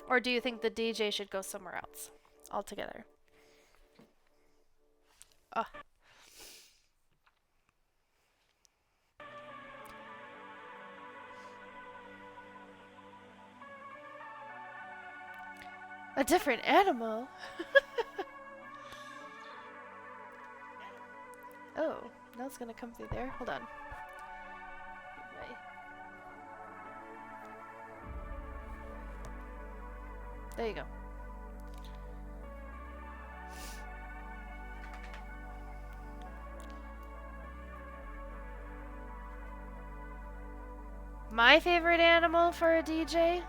Or do you think the DJ should go somewhere else altogether? Oh. A different animal? Oh, now it's gonna come through there. Hold on. There you go. My favorite animal for a DJ?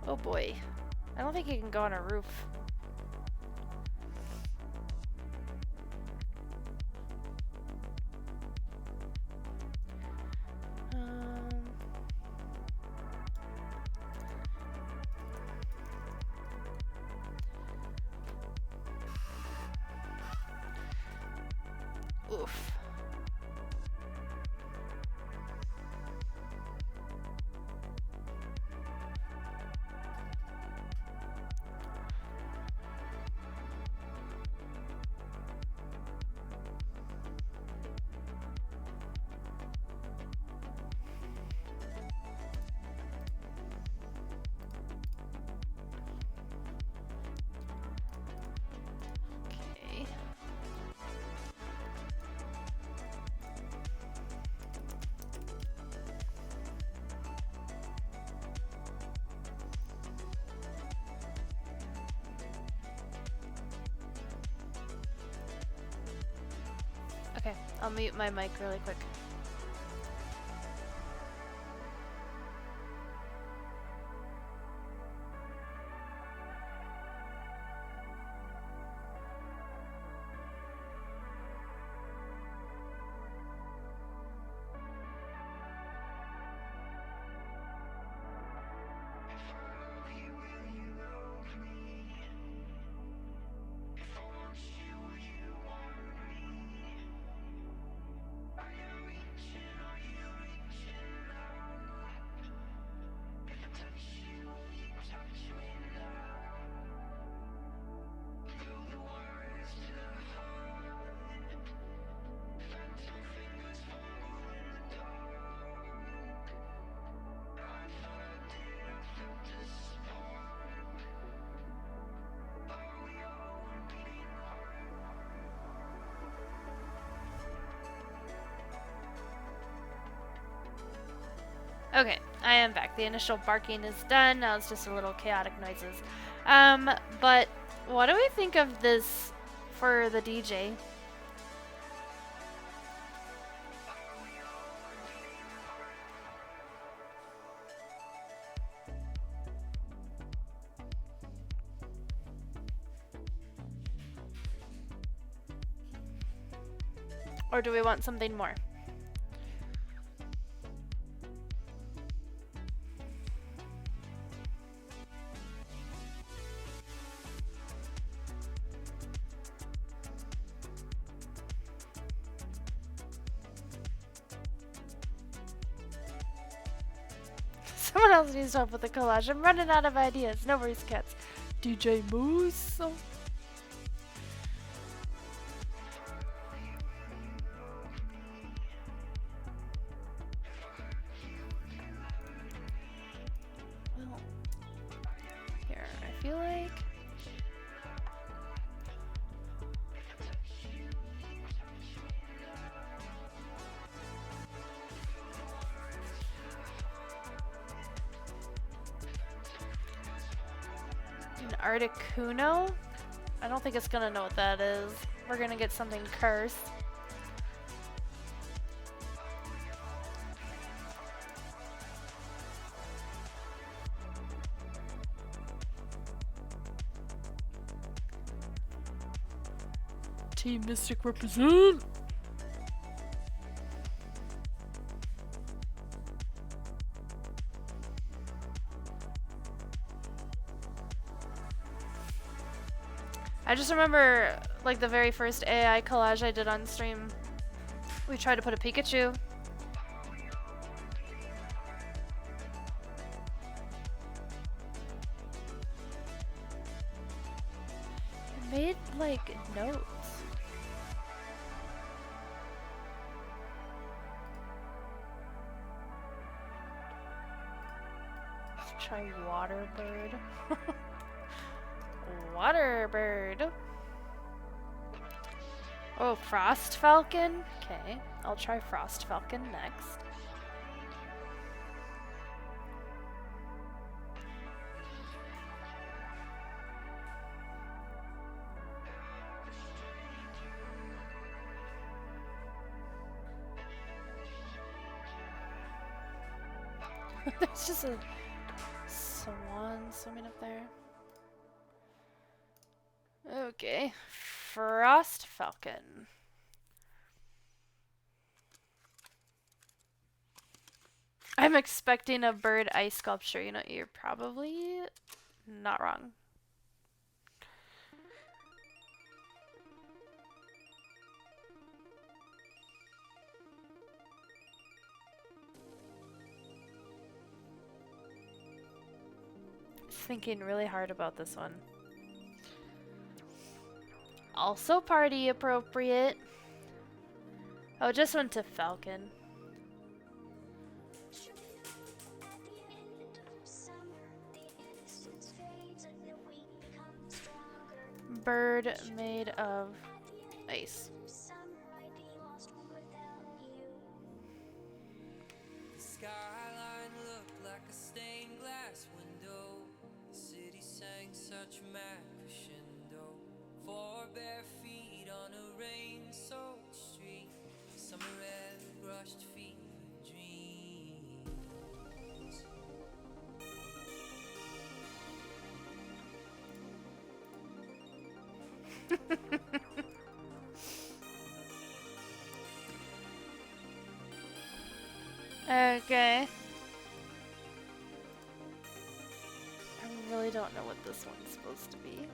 Oh boy. I don't think you can go on a roof. Oof. Okay. Okay, I'll mute my mic really quick. Okay, I am back. The initial barking is done. Now it's just a little chaotic noises. But what do we think of this for the DJ? Or do we want something more? Someone else needs help with the collage. I'm running out of ideas. No worries, cats. DJ Moose. Well, here, I feel like... Articuno? I don't think it's gonna know what that is. We're gonna get something cursed. Team Mystic represent! I just remember, like, the very first AI collage I did on stream. We tried to put a Pikachu. It made, like, notes. Let's try Waterbird. Waterbird. Oh, Frost Falcon? Okay, I'll try Frost Falcon next. There's just a swan swimming up there. Okay, Frost Falcon. I'm expecting a bird ice sculpture. You know, you're probably not wrong. Thinking really hard about this one. Also party appropriate. Oh, just went to Falcon. Bird made of ice. The skyline looked like a stained glass window. The city sang such mad crescendo. 4 bare feet on a rain-soaked street. Summer air brushed fever dreams. Okay. I really don't know what this one's supposed to be.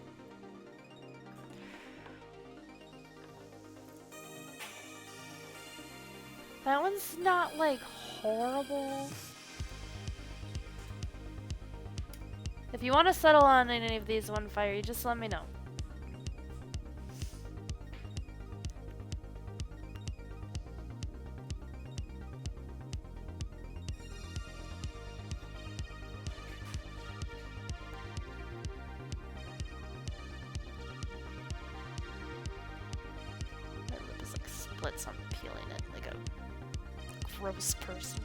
That one's not, like, horrible. If you want to settle on any of these one fire, you just let me know. My lip is like split, so I'm peeling it like a gross person.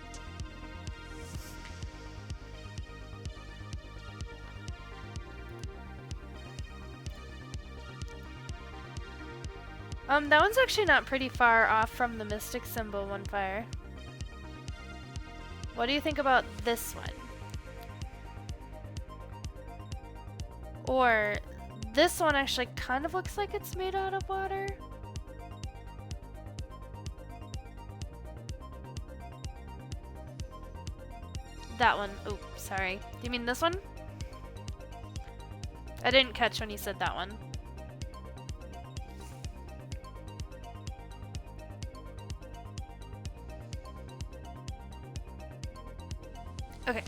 That one's actually not pretty far off from the Mystic symbol one fire. What do you think about this one? Or this one actually kind of looks like it's made out of water. That one. Oh, sorry. Do you mean this one? I didn't catch when you said that one. Okay.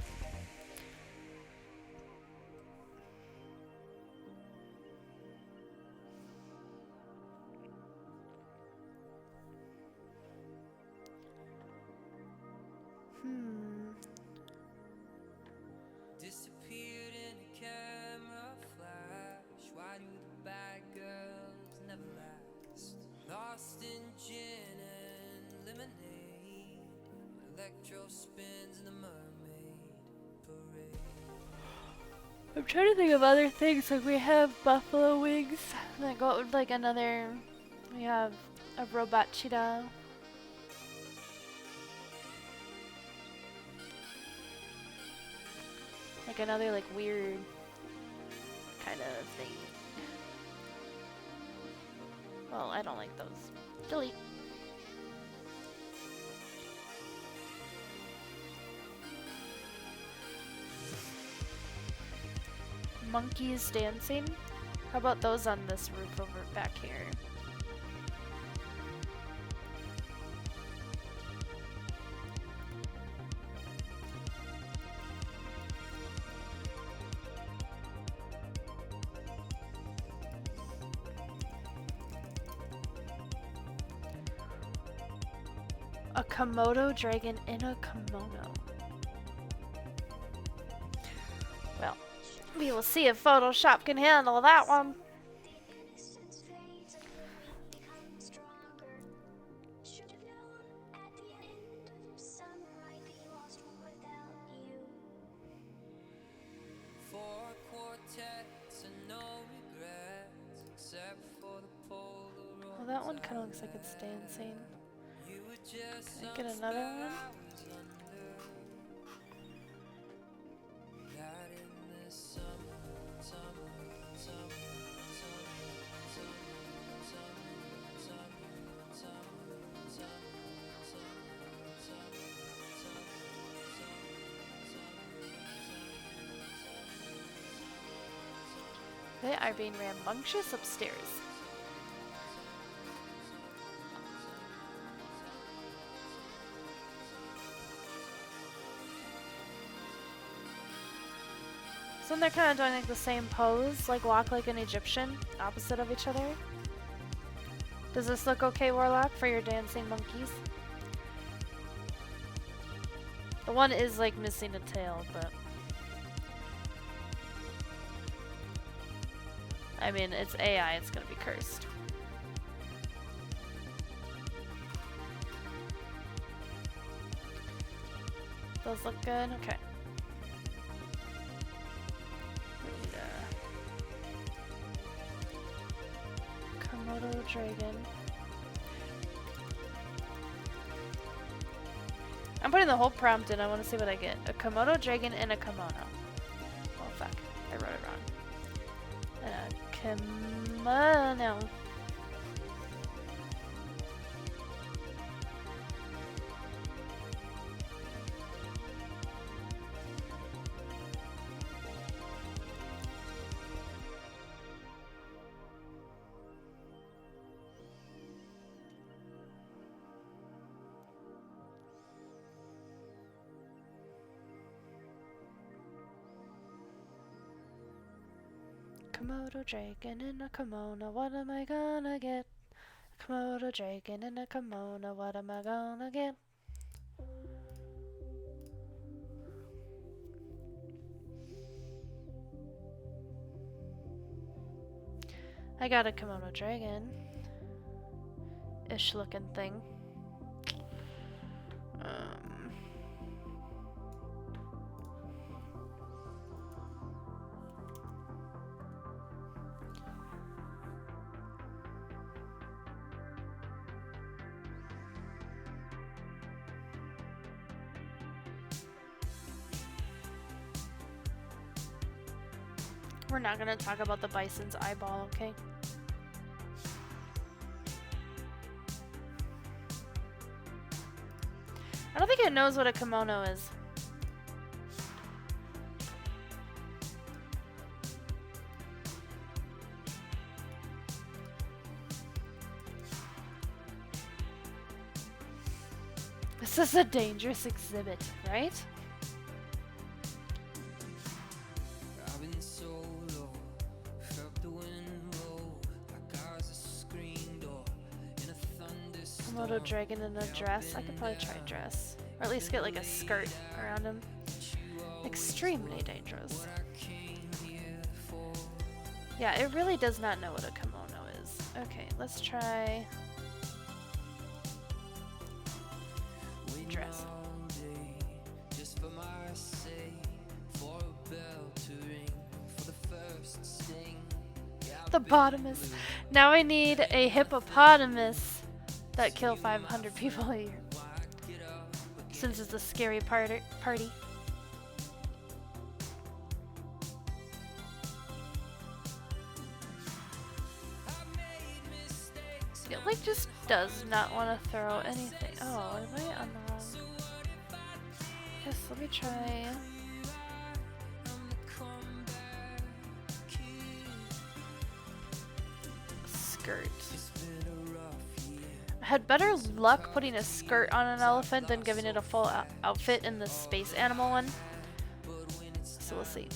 Disappeared in a camera flash. Why do the bad girls never last? Lost in gin and lemonade. Electro spins in the mermaid parade. I'm trying to think of other things. Like we have buffalo wings that go with like another. We have a robot cheetah. Like another like weird kind of thing. Well, I don't like those. Delete. Monkeys dancing. How about those on this roof over back here? A Komodo dragon in a kimono. Well, we will see if Photoshop can handle that one. Well, that one kind of looks like it's dancing. Can I get another one? They are being rambunctious upstairs. So they're kind of doing like the same pose, like walk like an Egyptian, opposite of each other. Does this look okay, Warlock, for your dancing monkeys? The one is like missing a tail, but I mean, it's AI, it's gonna be cursed. Those look good? Okay. Komodo dragon. I'm putting the whole prompt in, I want to see what I get. A Komodo dragon in a kimono. Oh fuck, I wrote it wrong. And a kimono. Komodo dragon in a kimono, what am I gonna get? Komodo dragon in a kimono, what am I gonna get? I got a Komodo dragon ish looking thing. We're not gonna talk about the bison's eyeball, okay? I don't think it knows what a kimono is. This is a dangerous exhibit, right? Komodo dragon in a dress. I could probably try a dress. Or at least get like a skirt around him. Extremely dangerous. Yeah, it really does not know what a kimono is. Okay, let's try dress. The bottomist. Now I need a hippopotamus that kill 500 people a year. Since it's a scary party. It like just does not want to throw anything. Oh, am I on the wrong? Yes, let me try. Skirt. I had better luck putting a skirt on an elephant than giving it a full outfit in the space animal one. So we'll see.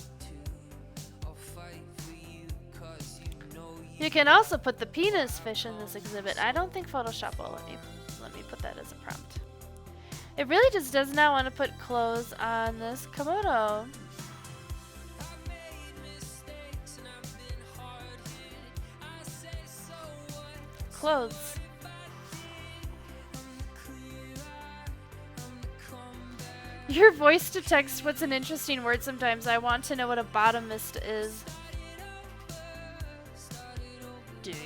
You can also put the penis fish in this exhibit. I don't think Photoshop will let me put that as a prompt. It really just does not want to put clothes on this Komodo. Clothes. Your voice detects what's an interesting word sometimes. I want to know what a bottomist is. Do you?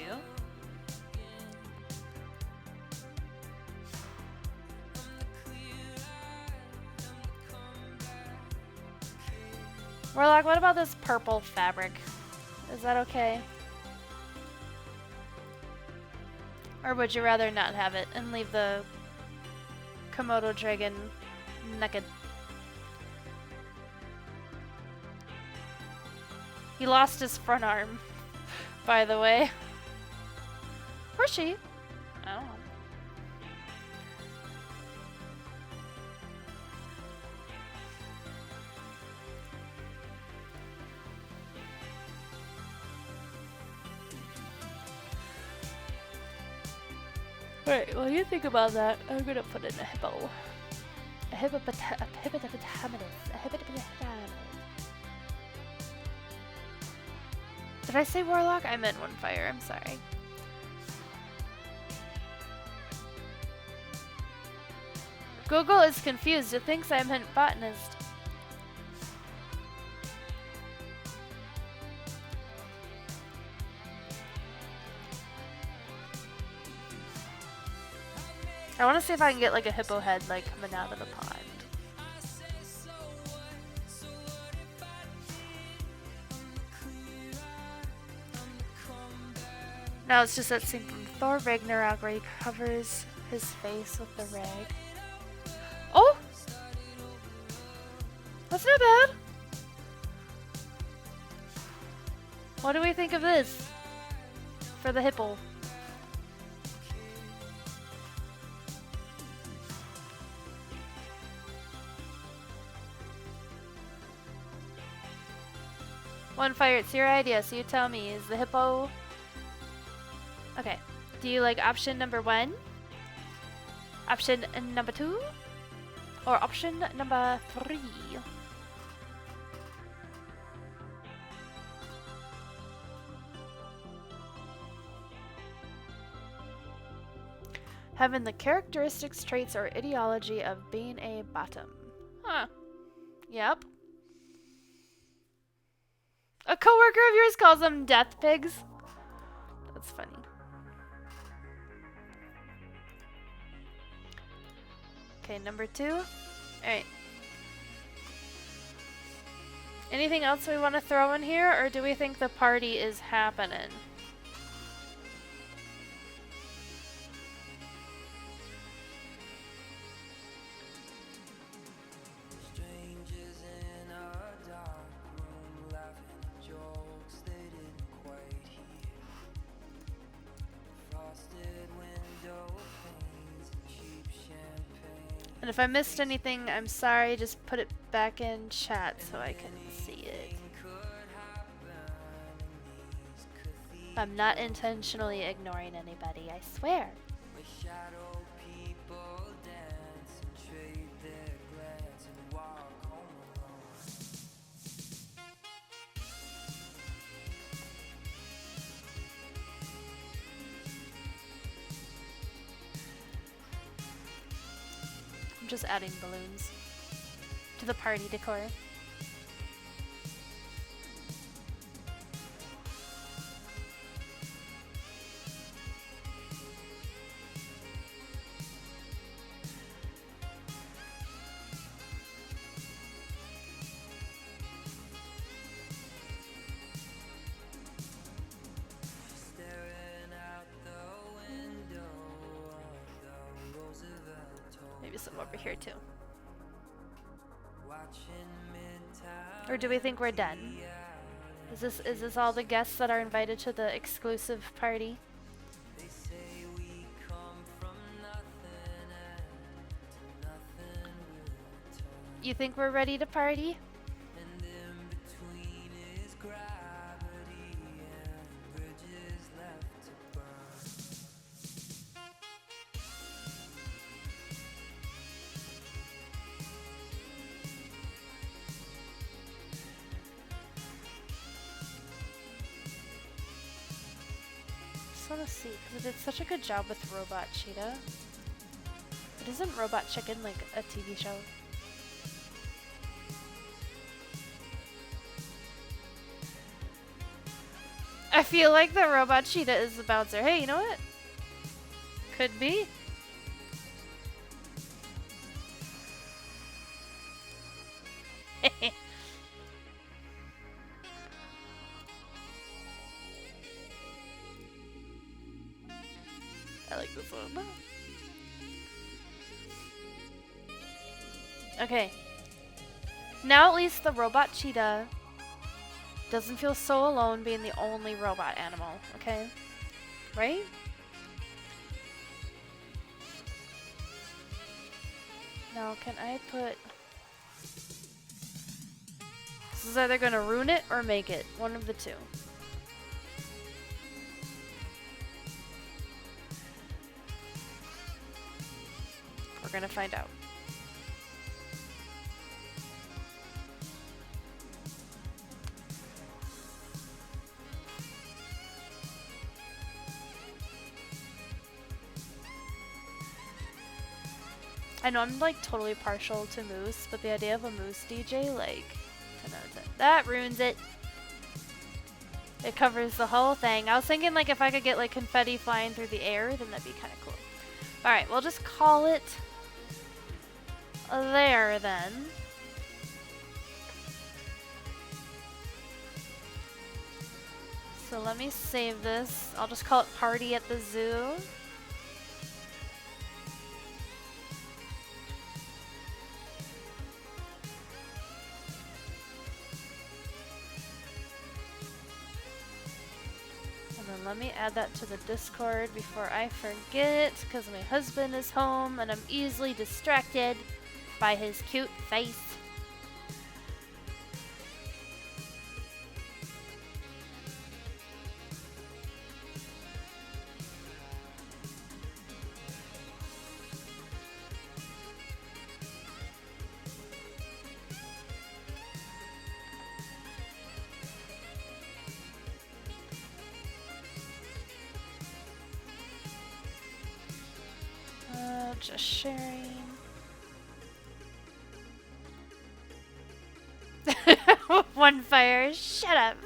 Warlock, what about this purple fabric? Is that okay? Or would you rather not have it and leave the Komodo dragon naked? He lost his front arm, by the way. Or she. I don't know. Alright, well you think about that. I'm gonna put in a hippo. A hippopotamus. Did I say warlock? I meant one fire, I'm sorry. Google is confused. It thinks I meant botanist. I want to see if I can get like a hippo head like coming out of the pond. No, it's just that scene from Thor Ragnarok where he covers his face with the rag. Oh! That's not bad! What do we think of this? For the hippo. One fire, it's your idea, so you tell me. Is the hippo... Okay. Do you like option number 1? Option number 2? Or option number 3? Having the characteristics, traits, or ideology of being a bottom. Huh. Yep. A coworker of yours calls them death pigs. That's funny. Okay, number 2. Alright. Anything else we want to throw in here, or do we think the party is happening? And if I missed anything, I'm sorry, just put it back in chat so I can see it. I'm not intentionally ignoring anybody, I swear. I'm just adding balloons to the party decor. you some over here too. Or do we think we're done? Is this all the guests that are invited to the exclusive party? You think we're ready to party? I want to see, because it did such a good job with Robot Cheetah. But isn't Robot Chicken like a TV show? I feel like the Robot Cheetah is the bouncer. Hey, you know what? Could be. I like this one. Okay. Now at least the Robot Cheetah doesn't feel so alone being the only robot animal, okay? Right? Now can I put... This is either gonna ruin it or make it. One of the two. We're gonna find out. I know I'm like totally partial to Moose, but the idea of a Moose DJ, like, 10 out of 10. That ruins it. It covers the whole thing. I was thinking like if I could get like confetti flying through the air, then that'd be kind of cool. Alright, we'll just call it there then. So let me save this. I'll just call it Party at the Zoo. Let me add that to the Discord before I forget, because my husband is home and I'm easily distracted by his cute face. Just sharing. One fire. Shut up.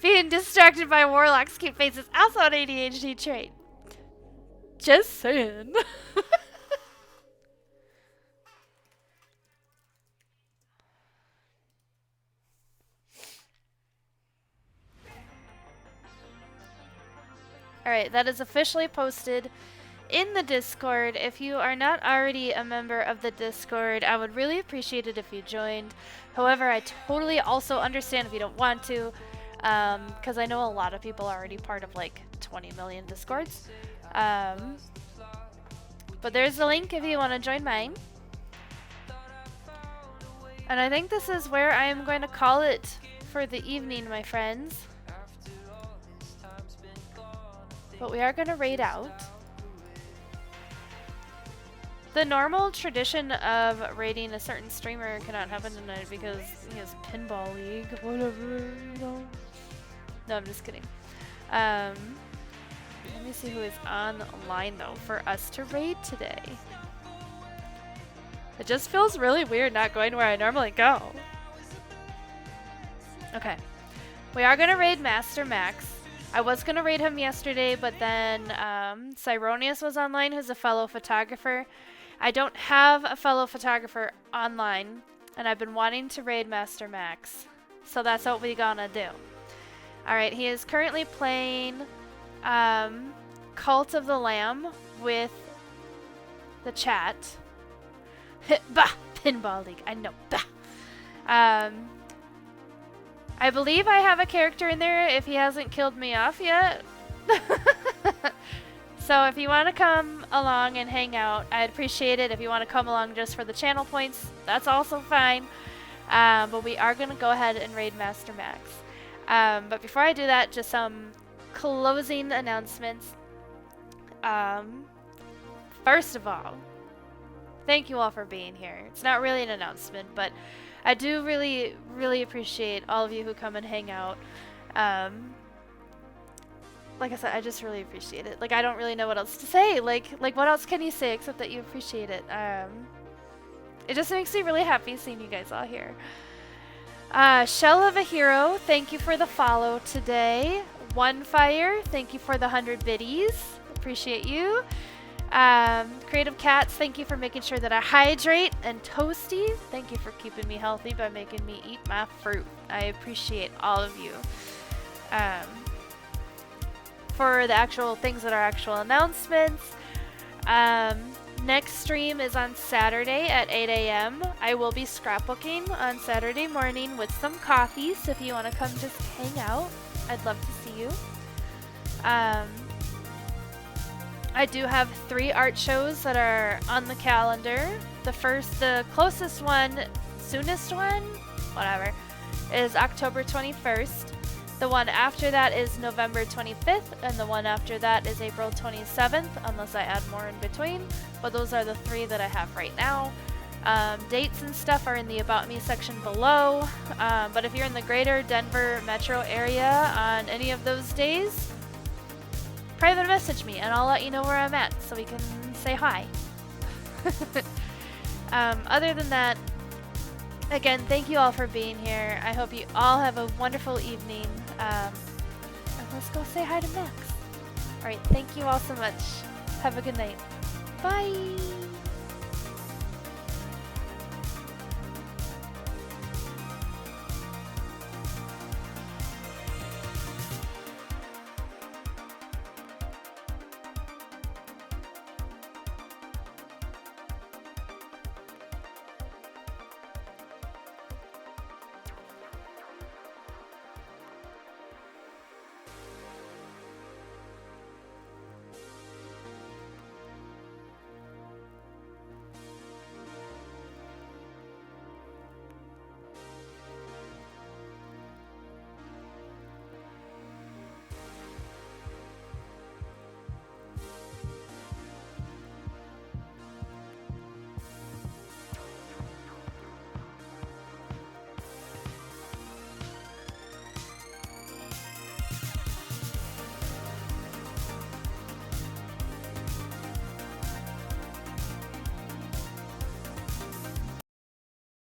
Being distracted by Warlock's cute face is also an ADHD trait. Just saying. Alright, that is officially posted in the Discord. If you are not already a member of the Discord, I would really appreciate it if you joined. However, I totally also understand if you don't want to, because I know a lot of people are already part of like 20 million Discords. But there's the link if you want to join mine. And I think this is where I am going to call it for the evening, my friends. But we are going to raid out. The normal tradition of raiding a certain streamer cannot happen tonight because he has Pinball League, whatever, you know. No, I'm just kidding. Let me see who is online though for us to raid today. It just feels really weird not going where I normally go. Okay. We are going to raid Master Max. I was going to raid him yesterday, but then Cyronius was online, who's a fellow photographer. I don't have a fellow photographer online, and I've been wanting to raid Master Max. So that's what we're gonna do. Alright, he is currently playing Cult of the Lamb with the chat. Bah! Pinball League. I know. Bah! I believe I have a character in there if he hasn't killed me off yet. So if you want to come along and hang out, I'd appreciate it. If you want to come along just for the channel points, that's also fine. But we are going to go ahead and raid Master Max. But before I do that, just some closing announcements. First of all, thank you all for being here. It's not really an announcement, but I do really, really appreciate all of you who come and hang out. Like I said, I just really appreciate it. Like, I don't really know what else to say. Like what else can you say except that you appreciate it? It just makes me really happy seeing you guys all here. Shell of a Hero, thank you for the follow today. One Fire, thank you for the 100 biddies. Appreciate you. Creative Cats, thank you for making sure that I hydrate. And Toasty, thank you for keeping me healthy by making me eat my fruit. I appreciate all of you. For the actual things that are actual announcements, next stream is on Saturday at 8 a.m. I will be scrapbooking on Saturday morning with some coffee, so if you want to come just hang out, I'd love to see you. I do have 3 art shows that are on the calendar. The closest one, soonest one, whatever, is October 21st. The one after that is November 25th, and the one after that is April 27th, unless I add more in between. But those are the 3 that I have right now. Dates and stuff are in the About Me section below. But if you're in the greater Denver metro area on any of those days, private message me and I'll let you know where I'm at so we can say hi. Other than that, again, thank you all for being here. I hope you all have a wonderful evening. And let's go say hi to Max. Alright, thank you all so much. Have a good night. Bye!